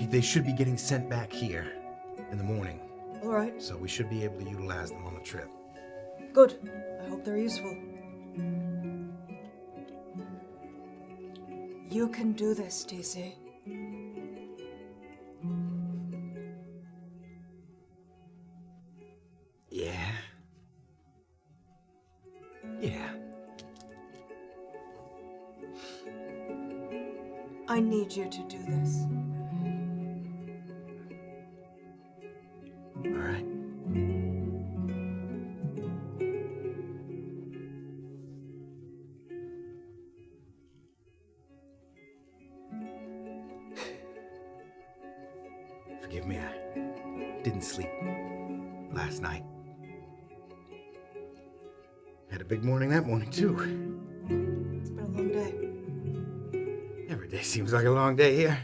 They should be getting sent back here in the morning. All right. So we should be able to utilize them on the trip. Good. I hope they're useful. You can do this, TC. Yeah. Yeah. I need you to do this. All right. Forgive me, I didn't sleep last night. Had a big morning that morning, too. It's been a long day. Every day seems like a long day here.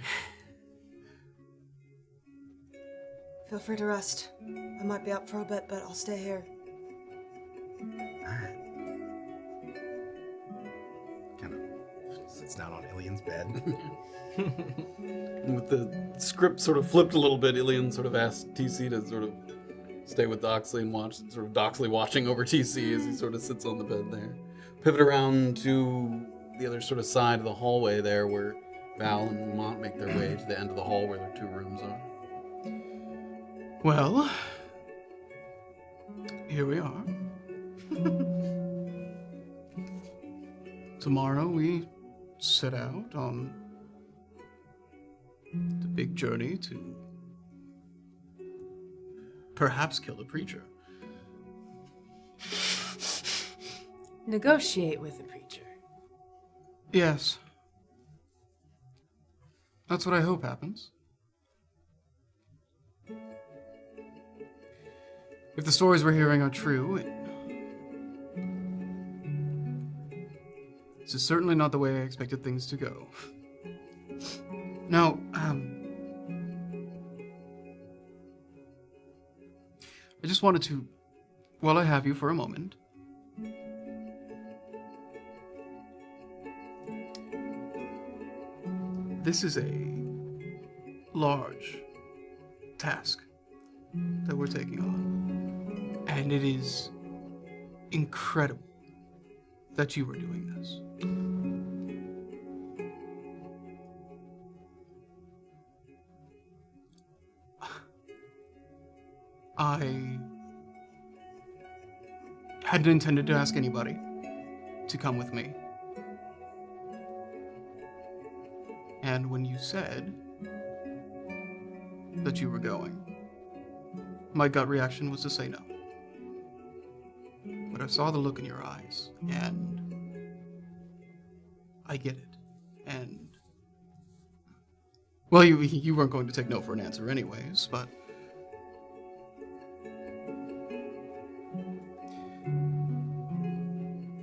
Feel free to rest. I might be up for a bit, but I'll stay here. Alright. Kind of sits down on Illien's bed. And with the script sort of flipped a little bit, Illien sort of asked TC to sort of stay with Doxley and watch, sort of Doxley watching over TC as he sort of sits on the bed there. Pivot around to the other sort of side of the hallway there where Val and Lamont make their way to the end of the hall where their two rooms are. Well, here we are. Tomorrow we set out on the big journey to perhaps kill a preacher. Negotiate with the preacher. Yes. That's what I hope happens. If the stories we're hearing are true, this is certainly not the way I expected things to go. Now, I just wanted to, while I have you for a moment, this is a large task that we're taking on, and it is incredible that you were doing this. I hadn't intended to ask anybody to come with me. And when you said that you were going, my gut reaction was to say no. But I saw the look in your eyes, and I get it. And, well, you weren't going to take no for an answer anyways, but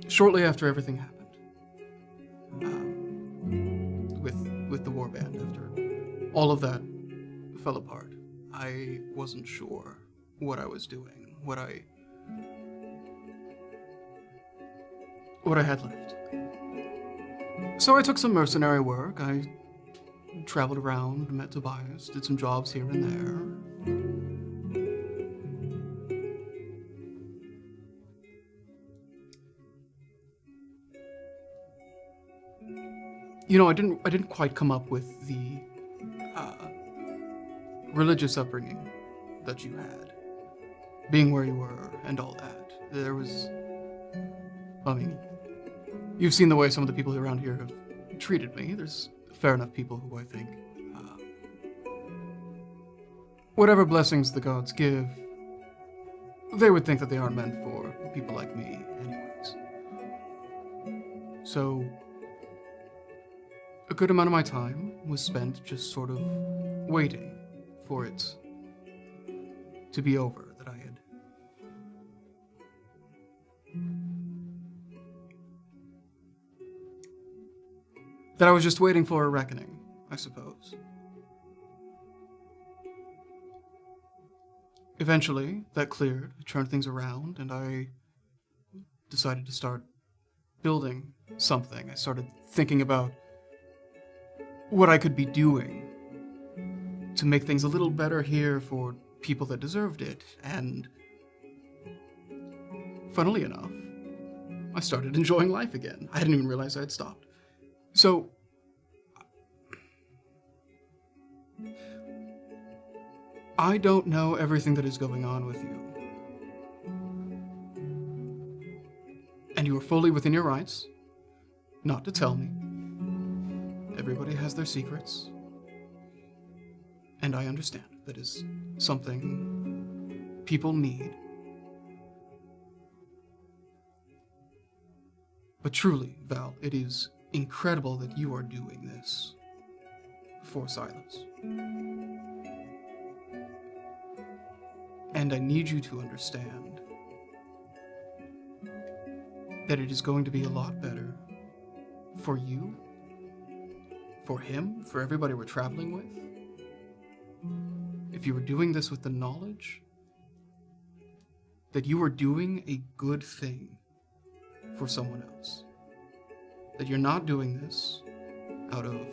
shortly after everything happened, with the warband, after all of that fell apart, I wasn't sure what I was doing, what I had left. So I took some mercenary work. I traveled around, met Tobias, did some jobs here and there. You know, I didn't quite come up with the religious upbringing that you had, being where you were and all that. There was, I mean, you've seen the way some of the people around here have treated me. There's fair enough people who I think whatever blessings the gods give, they would think that they aren't meant for people like me anyways. So, a good amount of my time was spent just sort of waiting for it to be over, that I was just waiting for a reckoning, I suppose. Eventually, that cleared, I turned things around, and I decided to start building something. I started thinking about what I could be doing to make things a little better here for people that deserved it, and funnily enough, I started enjoying life again. I didn't even realize I had stopped. So, I don't know everything that is going on with you. And you are fully within your rights not to tell me. Everybody has their secrets. And I understand that is something people need. But truly, Val, it is incredible that you are doing this for Silas. And I need you to understand that it is going to be a lot better for you, for him, for everybody we're traveling with, if you were doing this with the knowledge that you are doing a good thing for someone else. That you're not doing this out of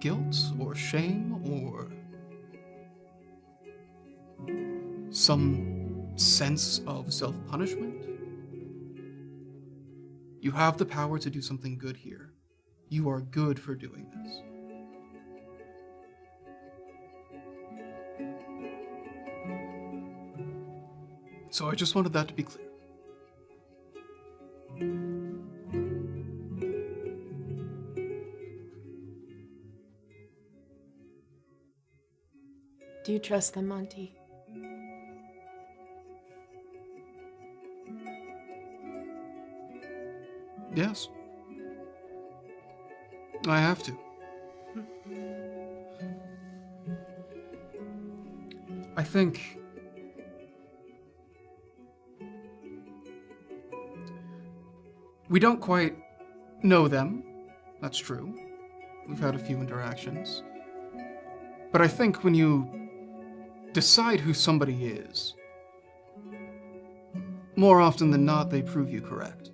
guilt or shame or some sense of self-punishment. You have the power to do something good here. You are good for doing this. So I just wanted that to be clear. Do you trust them, Monty? Yes. I have to. I think we don't quite know them. That's true. We've had a few interactions. But I think when you decide who somebody is, more often than not, they prove you correct.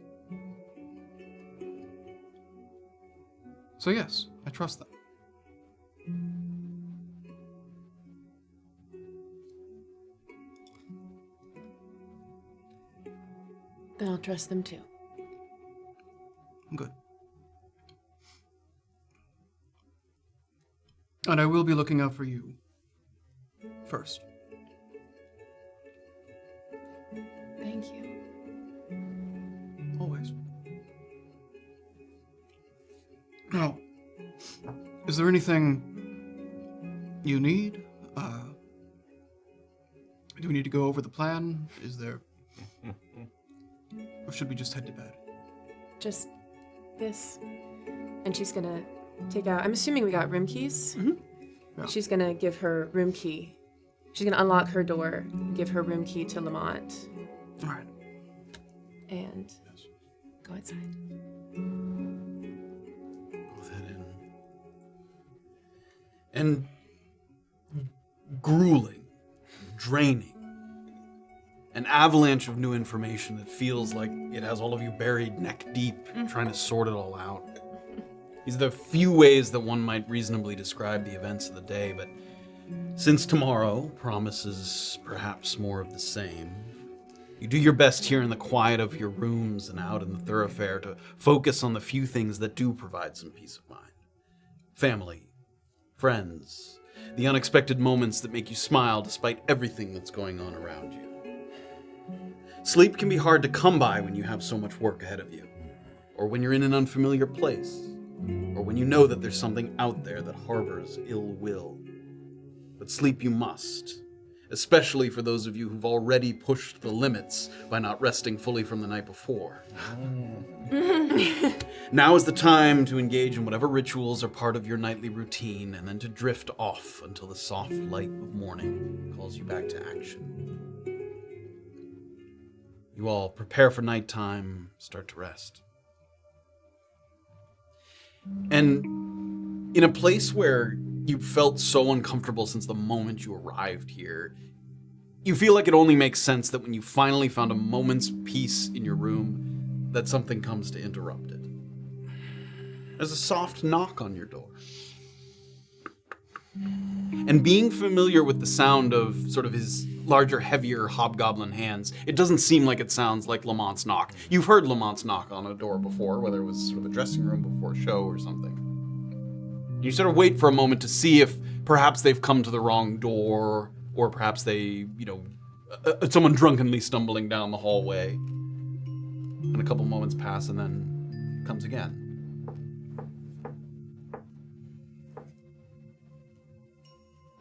So yes, I trust them. Then I'll trust them too. Good. And I will be looking out for you first. Thank you. Always. Now, is there anything you need? Do we need to go over the plan? Is there... Or should we just head to bed? Just this. And she's gonna take out... I'm assuming we got room keys? Mm-hmm. Yeah. She's gonna give her room key. She's gonna unlock her door, give her room key to Lamont. All right. And go outside. Both head in. And grueling, draining, an avalanche of new information that feels like it has all of you buried neck deep, trying to sort it all out. These are the few ways that one might reasonably describe the events of the day, but since tomorrow promises perhaps more of the same, you do your best here in the quiet of your rooms and out in the thoroughfare to focus on the few things that do provide some peace of mind. Family, friends, the unexpected moments that make you smile despite everything that's going on around you. Sleep can be hard to come by when you have so much work ahead of you, or when you're in an unfamiliar place, or when you know that there's something out there that harbors ill will. but sleep you must, especially for those of you who've already pushed the limits by not resting fully from the night before. Now is the time to engage in whatever rituals are part of your nightly routine, and then to drift off until the soft light of morning calls you back to action. You all prepare for nighttime, start to rest. And in a place where you felt so uncomfortable since the moment you arrived here, you feel like it only makes sense that when you finally found a moment's peace in your room, that something comes to interrupt it. There's a soft knock on your door. And being familiar with the sound of sort of his larger, heavier hobgoblin hands, it doesn't seem like it sounds like Lamont's knock. You've heard Lamont's knock on a door before, whether it was sort of a dressing room before a show or something. You sort of wait for a moment to see if perhaps they've come to the wrong door, or perhaps they, someone drunkenly stumbling down the hallway. And a couple moments pass and then it comes again.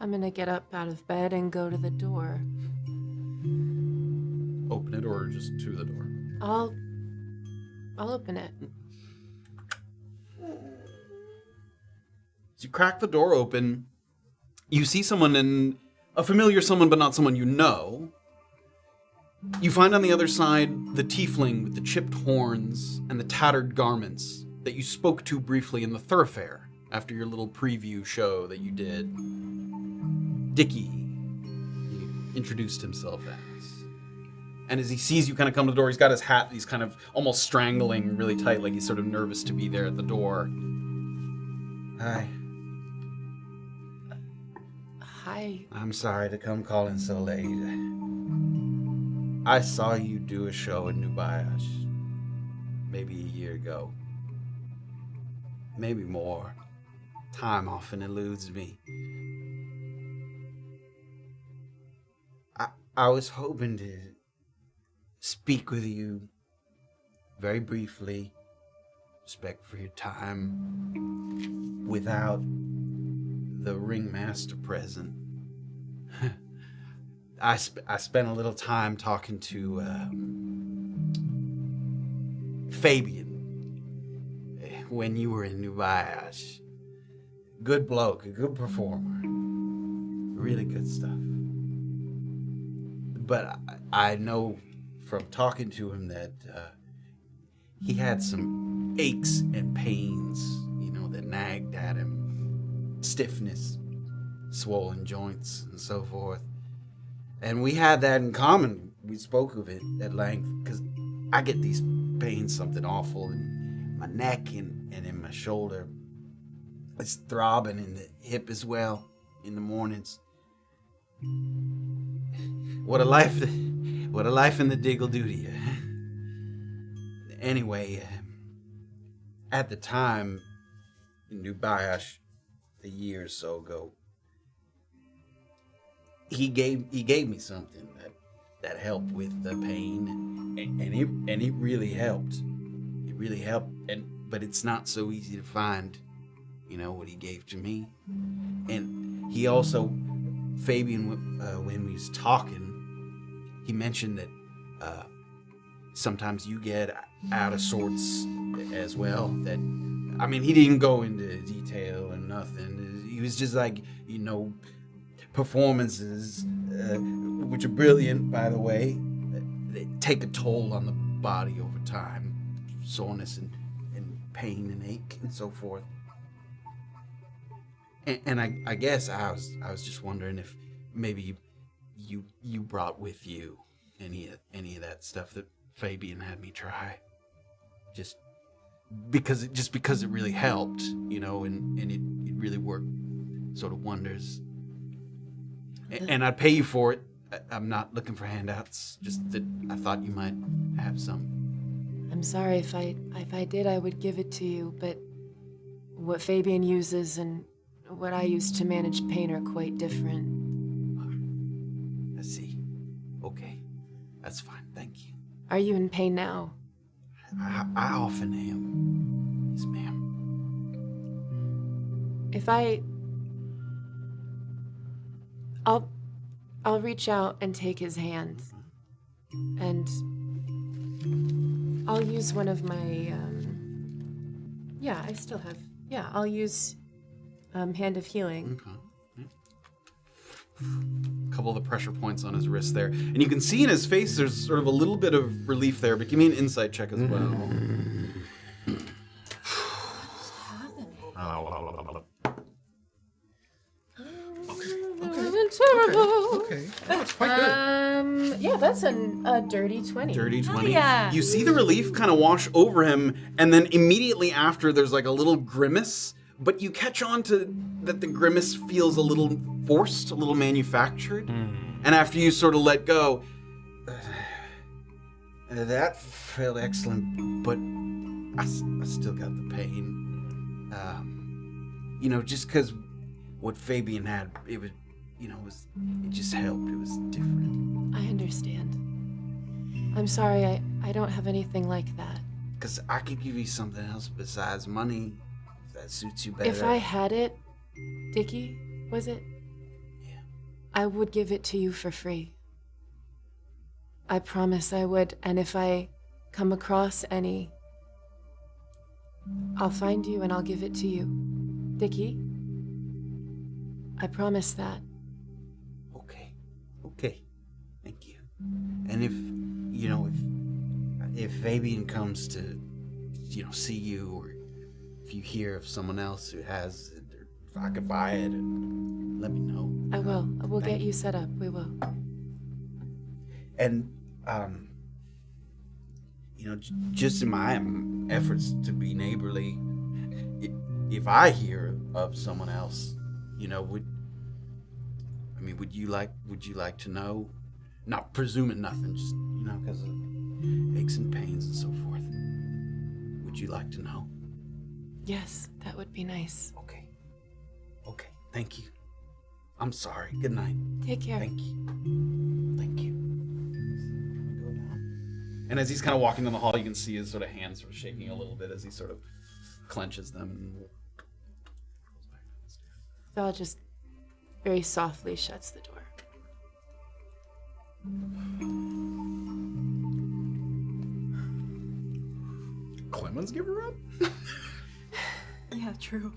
I'm gonna get up out of bed and go to the door. Open it or just to the door? I'll open it. As you crack the door open, you see someone a familiar someone, but not someone you know. You find on the other side the tiefling with the chipped horns and the tattered garments that you spoke to briefly in the thoroughfare after your little preview show that you did. Dickie, he introduced himself as. And as he sees you kind of come to the door, he's got his hat, he's kind of almost strangling really tight, like he's sort of nervous to be there at the door. Hi. Hi. I'm sorry to come calling so late. I saw you do a show in New Bayash maybe a year ago. Maybe more. Time often eludes me. I was hoping to speak with you very briefly, respect for your time, without the ringmaster present. I spent a little time talking to Fabian when you were in New Bayash. Good bloke, a good performer, really good stuff. But I know from talking to him that he had some aches and pains, that nagged at him. Stiffness, swollen joints, and so forth. And we had that in common. We spoke of it at length, because I get these pains, something awful in my neck and in my shoulder. It's throbbing in the hip as well in the mornings. What a life in the dig will do to you. Anyway, at the time in New Bayash, a year or so ago, he gave me something that helped with the pain, and it really helped. It really helped, but it's not so easy to find, what he gave to me. And he also, Fabian, when we was talking, he mentioned that sometimes you get out of sorts as well. That, he didn't go into detail or nothing. He was just like, performances, which are brilliant, by the way, they take a toll on the body over time. Soreness and pain and ache and so forth. And I guess I was just wondering if maybe you brought with you any of that stuff that Fabian had me try, just because it really helped, and it really worked sort of wonders. And I'd pay you for it. I'm not looking for handouts, just that I thought you might have some. I'm sorry if I did, I would give it to you, but what Fabian uses and what I use to manage pain are quite different. I see. Okay. That's fine. Thank you. Are you in pain now? I often am. Yes, ma'am. I'll reach out and take his hand. And I'll use one of my, I still have, I'll use Hand of Healing. Okay. A couple of the pressure points on his wrist there. And you can see in his face there's sort of a little bit of relief there, but give me an insight check as well. Okay. That's quite good. Yeah, that's a dirty 20. Dirty 20. yeah. You see the relief kind of wash over him, and then immediately after there's like a little grimace, but you catch on to that the grimace feels a little forced, a little manufactured. And after you sort of let go, that felt excellent, but I still got the pain. Just because what Fabian had, it was, it just helped. It was different. I understand. I'm sorry, I don't have anything like that. Because I could give you something else besides money, if that suits you better. If I had it, Dickie, was it? Yeah. I would give it to you for free. I promise I would, and if I come across any, I'll find you and I'll give it to you. Dickie? I promise that. Okay. Thank you. And if Fabian comes to, see you, or if you hear of someone else who has it, or if I could buy it, let me know. I will. I will get you set up. We will. And, just in my efforts to be neighborly, if I hear of someone else, would you like to know? Not presuming nothing, just, because of aches and pains and so forth. Would you like to know? Yes, that would be nice. Okay. Thank you. I'm sorry. Good night. Take care. Thank you. And as he's kind of walking down the hall, you can see his sort of hands sort of shaking a little bit as he sort of clenches them. Val just very softly shuts the door. Clemens give her up? Yeah, true.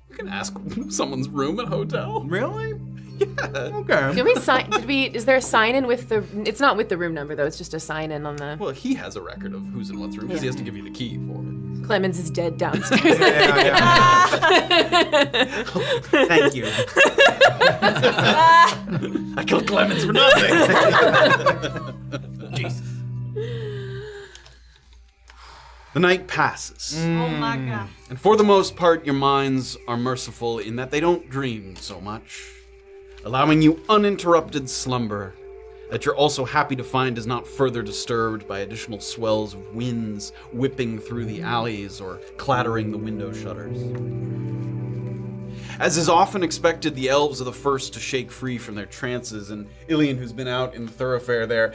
You can ask someone's room at a hotel. Really? Yeah. Okay. Did we sign? Is there a sign in with the? It's not with the room number though. It's just a sign in on the. Well, he has a record of who's in what room because he has to give you the key for it. Clemens is dead downstairs. Yeah. Thank you. I killed Clemens for nothing. Jesus. The night passes. Oh my god. And for the most part, your minds are merciful in that they don't dream so much, allowing you uninterrupted slumber that you're also happy to find is not further disturbed by additional swells of winds whipping through the alleys or clattering the window shutters. As is often expected, the elves are the first to shake free from their trances, and Illien, who's been out in the thoroughfare there,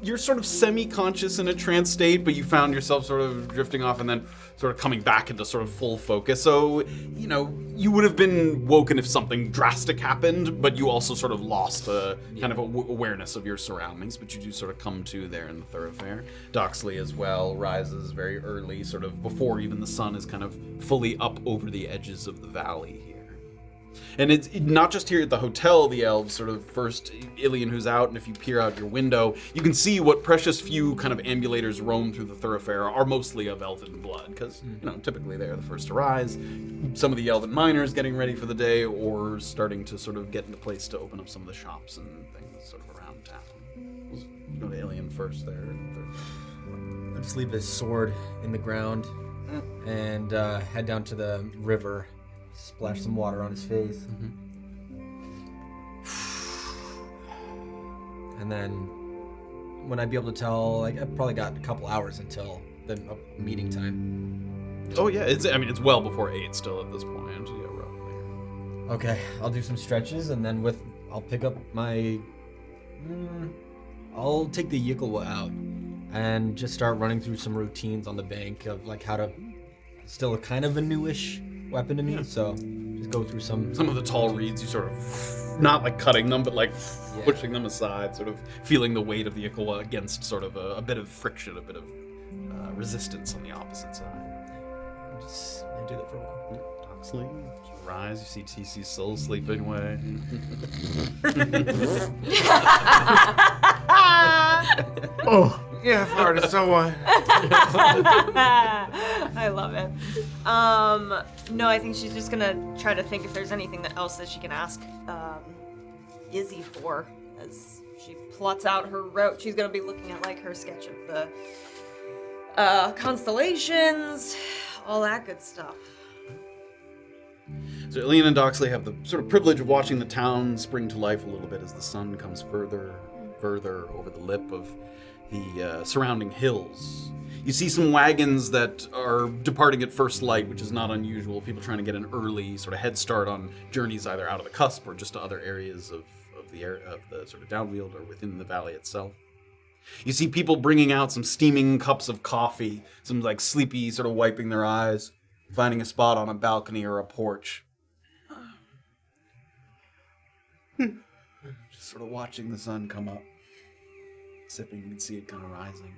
you're sort of semi-conscious in a trance state, but you found yourself sort of drifting off and then sort of coming back into sort of full focus. So, you would have been woken if something drastic happened, but you also sort of lost a kind of awareness of your surroundings, but you do sort of come to there in the thoroughfare. Doxley as well rises very early, sort of before even the sun is kind of fully up over the edges of the valley here. And it's not just here at the hotel, the elves sort of first, Illien who's out, and if you peer out your window, you can see what precious few kind of ambulators roam through the thoroughfare are mostly of elven blood, because, typically they're the first to rise. Some of the elven miners getting ready for the day, or starting to sort of get into place to open up some of the shops and things sort of around town. We'll go to Illien first there. I'll just leave his sword in the ground and head down to the river. Splash some water on his face. And then when I'd be able to tell, I've probably got a couple hours until the meeting time. Oh yeah, it's well before 8 still at this point. Yeah, roughly. Okay, I'll do some stretches and then I'll pick up my... I'll take the Yikilwa out and just start running through some routines on the bank of how to... Still kind of a newish weapon to me, so just go through some. Some of the tall reeds, you sort of, not like cutting them, but like pushing them aside, sort of feeling the weight of the Ikola against sort of a bit of friction, a bit of resistance on the opposite side. Just do that for a while. Doxley, you rise, you see TC's soul sleeping away. Oh, yeah, Florida, so what? I love it. No, I think she's just gonna try to think if there's anything else that she can ask Izzy for as she plots out her route. She's gonna be looking at like her sketch of the constellations, all that good stuff. So Illien and Doxley have the sort of privilege of watching the town spring to life a little bit as the sun comes further over the lip of the surrounding hills. You see some wagons that are departing at first light, which is not unusual. People trying to get an early sort of head start on journeys either out of the cusp or just to other areas of the sort of downfield or within the valley itself. You see people bringing out some steaming cups of coffee, some like sleepy sort of wiping their eyes, finding a spot on a balcony or a porch. Just sort of watching the sun come up, sipping, you can see it kind of rising.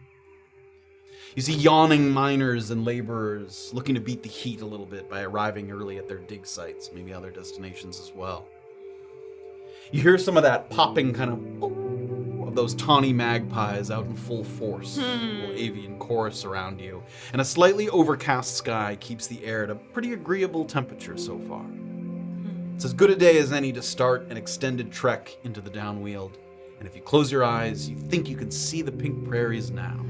You see yawning miners and laborers looking to beat the heat a little bit by arriving early at their dig sites, maybe other destinations as well. You hear some of that popping kind of those tawny magpies out in full force, a little avian chorus around you, and a slightly overcast sky keeps the air at a pretty agreeable temperature so far. It's as good a day as any to start an extended trek into the downwield, and if you close your eyes, you think you can see the pink prairies now,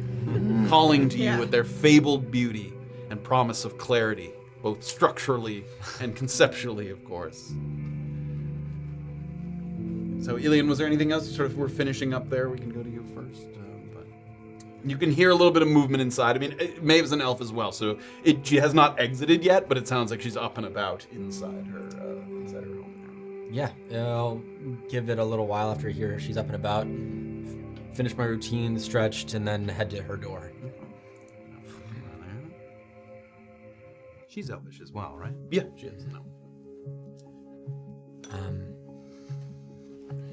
calling to you with their fabled beauty and promise of clarity, both structurally and conceptually, of course. So, Illien, was there anything else? Sort of, we're finishing up there. We can go to you first. But you can hear a little bit of movement inside. I mean, Maeve's an elf as well, so she has not exited yet, but it sounds like she's up and about inside her home now. Yeah, I'll give it a little while after I hear she's up and about, finish my routine, stretched, and then head to her door. She's elvish as well, right? Yeah, she is. No.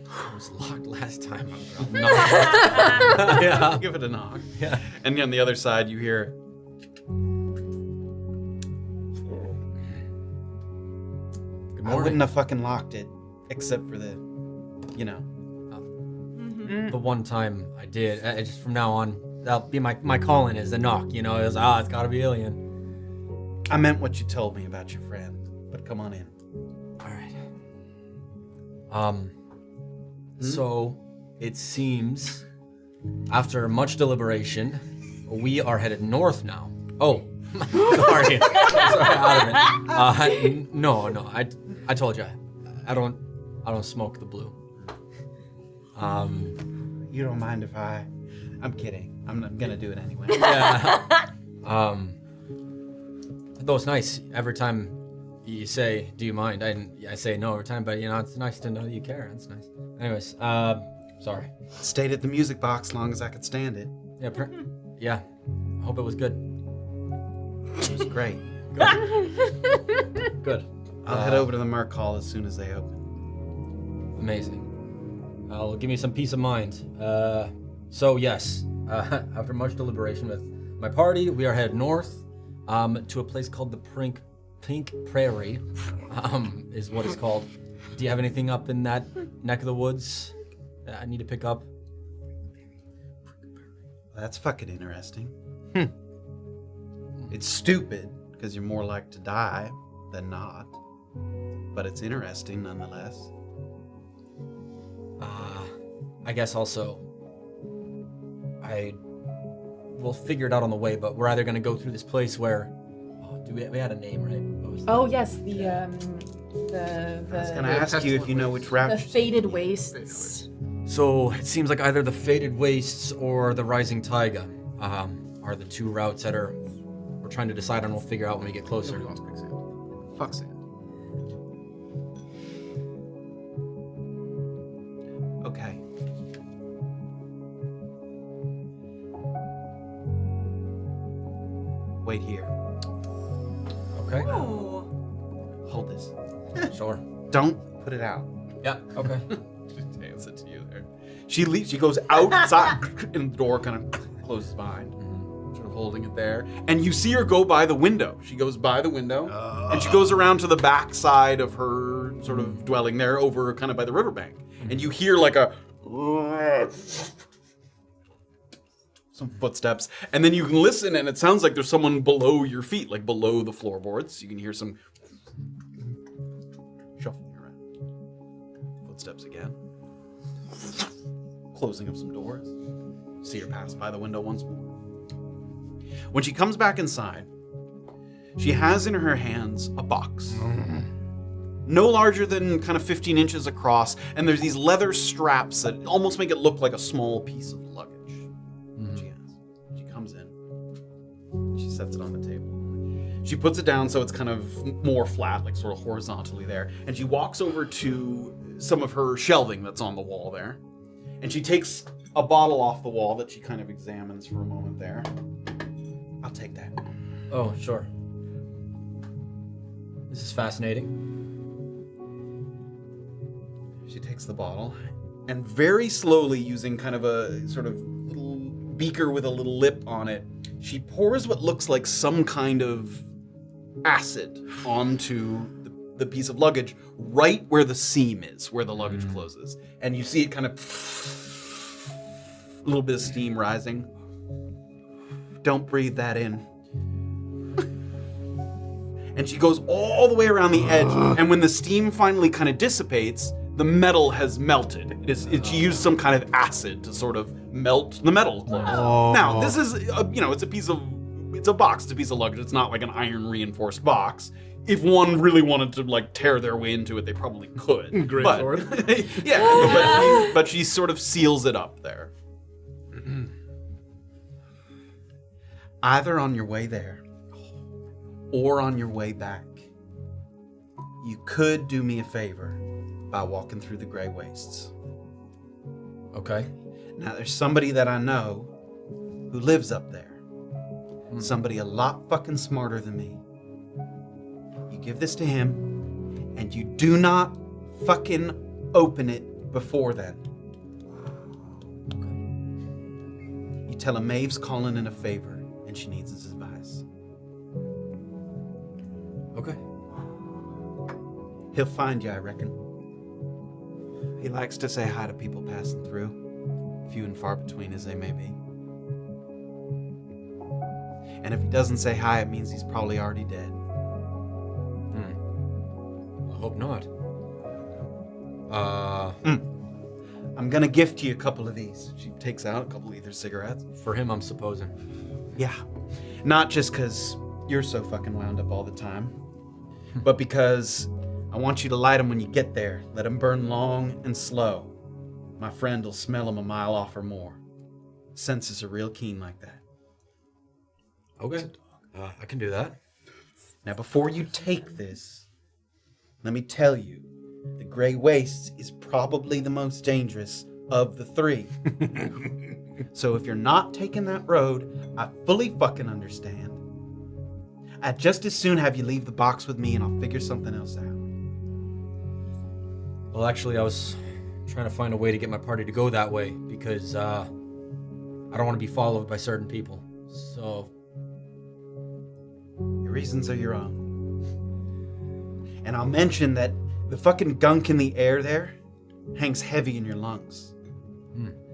It was locked last time. Yeah, give it a knock. Yeah. And on the other side, you hear. Good I morning. wouldn't have fucking locked it, except for the, you know. The one time I did. Just from now on, that'll be my calling is the knock. You know, it's gotta be Illien. I meant what you told me about your friend, but come on in. All right. So it seems, after much deliberation, we are headed north now. Oh, sorry, out of it. No, I told you, I don't smoke the blue. You don't mind if I'm kidding. I'm gonna do it anyway. Yeah. Though it's nice every time you say, "Do you mind?" I say no every time, but you know it's nice to know that you care. It's nice. Anyways, sorry. Stayed at the music box long as I could stand it. Yeah, yeah. I hope it was good. It was great. Good. I'll head over to the Merc Hall as soon as they open. Amazing. I'll give me some peace of mind. So yes, after much deliberation with my party, we are headed north to a place called the Pink Prairie, is what it's called. Do you have anything up in that neck of the woods that I need to pick up? That's fucking interesting. It's stupid, because you're more like to die than not. But it's interesting nonetheless. I guess also, we'll figure it out on the way, but we're either gonna go through this place where, we had a name, right? What was Oh yes, the I was gonna ask you if you know which route. the Faded Wastes. So it seems like either the Faded Wastes or the Rising Taiga are the two routes that we're trying to decide on. We'll figure out when we get closer. We lost quicksand. Fuck sand. Okay. Wait here. Okay. Oh. Hold this. Sure. Don't put it out. Yeah. Okay. She hands it to you there. She leaves. She goes outside, and the door kind of closes behind, sort of holding it there. And you see her go by the window. She goes by the window, and she goes around to the back side of her sort of dwelling there, over kind of by the riverbank. And you hear like some footsteps, and then you can listen, and it sounds like there's someone below your feet, like below the floorboards. You can hear some shuffling around. Footsteps again. Closing of some doors. See her pass by the window once more. When she comes back inside, she has in her hands a box. No larger than kind of 15 inches across, and there's these leather straps that almost make it look like a small piece of luggage. She comes in. She sets it on the table. She puts it down so it's kind of more flat, like sort of horizontally there. And she walks over to some of her shelving that's on the wall there. And she takes a bottle off the wall that she kind of examines for a moment there. I'll take that. Oh, sure. This is fascinating. She takes the bottle and very slowly, using kind of a sort of little beaker with a little lip on it, she pours what looks like some kind of acid onto the piece of luggage right where the seam is, where the luggage closes. And you see it kind of a little bit of steam rising. Don't breathe that in. And she goes all the way around the edge, and when the steam finally kind of dissipates, the metal has melted. She used some kind of acid to sort of melt the metal close. Now, this is, it's a box, it's a piece of luggage. It's not like an iron reinforced box. If one really wanted to like tear their way into it, they probably could. Great but, sword. but she sort of seals it up there. Either on your way there or on your way back, you could do me a favor by walking through the Grey Wastes. Okay. Now, there's somebody that I know who lives up there. Somebody a lot fucking smarter than me. You give this to him, and you do not fucking open it before then. You tell him Maeve's calling in a favor, and she needs his advice. Okay. He'll find you, I reckon. He likes to say hi to people passing through, few and far between as they may be. And if he doesn't say hi, it means he's probably already dead. I hope not. I'm gonna gift you a couple of these. She takes out a couple of either cigarettes. For him, I'm supposing. Yeah. Not just because you're so fucking wound up all the time, but because I want you to light them when you get there. Let them burn long and slow. My friend will smell them a mile off or more. Senses are real keen like that. Okay. I can do that. Now, before you take this, let me tell you, the Grey Wastes is probably the most dangerous of the three. So if you're not taking that road, I fully fucking understand. I'd just as soon have you leave the box with me and I'll figure something else out. Well, actually, I was trying to find a way to get my party to go that way because I don't want to be followed by certain people. So... Your reasons are your own. And I'll mention that the fucking gunk in the air there hangs heavy in your lungs.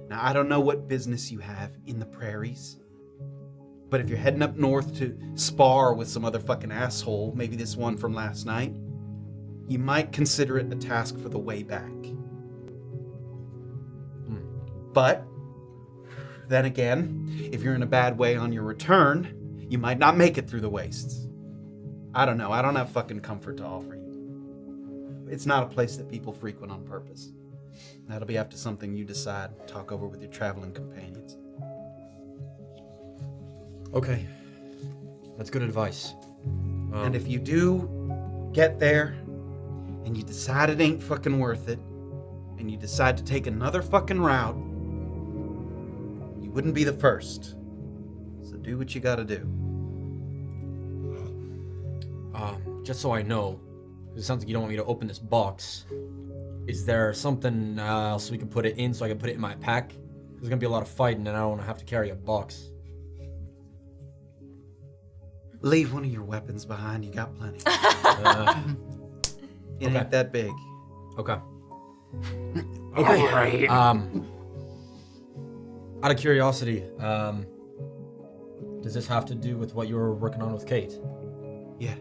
Now, I don't know what business you have in the prairies, but if you're heading up north to spar with some other fucking asshole, maybe this one from last night, you might consider it a task for the way back. But, then again, if you're in a bad way on your return, you might not make it through the wastes. I don't know. I don't have fucking comfort to offer you. It's not a place that people frequent on purpose. That'll be up to something you decide. Talk over with your traveling companions. Okay. That's good advice. And if you do get there, and you decide it ain't fucking worth it, and you decide to take another fucking route, you wouldn't be the first. So do what you gotta do. Just so I know, It sounds like you don't want me to open this box. Is there something else we can put it in so I can put it in my pack? There's gonna be a lot of fighting and I don't want to have to carry a box. Leave one of your weapons behind. You got plenty. It Okay. ain't that big. Okay. Okay. Out of curiosity, does this have to do with what you were working on with Kate? Yeah.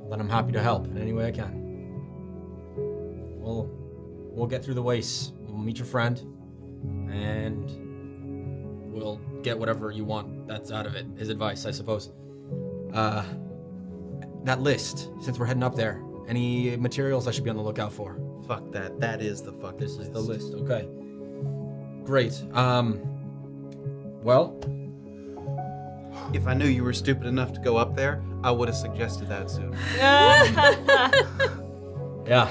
Then I'm happy to help in any way I can. We'll get through the wastes. We'll meet your friend, and we'll get whatever you want that's out of it. His advice, I suppose. That list, since we're heading up there, any materials I should be on the lookout for? Fuck that. That is the fucking This list. is the list, okay. Great. Well, If I knew you were stupid enough to go up there, I would have suggested that sooner. yeah.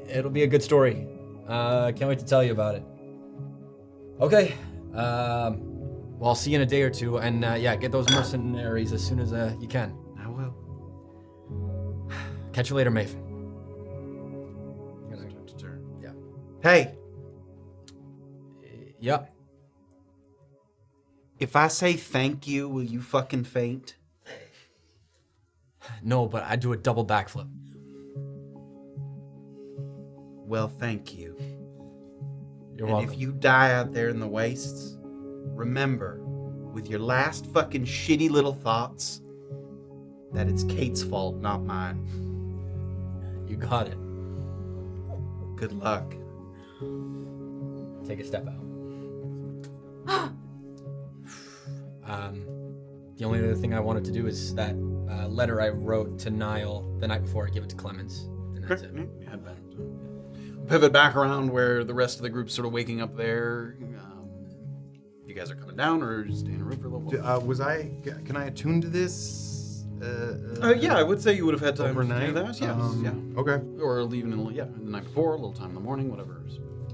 It'll be a good story. Can't wait to tell you about it. Okay. Well, I'll see you in a day or two, and yeah, get those mercenaries as soon as you can. I will. Catch you later, Maeve. Yeah. Hey, Yep. if I say thank you, will you fucking faint? No, but I do a double backflip. Well, thank you. You're And welcome. if you die out there in the wastes, remember, with your last fucking shitty little thoughts, that it's Kate's fault, not mine. You got it. Good luck. Take a step out. The only other thing I wanted to do is that letter I wrote to Niall the night before I give it to Clemens. And that's it. Pivot back around where the rest of the group's sort of waking up there. You guys are coming down or just staying in a room for a little while? Can I attune to this? Yeah, I would say you would have had time overnight? to do that. Yes, yeah. Okay. Or leaving the night before, a little time in the morning, whatever.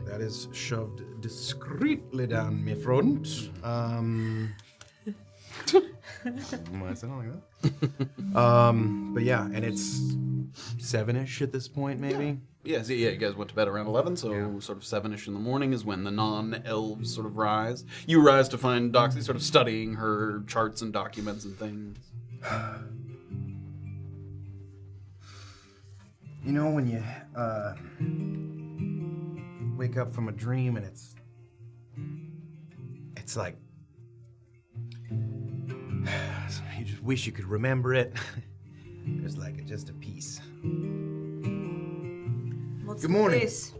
That is shoved discreetly down my front. Why is it not like that? But yeah, and it's 7-ish at this point, maybe. Yeah, you guys went to bed around 11, so sort of 7-ish in the morning is when the non-elves sort of rise. You rise to find Doxley sort of studying her charts and documents and things. You know when you wake up from a dream and it's like you just wish you could remember it. There's like just a piece. What's Good morning. the case?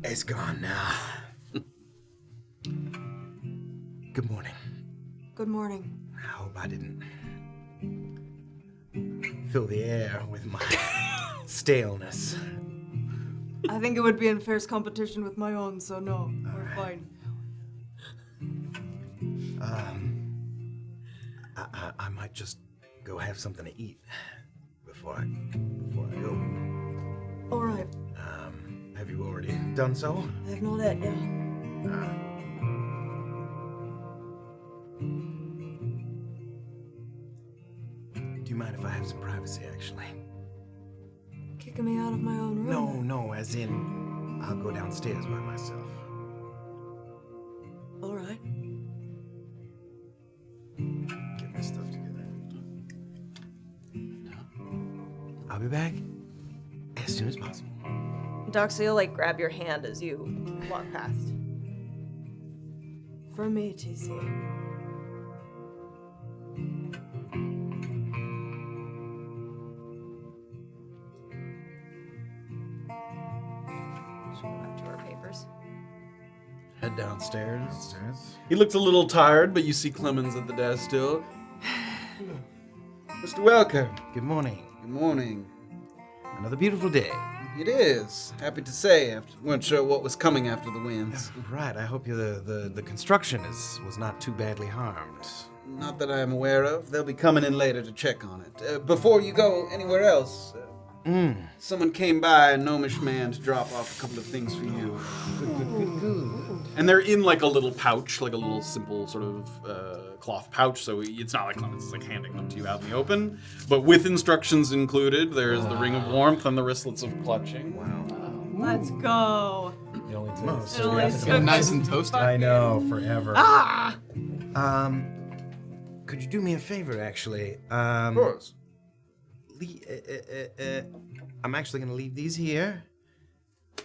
It's gone now. Good morning. Good morning. I hope I didn't fill the air with my staleness. I think it would be in fierce competition with my own, so no, we're fine. I might just go have something to eat before I go. All right. Have you already done so? I have not yet, yeah. Do you mind if I have some privacy, actually? Kicking me out of my own room. No, as in, I'll go downstairs by myself. All right. Get my stuff together. I'll be back as soon as possible. Doxley will like grab your hand as you walk past. For me, TC. Should we go back to our papers? Head downstairs. He looks a little tired, but you see Clemens at the desk still. Mr. Welker. Good morning. Good morning. Another beautiful day. It is. Happy to say. Weren't sure what was coming after the winds. Right, I hope the construction was not too badly harmed. Not that I am aware of. They'll be coming in later to check on it. Before you go anywhere else, someone came by, a gnomish man, to drop off a couple of things for you. Good. And they're in like a little pouch, like a little simple sort of cloth pouch, so it's not like Clemens is like handing them to you out in the open. But with instructions included, there's the ring of warmth and the wristlets of clutching. Wow. Let's go. It only It only took Nice and toasty. I know, forever. Ah! Could you do me a favor, actually? Of course. I'm actually going to leave these here,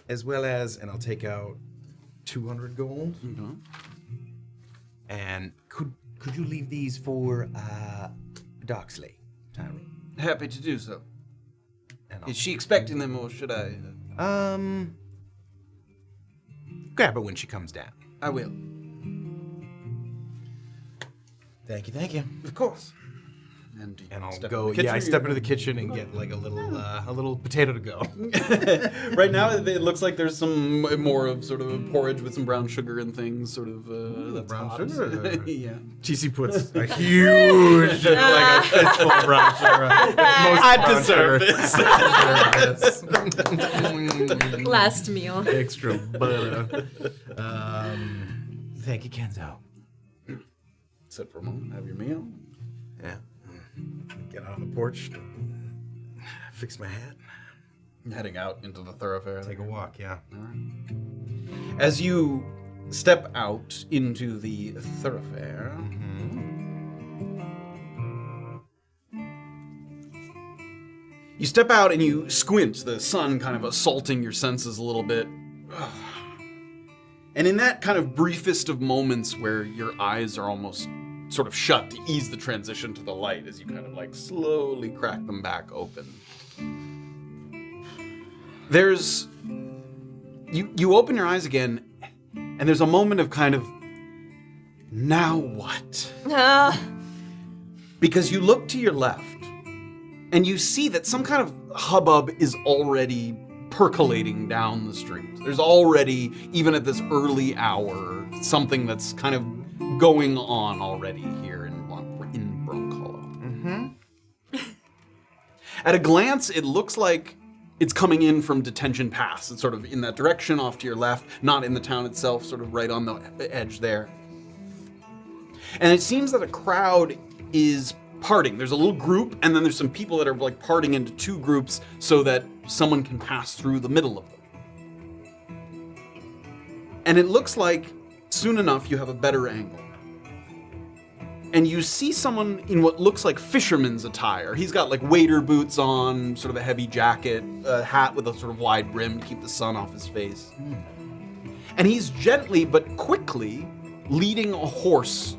as well as, and I'll take out 200 gold. Mm-hmm. And could you leave these for Doxley, Tyrun? Happy to do so. And Is she expecting them, or should I? Grab her when she comes down. I will. Thank you. Of course. And And I'll step go. in the Yeah, I kitchen, step into the kitchen and get like a little potato to go. Right now, it looks like there's some more of sort of porridge with some brown sugar and things, sort of. That's brown hot. sugar? Yeah. TC puts a huge, like a fistful of brown sugar. I deserve this. Last meal. Extra butter. Thank you, Kenzo. Sit for a moment, have your meal. Yeah. Get out on the porch. Fix my hat. Heading out into the thoroughfare. Take a walk. Yeah. As you step out into the thoroughfare, you step out and you squint, the sun kind of assaulting your senses a little bit. And in that kind of briefest of moments where your eyes are almost sort of shut to ease the transition to the light as you kind of like slowly crack them back open. There's... You open your eyes again, and there's a moment of kind of, now what? Because you look to your left, and you see that some kind of hubbub is already percolating down the street. There's already, even at this early hour, something that's kind of going on already here in Brunkhollow. At a glance, it looks like it's coming in from Detention Pass. It's sort of in that direction, off to your left, not in the town itself, sort of right on the edge there. And it seems that a crowd is parting. There's a little group, and then there's some people that are like parting into two groups so that someone can pass through the middle of them. And it looks like soon enough you have a better angle. And you see someone in what looks like fisherman's attire. He's got like waiter boots on, sort of a heavy jacket, a hat with a sort of wide brim to keep the sun off his face. And he's gently but quickly leading a horse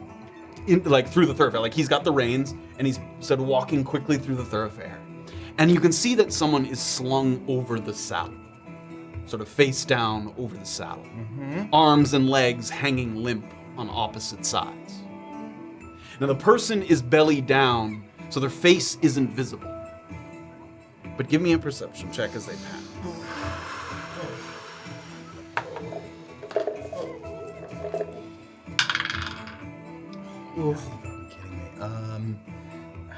through the thoroughfare. Like he's got the reins and he's sort of walking quickly through the thoroughfare. And you can see that someone is slung over the saddle, sort of face down over the saddle. Arms and legs hanging limp on opposite sides. Now the person is belly down, so their face isn't visible. But give me a perception check as they pass. Oof, you're kidding me.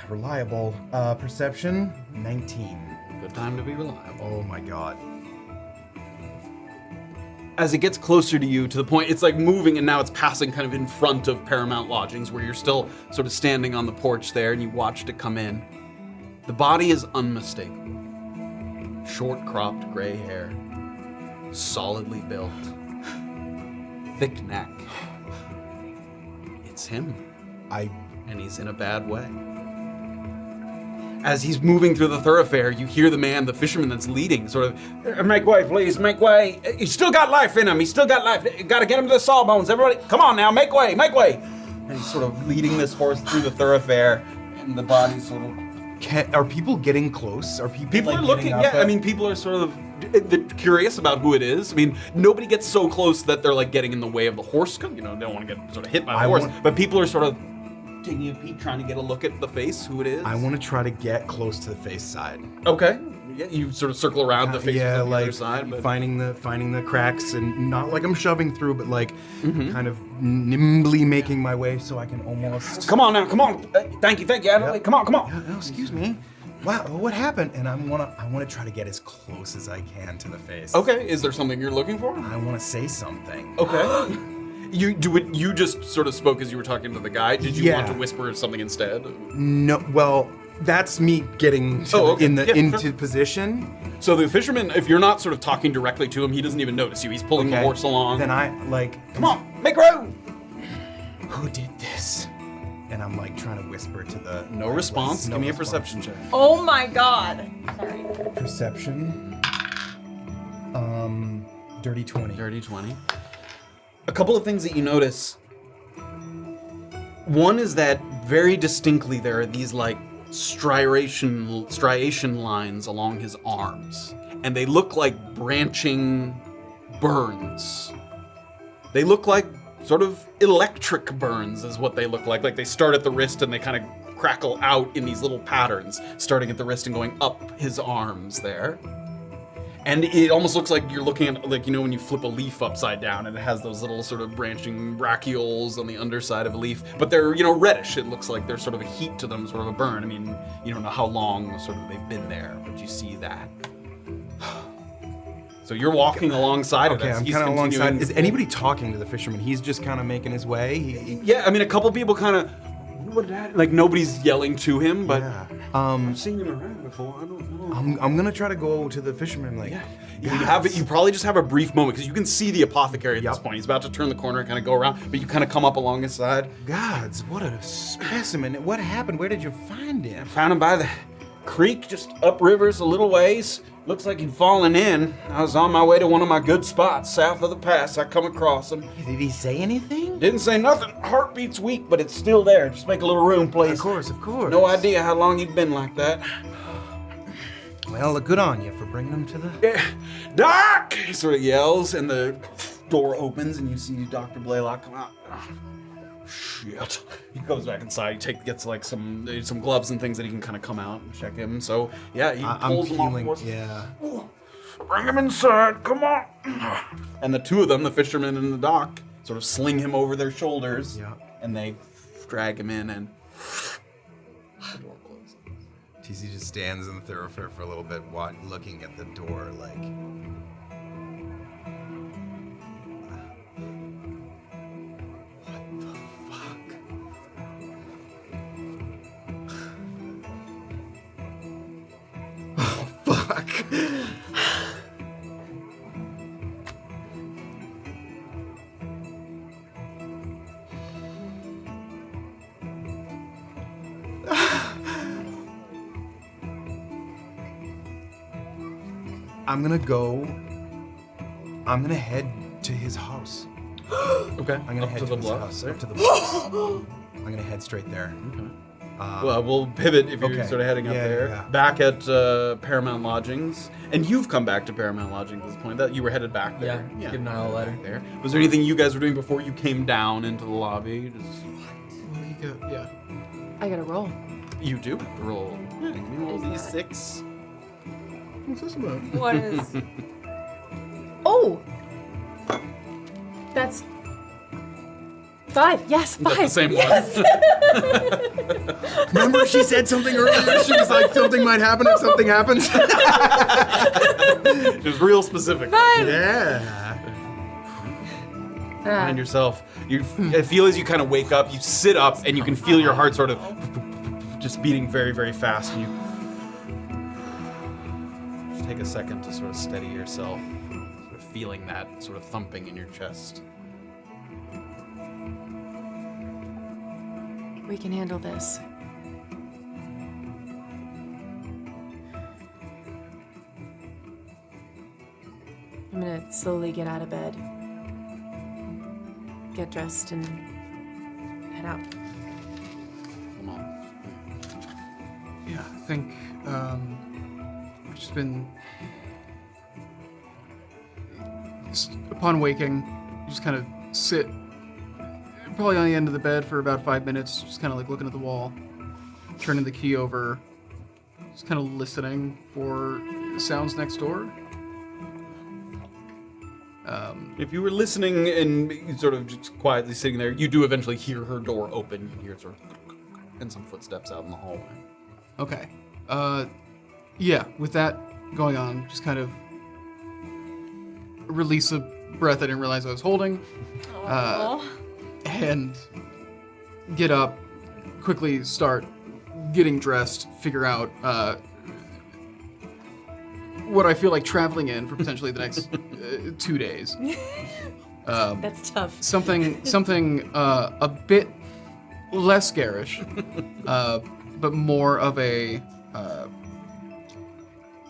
Reliable. Perception, 19. Good time to be reliable. Oh my god. As it gets closer to you, to the point it's like moving and now it's passing kind of in front of Paramount Lodgings where you're still sort of standing on the porch there and you watched it come in. The body is unmistakable. Short-cropped gray hair, solidly built, thick neck. It's him. And he's in a bad way. As he's moving through the thoroughfare, you hear the man, the fisherman that's leading, sort of, make way, please, make way. He's still got life in him. He's still got life. Gotta get him to the sawbones. Everybody, come on now, make way, make way. And he's sort of leading this horse through the thoroughfare, and the body's sort of... Are people getting close? Are people are looking, yeah, I mean, people are sort of curious about who it is. I mean, nobody gets so close that they're like getting in the way of the horse, you know, they don't want to get sort of hit by the horse, but people are sort of taking a peek, trying to get a look at the face, who it is. I want to try to get close to the face side. Okay. Yeah, you sort of circle around the face on the other side, but finding the cracks and not like I'm shoving through, but like kind of nimbly making my way so I can almost. Come on now, come on. Thank you. Come on. Oh, excuse me. wow, what happened? And I want to try to get as close as I can to the face. Okay, is there something you're looking for? I want to say something. Okay. You just sort of spoke as you were talking to the guy. Did you want to whisper something instead? No, well, that's me getting into position. So the fisherman, if you're not sort of talking directly to him, he doesn't even notice you. He's pulling the horse along. Then I come on, make room. Who did this? And I'm like trying to whisper to the. No response. Give me a perception check. Oh my god. Sorry. Perception. Dirty 20. Dirty 20. A couple of things that you notice. One is that very distinctly there are these like striation lines along his arms, and they look like branching burns. They look like sort of electric burns is what they look like. Like they start at the wrist and they kind of crackle out in these little patterns, starting at the wrist and going up his arms there. And it almost looks like you're looking at, like, you know, when you flip a leaf upside down and it has those little sort of branching brachioles on the underside of a leaf, but they're, you know, reddish. It looks like there's sort of a heat to them, sort of a burn. I mean, you don't know how long sort of they've been there, but you see that. So you're walking alongside of this. Okay, I'm kind of alongside. Is anybody talking to the fisherman? He's just kind of making his way? Yeah, I mean, a couple people kind of, like nobody's yelling to him, but I've seen him around before. I don't know. I'm gonna try to go to the fisherman. Like, you probably just have a brief moment because you can see the apothecary at this point. He's about to turn the corner and kind of go around, but you kind of come up along his side. Gods, what a specimen! What happened? Where did you find him? Found him by the creek, just uprivers a little ways. Looks like he'd fallen in. I was on my way to one of my good spots south of the pass. I come across him. Did he say anything? Didn't say nothing. Heartbeat's weak, but it's still there. Just make a little room, please. Of course, of course. No idea how long he'd been like that. Well, good on you for bringing him to the... Doc! He sort of yells, and the door opens, and you see Dr. Blaylock come out. Shit. He goes back inside. He gets like some gloves and things that he can kind of come out and check him. So yeah, he pulls him off. Yeah. Bring him inside. Come on. And the two of them, the fisherman and the doc, sort of sling him over their shoulders. Yeah. And they drag him in, and the door closes. TC just stands in the thoroughfare for a little bit, looking at the door like. Fuck. I'm gonna head to his house. Okay. I'm gonna head to the his bluff. house. Up to the bluff. I'm gonna head straight there. Okay. Well, we'll pivot if you're sort of heading up there. Yeah. Back at Paramount Lodgings. And you've come back to Paramount Lodgings at this point. That you were headed back there. Yeah, give Niall a letter. There. Was there anything you guys were doing before you came down into the lobby? Yeah. I gotta roll. You do have to roll. Yeah, give me roll Is d6. What's this about? What is? Oh! That's 5. Yes, 5. That's the same yes. one. Remember she said something earlier? She was like, something might happen if something happens. It was real specific. 5. Yeah. Find yourself. I feel as you kind of wake up, you sit up, and you can feel your heart sort of just beating very, very fast. And you just take a second to sort of steady yourself, sort of feeling that sort of thumping in your chest. We can handle this. I'm gonna slowly get out of bed, get dressed, and head out. Come on. Yeah, I think I've just been. Upon waking, you just kind of sit, probably on the end of the bed for about 5 minutes, just kind of like looking at the wall, turning the key over, just kind of listening for sounds next door. If you were listening and sort of just quietly sitting there, you do eventually hear her door open. You hear sort of and some footsteps out in the hallway. Okay. Yeah, with that going on, just kind of release a breath I didn't realize I was holding. And get up, quickly start getting dressed, figure out what I feel like traveling in for potentially the next 2 days. That's tough. Something a bit less garish, but more of a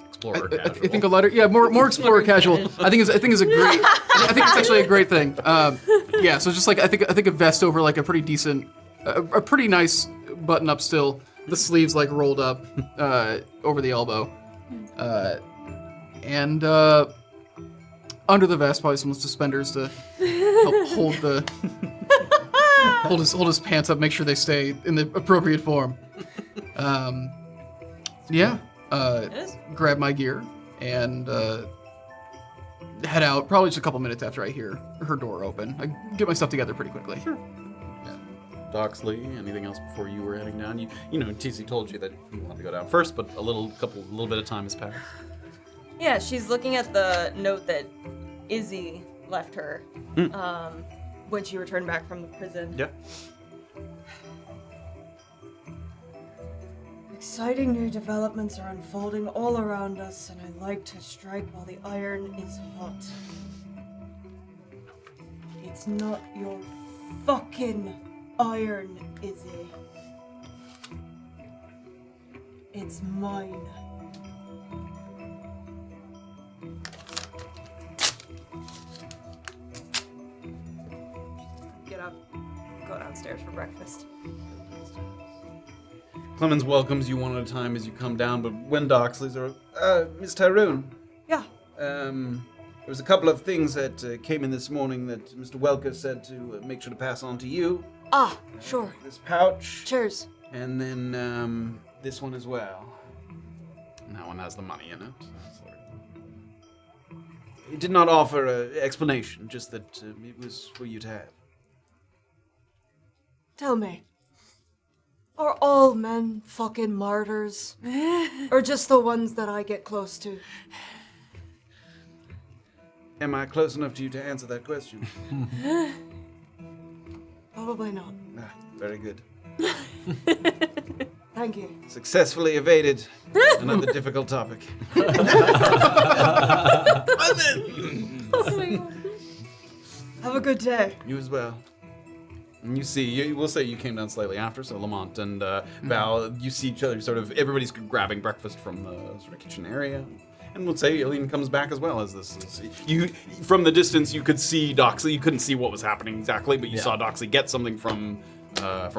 Explorer I casual. think a lighter, more explorer casual. I think it's a great. I think it's actually a great thing. Yeah, so just like I think a vest over like a pretty decent, a pretty nice button up still. The sleeves like rolled up over the elbow, and under the vest probably some suspenders to help hold his pants up, make sure they stay in the appropriate form. Yeah. Grab my gear and head out. Probably just a couple minutes after I hear her door open. I get my stuff together pretty quickly. Sure. Yeah. Doxley, anything else before you were heading down? You know, TC told you that you wanted to go down first, but a little bit of time has passed. Yeah, she's looking at the note that Izzy left her when she returned back from the prison. Yeah. Exciting new developments are unfolding all around us, and I like to strike while the iron is hot. It's not your fucking iron, Izzy. It's mine. Get up, go downstairs for breakfast. Clemens welcomes you one at a time as you come down, but when Doxley's Miss Tyrun. Yeah. There was a couple of things that came in this morning that Mr. Welker said to make sure to pass on to you. Ah, sure. This pouch. Cheers. And then this one as well. And that one has the money in it. It did not offer an explanation, just that it was for you to have. Tell me, are all men fucking martyrs? Or just the ones that I get close to? Am I close enough to you to answer that question? Probably not. Ah, very good. Thank you. Successfully evaded another difficult topic. Have a good day. You as well. And you see, we'll say you came down slightly after, so Lamont and Val, you see each other sort of, everybody's grabbing breakfast from the sort of kitchen area. And we'll say Illien comes back as well as this is. You, from the distance, you could see Doxley. You couldn't see what was happening exactly, but you saw Doxley get something from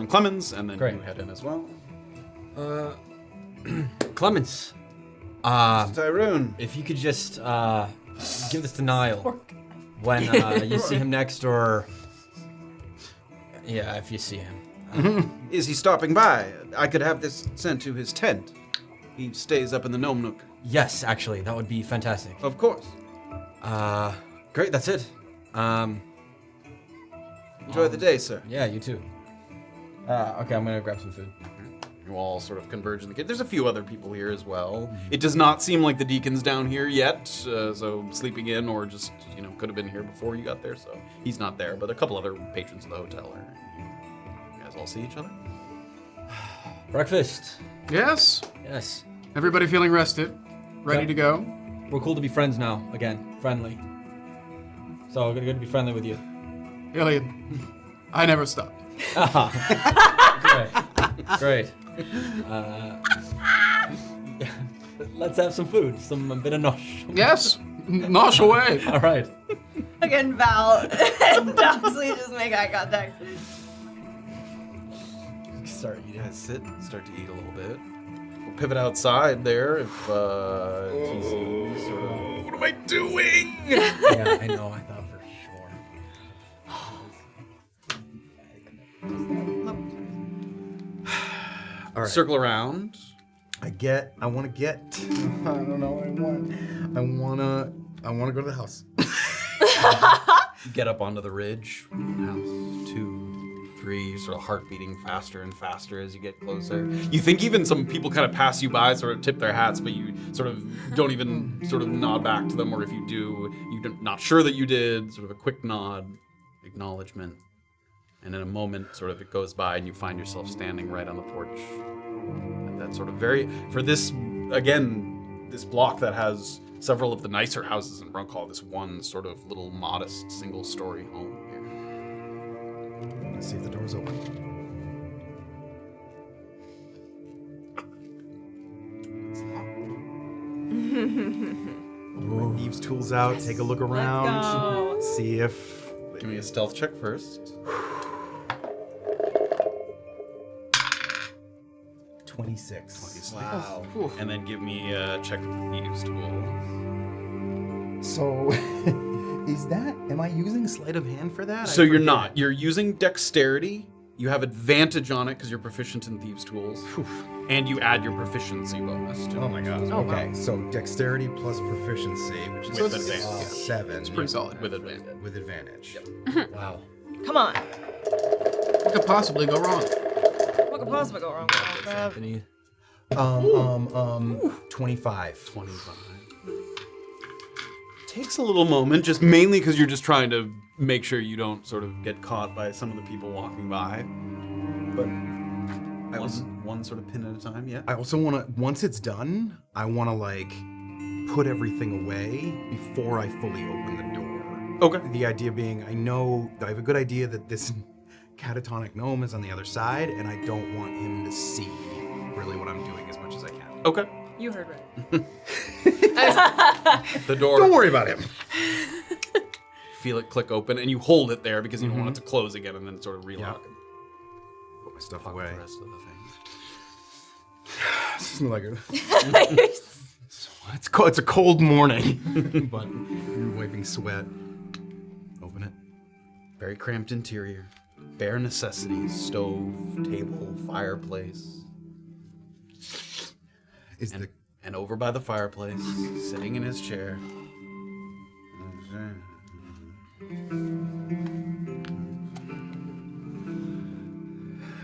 Clemens, and then you head in as well. Clemens. Tyrun. If you could just give this to Niall when you see him next, or if you see him. Is he stopping by? I could have this sent to his tent. He stays up in the Gnome Nook. Yes, actually, that would be fantastic. Of course. Great, that's it. Enjoy the day, sir. Yeah, you too. Okay, I'm gonna grab some food. You all sort of converge in the kitchen. There's a few other people here as well. It does not seem like the deacon's down here yet, so sleeping in or just, could have been here before you got there, so he's not there. But a couple other patrons of the hotel are here. You guys all see each other? Breakfast. Yes. Yes. Everybody feeling rested, ready to go. We're cool to be friends now, again, friendly. So good to be friendly with you. Illien, I never stopped. Great. Let's have some food, a bit of nosh. Yes, nosh away. All right. Again, Val and Doxley just make eye contact. Start eating. Yeah, sit and start to eat a little bit. We'll pivot outside there if TC sort of... What am I doing? Yeah, I know. I thought for sure. All right. Circle around. I want to go to the house. Get up onto the ridge. 1 house, 2, 23, your sort of heart beating faster and faster as you get closer. You think even some people kind of pass you by, sort of tip their hats, but you sort of don't even sort of nod back to them, or if you do, you're not sure that you did, sort of a quick nod, acknowledgement. And in a moment, sort of it goes by and you find yourself standing right on the porch. And that sort of for this, again, this block that has several of the nicer houses in Brunkhollow, this one sort of little modest single-story home here. Let's see if the door's open. My thieves' tools out, take a look around, go. see if... Give me a stealth check first. 26. Wow. And then give me a check with the thieves' tool. So, am I using sleight of hand for that? So you're not. You're using dexterity. You have advantage on it because you're proficient in thieves' tools. And you add your proficiency bonus to it. Oh my god. Okay, so dexterity plus proficiency, which is With advantage. 7. It's pretty solid. With advantage. With advantage. Wow. Come on. What could possibly go wrong? What could possibly go wrong? Anthony. 25. 25. Takes a little moment, just mainly because you're just trying to make sure you don't sort of get caught by some of the people walking by. But one sort of pin at a time, yeah. I also want to, once it's done, I want to like put everything away before I fully open the door. Okay. The idea being, I have a good idea that this catatonic gnome is on the other side, and I don't want him to see really what I'm doing as much as I can. Okay. You heard right. The door. Don't worry about him. Feel it click open, and you hold it there because you don't want it to close again, and then sort of relock it. Put my stuff Fuck away. the rest of the thing. It's like it's a cold morning, but you're wiping sweat. Open it. Very cramped interior. Bare necessities: stove, table, fireplace. And over by the fireplace, sitting in his chair. I'm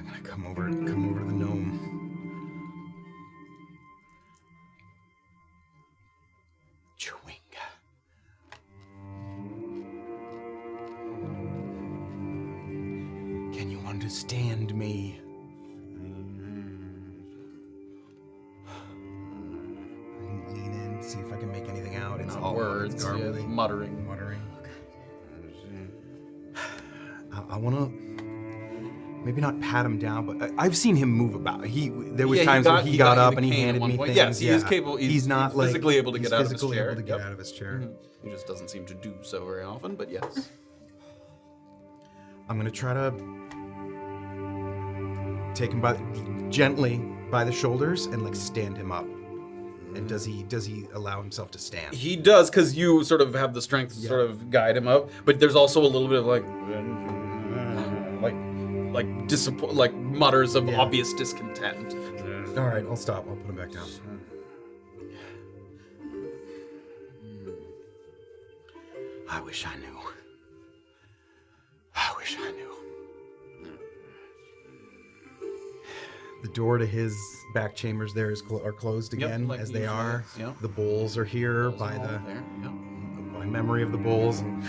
gonna come over to the gnome. Chewinga. Can you understand me? Lean in, see if I can make anything out. It's Not all words, it's garbly. yeah, muttering. I want to maybe not pat him down, but I've seen him move about. There was times where he got up and he handed me things. Yes, he is capable. He's not like physically able to get out of his chair. Physically able to get out of his chair. He just doesn't seem to do so very often, but yes. I'm gonna try to take him gently by the shoulders and like stand him up. And does he allow himself to stand? He does, because you sort of have the strength to sort of guide him up. But there's also a little bit of like mutters of obvious discontent. All right, I'll stop. I'll put him back down. I wish I knew. I wish I knew. The door to his back chambers there are closed again, like as they usual. are. Yep. The bowls are here by memory of the bowls. And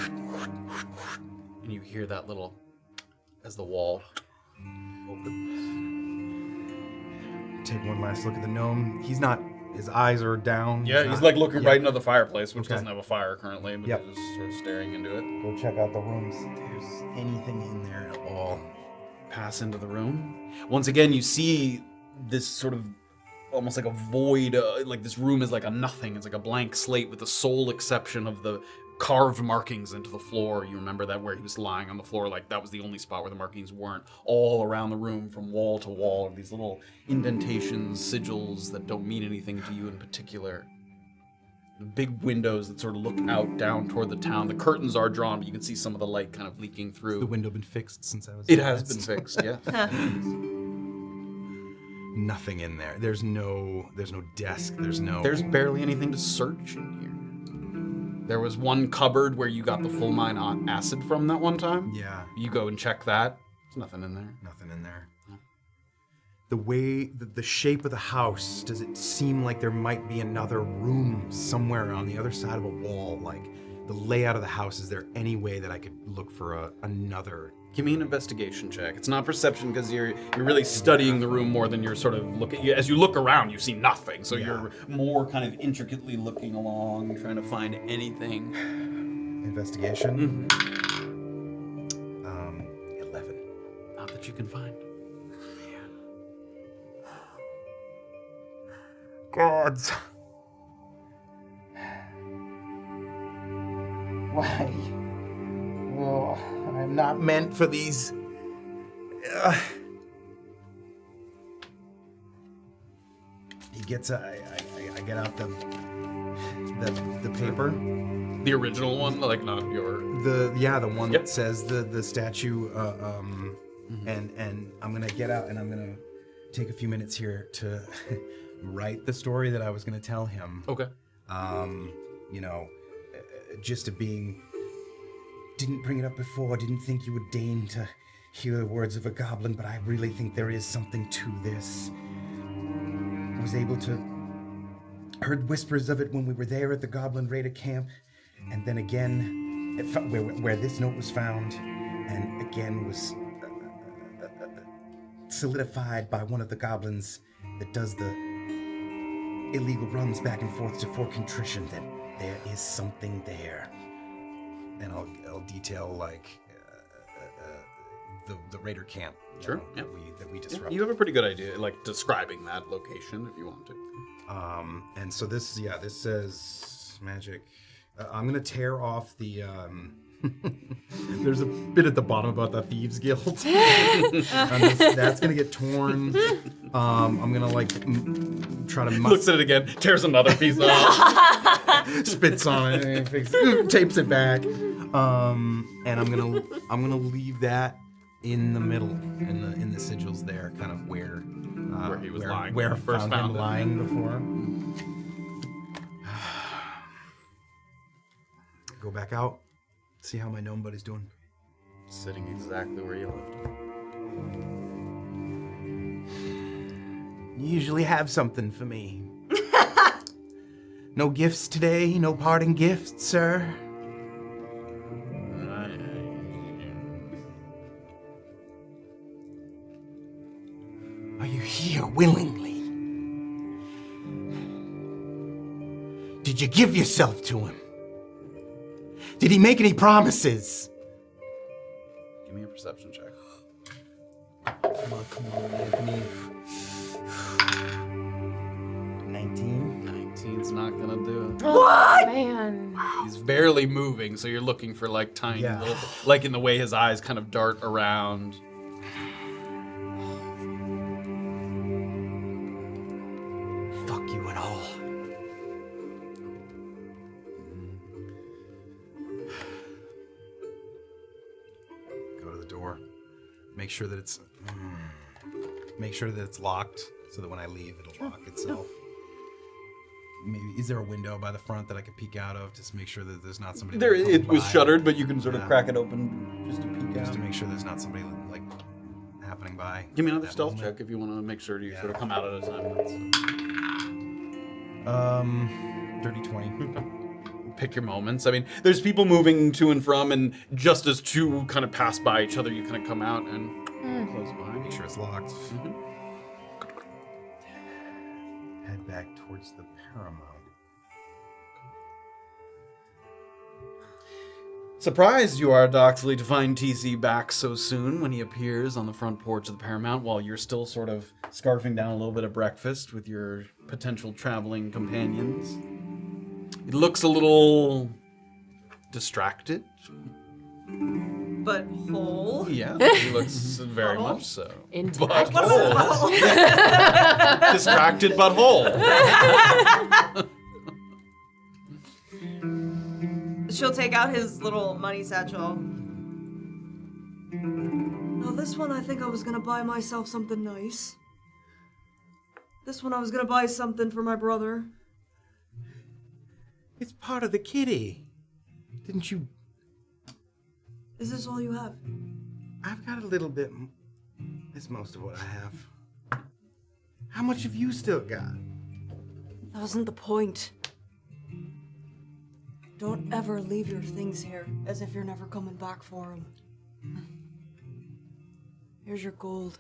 you hear that little, as the wall opens. Take one last look at the gnome. His eyes are down. Yeah, he's like looking right into the fireplace, which doesn't have a fire currently, but Yep. he's just sort of staring into it. Go check out the rooms. If there's anything in there at all. Pass into the room. Once again, you see this sort of almost like a void, like this room is like a nothing. It's like a blank slate with the sole exception of the carved markings into the floor. You remember that where he was lying on the floor, like that was the only spot where the markings weren't. All around the room from wall to wall are these little indentations, sigils that don't mean anything to you in particular. The big windows that sort of look out down toward the town. The curtains are drawn, but you can see some of the light kind of leaking through. Has the window been fixed since I was It has been fixed, yeah. Nothing in there. There's no desk. There's barely anything to search in here. There was one cupboard where you got the full mine on acid from that one time. Yeah. You go and check that. There's nothing in there. Nothing in there. The way, the shape of the house, does it seem like there might be another room somewhere on the other side of a wall? Like, the layout of the house, is there any way that I could look for another? Give me an investigation check. It's not perception because you're really studying the room more than you're sort of looking. As you look around, you see nothing. So you're more kind of intricately looking along, trying to find anything. Investigation? 11. Not that you can find. Gods. Why? Oh, I'm not meant for these. He gets I get out the paper. The original one, like not your. The one that says the statue. And I'm gonna get out and I'm gonna take a few minutes here to write the story that I was gonna tell him. Okay. Just of being. Didn't bring it up before, didn't think you would deign to hear the words of a goblin, but I really think there is something to this. Was able to heard whispers of it when we were there at the Goblin Raider camp, and then again, where this note was found, and again was solidified by one of the goblins that does the illegal runs back and forth to Fort Contrition, that there is something there. And I'll detail like the raider camp. Sure. That we disrupted. You have a pretty good idea, like describing that location if you want to. And so this says magic. I'm gonna tear off the. There's a bit at the bottom about the Thieves Guild. That's gonna get torn. I'm gonna try to. Looks at it again, tears another piece off. Spits on it, tapes it back, and I'm gonna leave that in the middle, in the sigils there, kind of where he was lying. Where I first found him him. lying before. Go back out, see how my gnome buddy's doing. Sitting exactly where you left him. You usually have something for me. No gifts today? No parting gifts, sir? Are you here willingly? Did you give yourself to him? Did he make any promises? Give me a perception check. Come on, Anthony. 19. 19's not gonna do it. What? Man. He's barely moving, so you're looking for like tiny little, like in the way his eyes kind of dart around. Fuck you and all. Go to the door. Make sure that it's locked, so that when I leave, it'll lock itself. Maybe is there a window by the front that I could peek out of, just to make sure that there's not somebody? There, it was shuttered, but you can sort of crack it open just to peek out. Just to make sure there's not somebody like happening by. Give me another stealth check if you want to make sure you sort of come out at a time. Dirty 20. Pick your moments. I mean, there's people moving to and from, and just as two kind of pass by each other, you kind of come out and close by. Make sure it's locked. Head back towards the Paramount. Surprised you are, Doxley, to find TC back so soon when he appears on the front porch of the Paramount while you're still sort of scarfing down a little bit of breakfast with your potential traveling companions. He looks a little distracted. But whole? Yeah, he looks very much so. Intact. But whole. Distracted but whole. She'll take out his little money satchel. Now this one I think I was gonna buy myself something nice. This one I was gonna buy something for my brother. It's part of the kitty. Didn't you? Is this all you have? I've got a little bit. That's most of what I have. How much have you still got? That wasn't the point. Don't ever leave your things here as if you're never coming back for them. Here's your gold.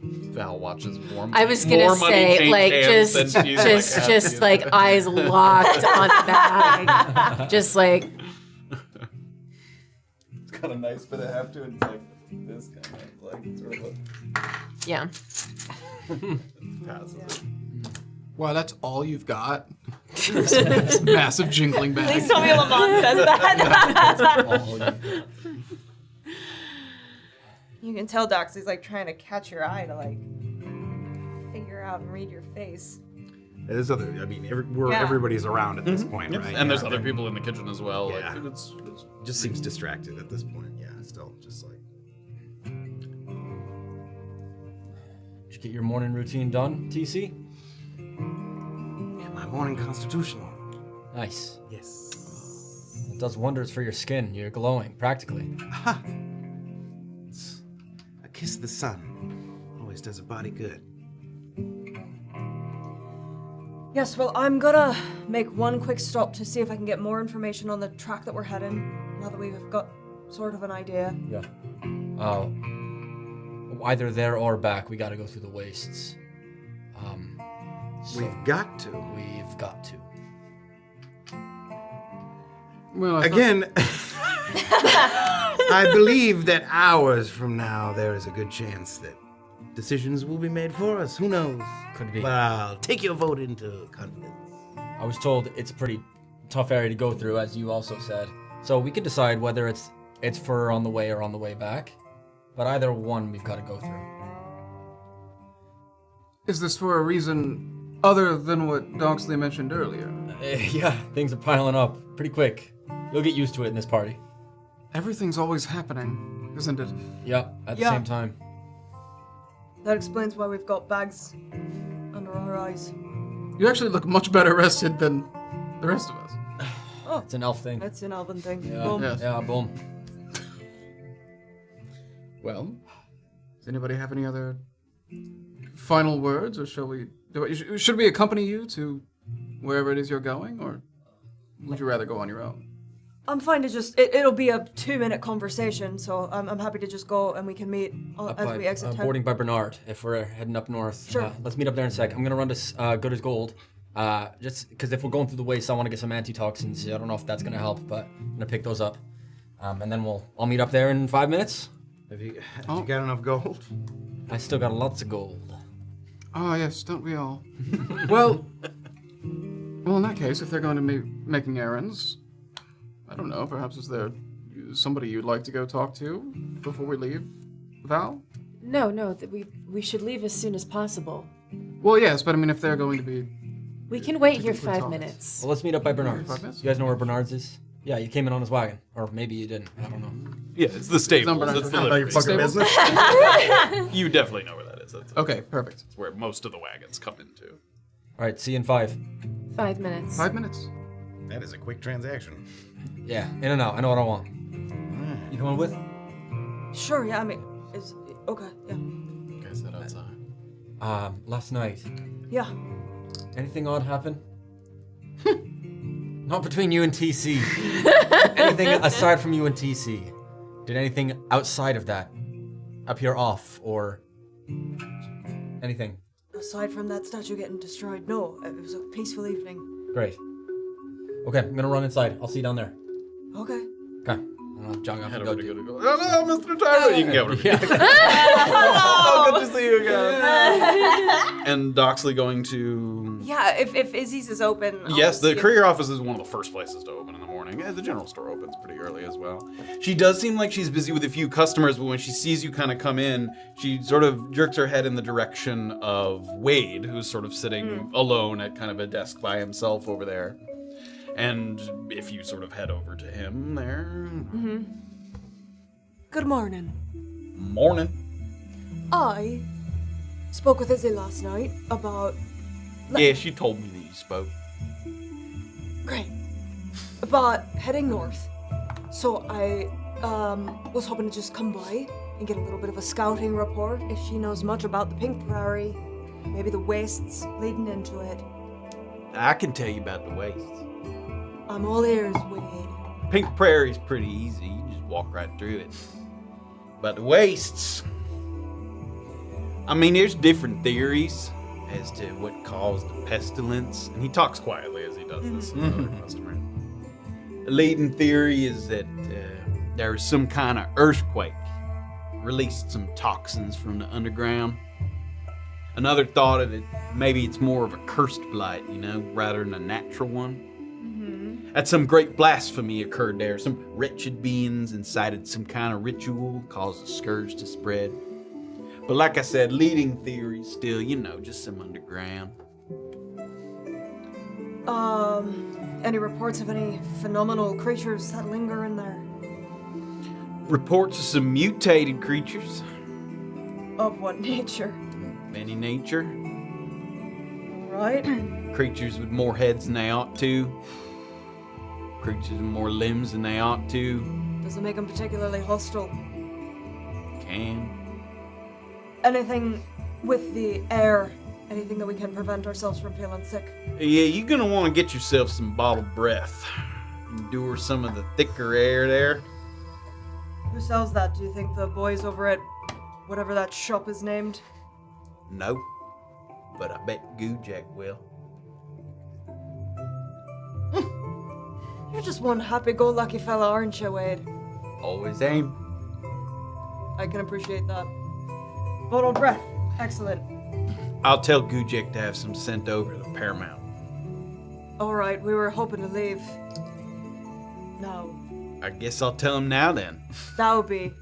Val watches more. I was gonna say, like, just like eyes locked on the bag, just like. It's got a nice bit of heft to it. It's like this kind of like sort of Yeah. passes it. Wow, that's all you've got? This massive jingling bag. Please tell me Lamont says that. You can tell Doxley's like trying to catch your eye to like figure out and read your face. There's other. I mean, everybody's around at this point, Yep. right? And there's other people in the kitchen as well. Yeah. Like, it's Just seems distracted at this point. Yeah, still just like. Did you get your morning routine done, TC? Yeah, my morning constitutional. Nice. Yes. It does wonders for your skin. You're glowing, practically. Aha. A kiss of the sun always does a body good. Yes, well, I'm gonna make one quick stop to see if I can get more information on the track that we're heading, now that we've got sort of an idea. Yeah. Either there or back, we gotta go through the wastes. So We've got to. we've got to. Well, Again, I believe that hours from now there is a good chance that decisions will be made for us. Who knows? Could be. But I'll take your vote into confidence. I was told it's a pretty tough area to go through, as you also said. So we could decide whether it's for on the way or on the way back. But either one we've got to go through. is this for a reason other than what Doxley mentioned earlier? Yeah, things are piling up pretty quick. You'll get used to it in this party. Everything's always happening, isn't it? Yep, at the Yeah. same time. That explains why we've got bags under our eyes. You actually look much better rested than the rest of us. Oh, It's an elf thing. that's an Elven thing. Yeah, Boom. Yes. yeah, boom. Well, does anybody have any other final words, or shall we do it? Should we accompany you to wherever it is you're going, or would you rather go on your own? I'm fine to just. It'll be a 2-minute conversation, so I'm happy to just go and we can meet as we exit town. Boarding by Bernard, if we're heading up north. Sure. Let's meet up there in a sec. I'm going to run to Good as Gold. Just because if we're going through the waste, I want to get some antitoxins. I don't know if that's going to help, but I'm going to pick those up. And then I'll meet up there in 5 minutes. Have you got enough gold? I still got lots of gold. Ah, yes, don't we all? well, in that case, if they're going to be making errands, I don't know, perhaps is there somebody you'd like to go talk to before we leave, Val? No, we should leave as soon as possible. Well, yes, but I mean, if they're going to be... We can wait here Technically 5 talks. minutes. Well, let's meet up by Bernard's. 5 minutes? You guys know where Bernard's is? Yeah, you came in on his wagon. Or maybe you didn't. I don't know. Yeah, it's the stables. Number It's the 9. About your livery fucking stable. business. You definitely know where that is. That's Okay, perfect. where most of the wagons come into. All right, see you in 5. 5 minutes. 5 minutes. That is a quick transaction. Yeah, in and out. I know what I want. You coming with? Sure, yeah, I mean, okay, yeah. You guys head outside. Last night, Yeah. anything odd happen? Not between you and TC. Anything aside from you and TC? Did anything outside of that appear off or anything? Aside from that statue getting destroyed, no, it was a peaceful evening. Great. Okay, I'm gonna run inside. I'll see you down there. Okay. Okay. I'll jog off Head and over go to do. go. Hello, Mr. Tyrun. You can go over. Yeah. So good to see you again. And Doxley going to... Yeah, if Izzy's is open. I'll Yes, the see courier office is one of the first places to open in the morning. The general store opens pretty early as well. She does seem like she's busy with a few customers, but when she sees you kind of come in, she sort of jerks her head in the direction of Wade, who's sort of sitting alone at kind of a desk by himself over there. And if you sort of head over to him there... Good morning. Morning. I spoke with Izzy last night about... Yeah, she told me that you spoke. Great. but heading north. So I was hoping to just come by and get a little bit of a scouting report if she knows much about the Pink Prairie, maybe the wastes leading into it. I can tell you about the wastes. I'm all ears, Wade. Pink Prairie's pretty easy. You just walk right through it. But the wastes, I mean, there's different theories as to what caused the pestilence. And he talks quietly as he does this with other customers. The leading theory is that there was some kind of earthquake, released some toxins from the underground. Another thought of it, maybe it's more of a cursed blight, rather than a natural one. That some great blasphemy occurred there. Some wretched beings incited some kind of ritual, caused a scourge to spread. But like I said, leading theory still, just some underground. Any reports of any phenomenal creatures that linger in there? Reports of some mutated creatures. Of what nature? Any nature. Right. Creatures with more heads than they ought to. Creatures with more limbs than they ought to. Doesn't make them particularly hostile. Can. Anything with the air? Anything that we can prevent ourselves from feeling sick? Yeah, you're gonna want to get yourself some bottled breath. Endure some of the thicker air there. Who sells that? Do you think the boys over at whatever that shop is named? No, but I bet Gujek will. You're just one happy-go-lucky fella, aren't you, Wade? Always aim. I can appreciate that. Bottled breath. Excellent. I'll tell Gujek to have some sent over to Paramount. All right, we were hoping to leave. No. I guess I'll tell him now then. That would be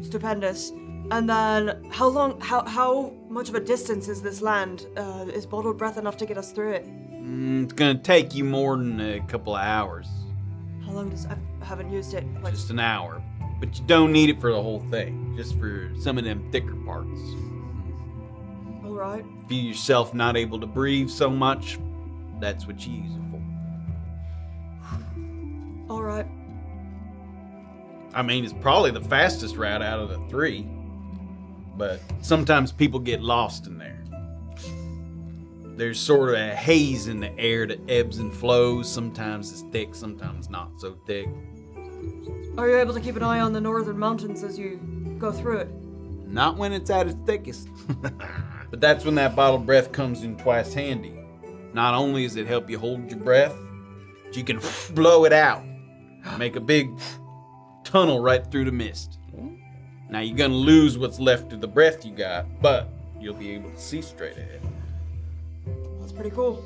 stupendous. And then, how much of a distance is this land? Is bottled breath enough to get us through it? It's gonna take you more than a couple of hours. How long does... I haven't used it. Just an hour. But you don't need it for the whole thing. Just for some of them thicker parts. All right. Feel yourself not able to breathe so much, that's what you use it for. All right. I mean, it's probably the fastest route out of the three. But sometimes people get lost in there. There's sort of a haze in the air that ebbs and flows. Sometimes it's thick, sometimes not so thick. Are you able to keep an eye on the northern mountains as you go through it? Not when it's at its thickest. But that's when that bottled breath comes in twice handy. Not only does it help you hold your breath, but you can blow it out. Make a big tunnel right through the mist. Now you're gonna lose what's left of the breath you got, but you'll be able to see straight ahead. That's pretty cool.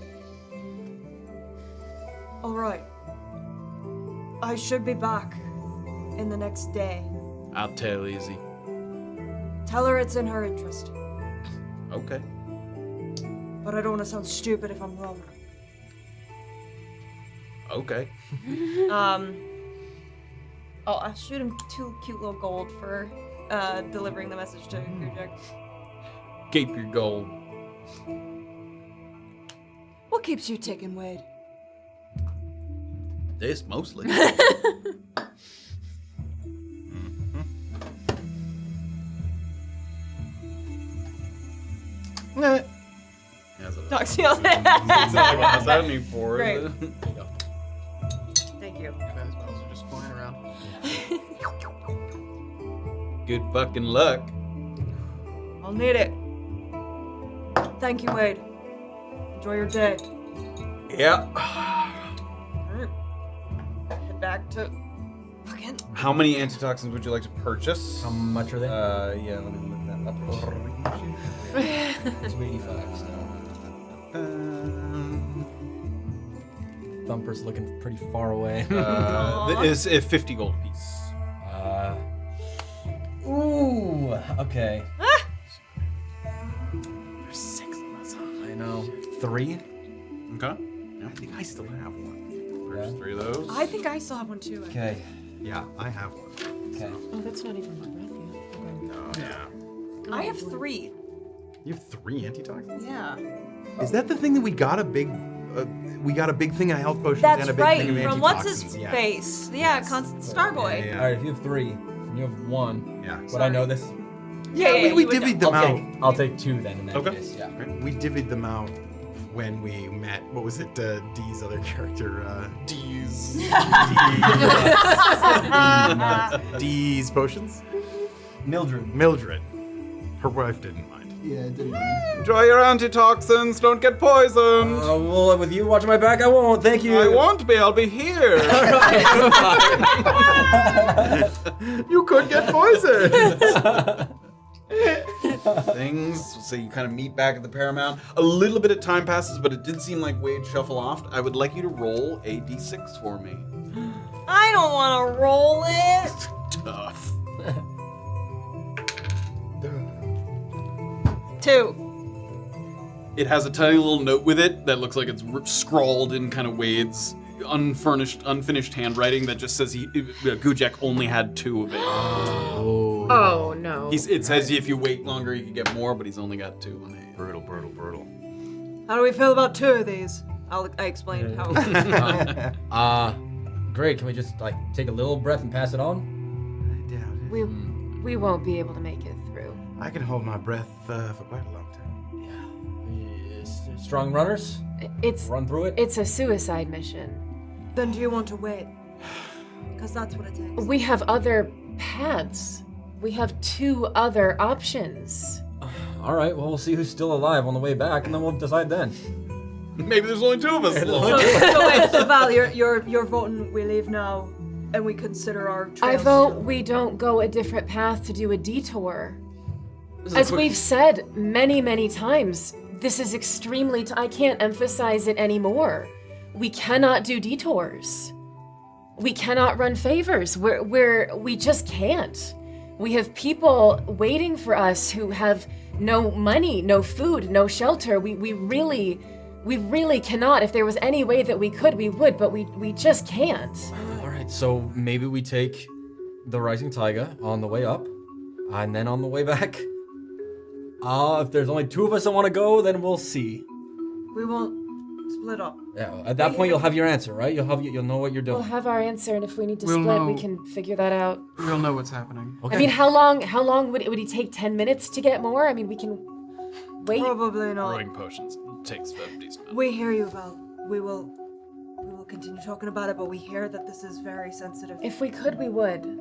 All right. I should be back in the next day. I'll tell Izzy. Tell her it's in her interest. Okay. But I don't want to sound stupid if I'm wrong. Okay. I'll shoot him 2 cute little gold for delivering the message to Gujek. Keep your gold. What keeps you ticking, Wade? This mostly. Doxley. That's what I need for Great. it. Thank you. Those spells are just flying around. Good fucking luck. I'll need it. Thank you, Wade. Enjoy your day. Yep. Head back to fucking... How many antitoxins would you like to purchase? How much are they? Yeah, let me look that up. 285 still. Thumper's looking pretty far away. It's a 50 gold piece. Ooh, okay. There's 6 of us, huh? I know. 3? Okay. I think I still have one. Purchase 3 of those. I think I still have one too. Okay. Yeah, I have one. Okay. Oh, that's not even my breath yet. Yeah. I have 3. You have 3 antitoxins? Yeah. Is that the thing that we got a big we got a big thing of health potions That's and a big right. thing of From what's his antitoxins. Yeah. face? Yeah, Starboy. Yeah. All right, if you have 3, and you have 1, Yeah. would I know this? Yeah, we you would divvied know. them out. I'll take 2 then in that Okay. case. Yeah. We divvied them out when we met. What was it? Dee's other character. D's. Dee's potions. Mildred. Her wife didn't mind. Yeah, it didn't. Enjoy your antitoxins. Don't get poisoned. Well, with you watching my back, I won't. Thank you. I won't be. I'll be here. You could get poisoned. Things. So you kind of meet back at the Paramount. A little bit of time passes, but it did seem like Wade shuffle off. I would like you to roll a d6 for me. I don't want to roll it. Tough. 2. It has a tiny little note with it that looks like it's scrawled in kind of Wade's unfinished handwriting that just says Gujek only had 2 of it. Oh no. It says if you wait longer, you can get more, but he's only got 2 on it. Brutal. How do we feel about 2 of these? I explained how. Great. Can we just take a little breath and pass it on? I doubt it. We won't be able to make it through. I can hold my breath for quite a long time. Strong runners. It's Run through it. it's a suicide mission. Then do you want to wait? Because that's what it takes. We have other paths. We have 2 other options. All right. Well, we'll see who's still alive on the way back, and then we'll decide then. Maybe there's only 2 of us left. So Val, you're voting we leave now, and we consider our I trails. vote we don't go a different path to do a detour. As we've said many, many times, this is extremely. I can't emphasize it anymore. We cannot do detours. We cannot run favors. We just can't. We have people waiting for us who have no money, no food, no shelter. We really cannot. If there was any way that we could, we would, but we just can't. All right. So maybe we take the Rising Taiga on the way up, and then on the way back. If there's only 2 of us that want to go, then we'll see. We won't split up. Yeah. At that point, you'll have your answer, right? You'll know what you're doing. We'll have our answer, and if we need to We'll split, we know. can figure that out. We'll know what's happening. Okay. I mean, how long would he take? 10 minutes to get more? I mean, we can wait. Probably not. Brewing potions takes a decent amount. We hear you, Val. We will continue talking about it, but we hear that this is very sensitive. If we could, we would.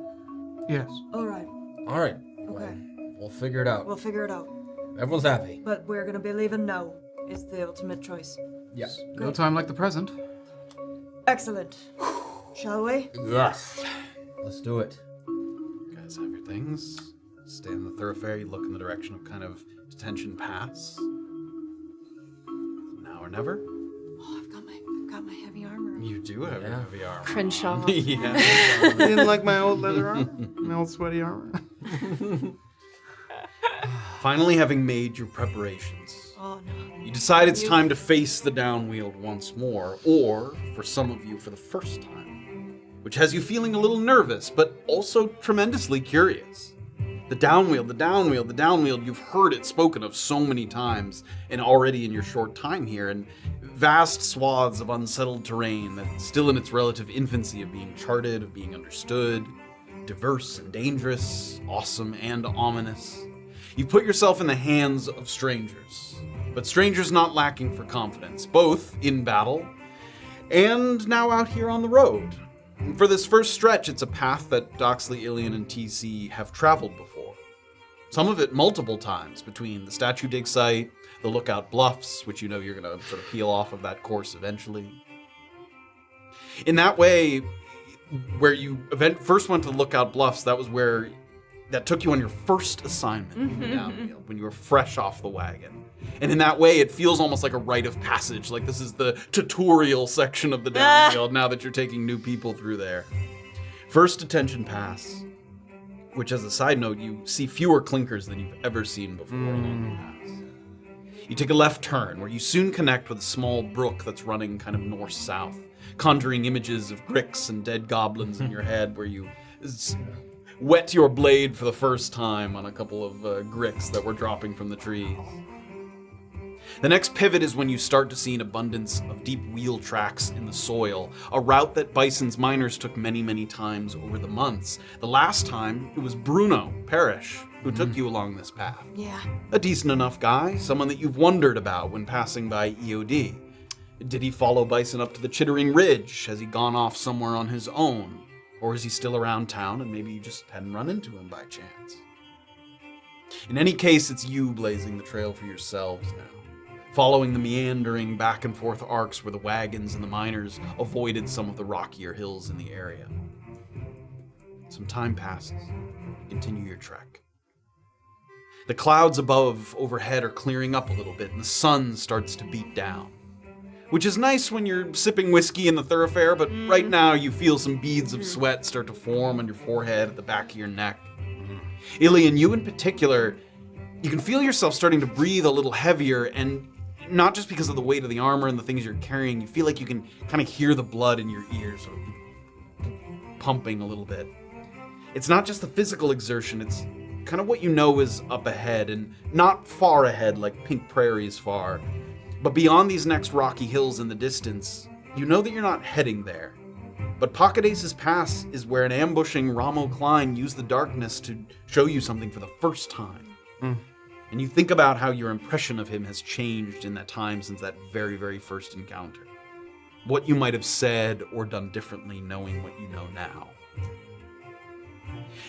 Yes. All right. All right. Okay. We'll figure it out. We'll figure it out. Everyone's happy. But we're gonna be leaving now. Is the ultimate choice. Yeah. No time like the present. Excellent. Shall we? Yes. Let's do it. You guys have your things. Stay in the thoroughfare. You look in the direction of kind of detention pass. Now or never. Oh, I've got my heavy armor on. You do have your heavy armor. Crenshaw. Yeah. I didn't like my old leather armor, my old sweaty armor. Finally, having made your preparations, Oh no. you decide it's time to face the downwield once more, or, for some of you, for the first time, which has you feeling a little nervous, but also tremendously curious. The downwield, you've heard it spoken of so many times, and already in your short time here, and vast swaths of unsettled terrain that's still in its relative infancy of being charted, of being understood, diverse and dangerous, awesome and ominous. You put yourself in the hands of strangers, but strangers not lacking for confidence, both in battle and now out here on the road. And for this first stretch, it's a path that Doxley, Illien, and TC have traveled before. Some of it multiple times between the statue dig site, the lookout bluffs, which you know you're going to sort of peel off of that course eventually. In that way, where you first went to the lookout bluffs, that took you on your first assignment in the downfield, when you were fresh off the wagon. And in that way, it feels almost like a rite of passage, like this is the tutorial section of the downfield now that you're taking new people through there. First detention pass, which as a side note, you see fewer clinkers than you've ever seen before along the pass. You take a left turn, where you soon connect with a small brook that's running kind of north-south, conjuring images of gricks and dead goblins in your head, where you wet your blade for the first time on a couple of gricks that were dropping from the trees. The next pivot is when you start to see an abundance of deep wheel tracks in the soil, a route that Bison's miners took many, many times over the months. The last time, it was Bruno Parrish who took you along this path. Yeah. A decent enough guy, someone that you've wondered about when passing by EOD. Did he follow Bison up to the Chittering Ridge? Has he gone off somewhere on his own? Or is he still around town and maybe you just hadn't run into him by chance? In any case, it's you blazing the trail for yourselves now, following the meandering back and forth arcs where the wagons and the miners avoided some of the rockier hills in the area. Some time passes. Continue your trek. The clouds above overhead are clearing up a little bit and the sun starts to beat down. Which is nice when you're sipping whiskey in the thoroughfare, but right now you feel some beads of sweat start to form on your forehead at the back of your neck. Illien, you in particular, you can feel yourself starting to breathe a little heavier, and not just because of the weight of the armor and the things you're carrying, you feel like you can kind of hear the blood in your ears sort of pumping a little bit. It's not just the physical exertion, it's kind of what you know is up ahead, and not far ahead like Pink Prairie is far. But beyond these next rocky hills in the distance, you know that you're not heading there. But Pocket Ace's Pass is where an ambushing Ramo Klein used the darkness to show you something for the first time. And you think about how your impression of him has changed in that time since that very, very first encounter. What you might have said or done differently knowing what you know now.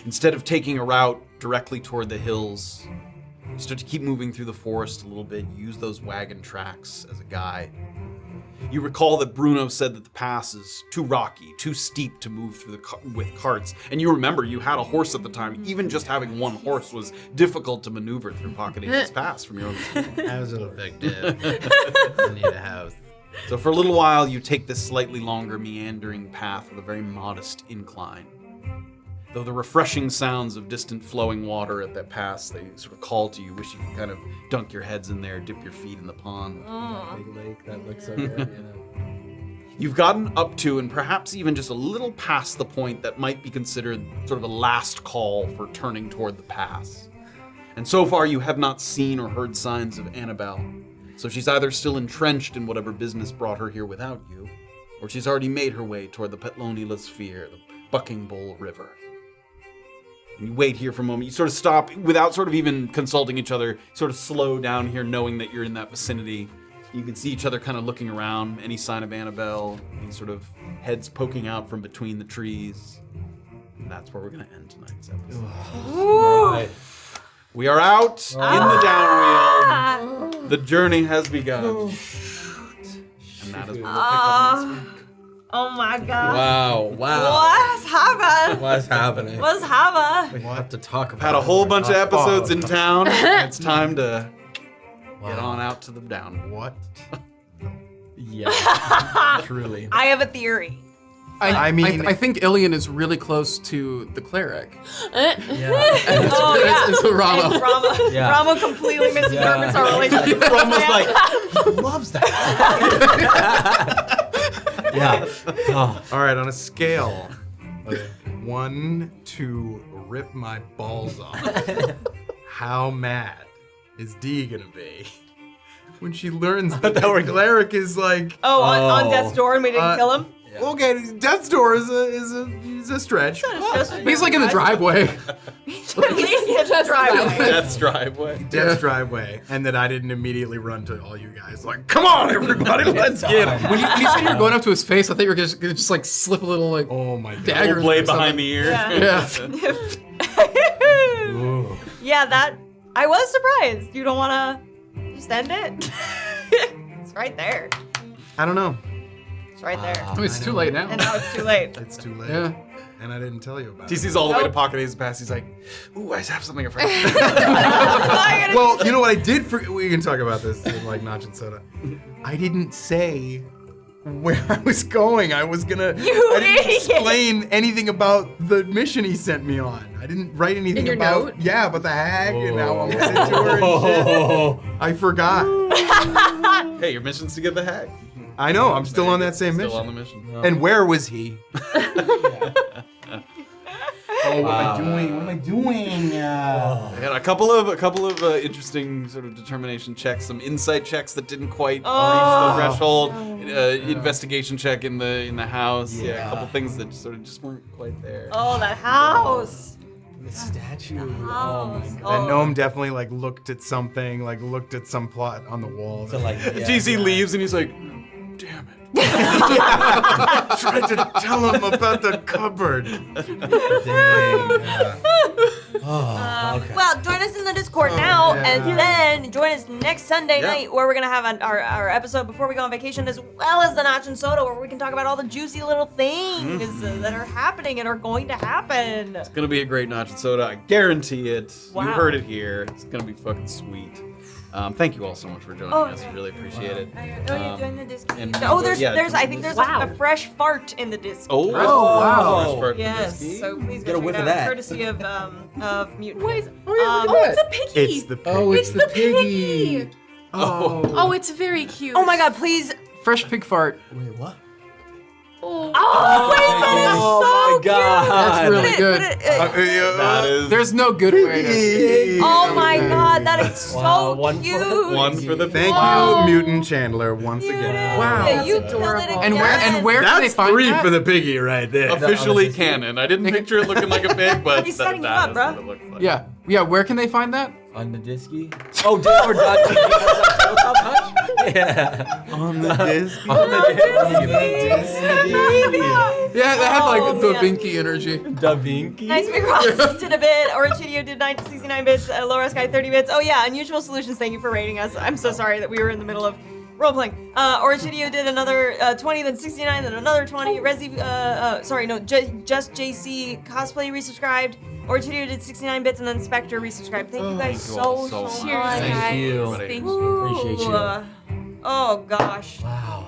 Instead of taking a route directly toward the hills, you start to keep moving through the forest a little bit, use those wagon tracks as a guide. You recall that Bruno said that the pass is too rocky, too steep to move through with carts, and you remember you had a horse at the time. Even just having one horse was difficult to maneuver through Pocket Ace's Pass from your own experience. That was effective. I need a house. So for a little while, you take this slightly longer meandering path with a very modest incline. Though the refreshing sounds of distant flowing water at that pass, they sort of call to you, wish you could kind of dunk your heads in there, dip your feet in the pond. Big lake, that looks so good, You've gotten up to and perhaps even just a little past the point that might be considered sort of a last call for turning toward the pass. And so far you have not seen or heard signs of Annabel. So she's either still entrenched in whatever business brought her here without you, or she's already made her way toward the Petloni La Sphere, the Bucking Bull River. And you wait here for a moment. You sort of stop without sort of even consulting each other, sort of slow down here knowing that you're in that vicinity. You can see each other kind of looking around, any sign of Annabel, any sort of heads poking out from between the trees. And that's where we're going to end tonight's episode. Right. We are out in the downwheel. The journey has begun. And that is where we'll pick up next week. Oh my god. Wow. What's happening? What's happening? What's happening? We have to talk about Had a whole bunch of episodes Oh. in town. It's time to get on out to the down. What? Yeah. Truly. I have a theory. I mean- I think Illien is really close to the cleric. Yeah. Oh yeah. It's a Rama. And Rama, Yeah. Rama completely misinterprets our relationship. Almost like loves that. Yeah. Oh. All right, on a scale of 1 to rip my balls off, how mad is Dee gonna be when she learns that the cleric is like, Oh, on death's door and we didn't kill him? okay, death's door is a stretch. He's like in the driveway. He's just driving. That's driveway. Death's driveway, and that I didn't immediately run to all you guys like, come on, everybody, let's get him. When you said you were going up to his face, I thought you were gonna just like slip a little like Oh my god. dagger. Little blade or something. behind the ear. Yeah. Yeah, that I was surprised. You don't want to just end it? It's right there. I don't know. It's right there. I mean, it's too late now. And now it's too late. It's too late. Yeah. And I didn't tell you about it. TC's all the way to Pocket Ace's Pass. He's like, ooh, I have something in front of me. Well, you know what I did we can talk about this in like Notch and Soda. I didn't say where I was going. I was gonna You I didn't idiot. explain anything about the mission he sent me on. I didn't write anything In your about note? yeah, about the hag and how I'm headed to her and shit. I forgot. Hey, your mission's to get the hag. I know, I'm still on that same Still mission. on the mission. And where was he? Oh, what am I doing? What am I doing? I had a couple of interesting sort of determination checks, some insight checks that didn't quite reach the threshold. Investigation check in the house. Yeah, a couple things that sort of just weren't quite there. Oh, that house. The statue. Oh, That gnome definitely like looked at something, like looked at some plot on the wall. So like, yeah, GC leaves and he's like, damn it. Tried to tell him about the cupboard. Well, join us in the Discord now, and then join us next Sunday night, where we're gonna have our episode before we go on vacation, as well as the Notch and Soda, where we can talk about all the juicy little things that are happening and are going to happen. It's gonna be a great Notch and Soda, I guarantee it. Wow. You heard it here. It's gonna be fucking sweet. Thank you all so much for joining us. Really appreciate it. Oh, you joined the Discord. and- I think there's a fresh fart in the Discord. Wow. Wow. Yes, so please Get go a whiff check of it out, that. courtesy of Mutant. It's a piggy. It's the pig. Oh, it's the piggy. Oh, it's very cute. Oh my God! Please. Fresh pig fart. Wait, what? Oh, wait, that is so my God. That's really cute. good. That is There's no good way to. Oh my God, that is so Wow, one for- cute. one for the Thank Wow. you, Mutant Chandler, once again. Wow. Yeah, you That's killed it adorable. again. And where can they That's find 3 that? for the piggy right there. officially canon. I didn't picture it looking like a pig, but He's that setting you is up, bruh. what it looks like. Yeah. Where can they find that? On the Disky? Oh, Discord.gg. Yeah. On the disc. On the Disky. Yeah, they had like Oh, the man. Vinky energy. Da Vinci. Nice Big Ross did a bit. Orchidio did 69 bits. Laura Sky 30 bits. Oh yeah, Unusual Solutions. Thank you for rating us. I'm so sorry that we were in the middle of role-playing. Orchidio did another 20, then 69, then another 20. Resi, just JC Cosplay resubscribed. Orchidio did 69 bits, and then Spectre resubscribed. Thank you guys Thank you all so so much. much. Thank you. Thank you. Ooh, Appreciate you. Oh gosh. Wow.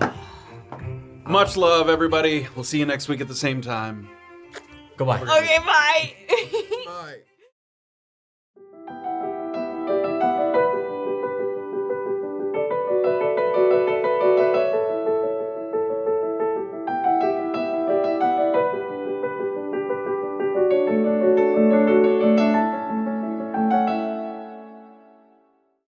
Much love, everybody. We'll see you next week at the same time. Goodbye. Okay, bye. Bye.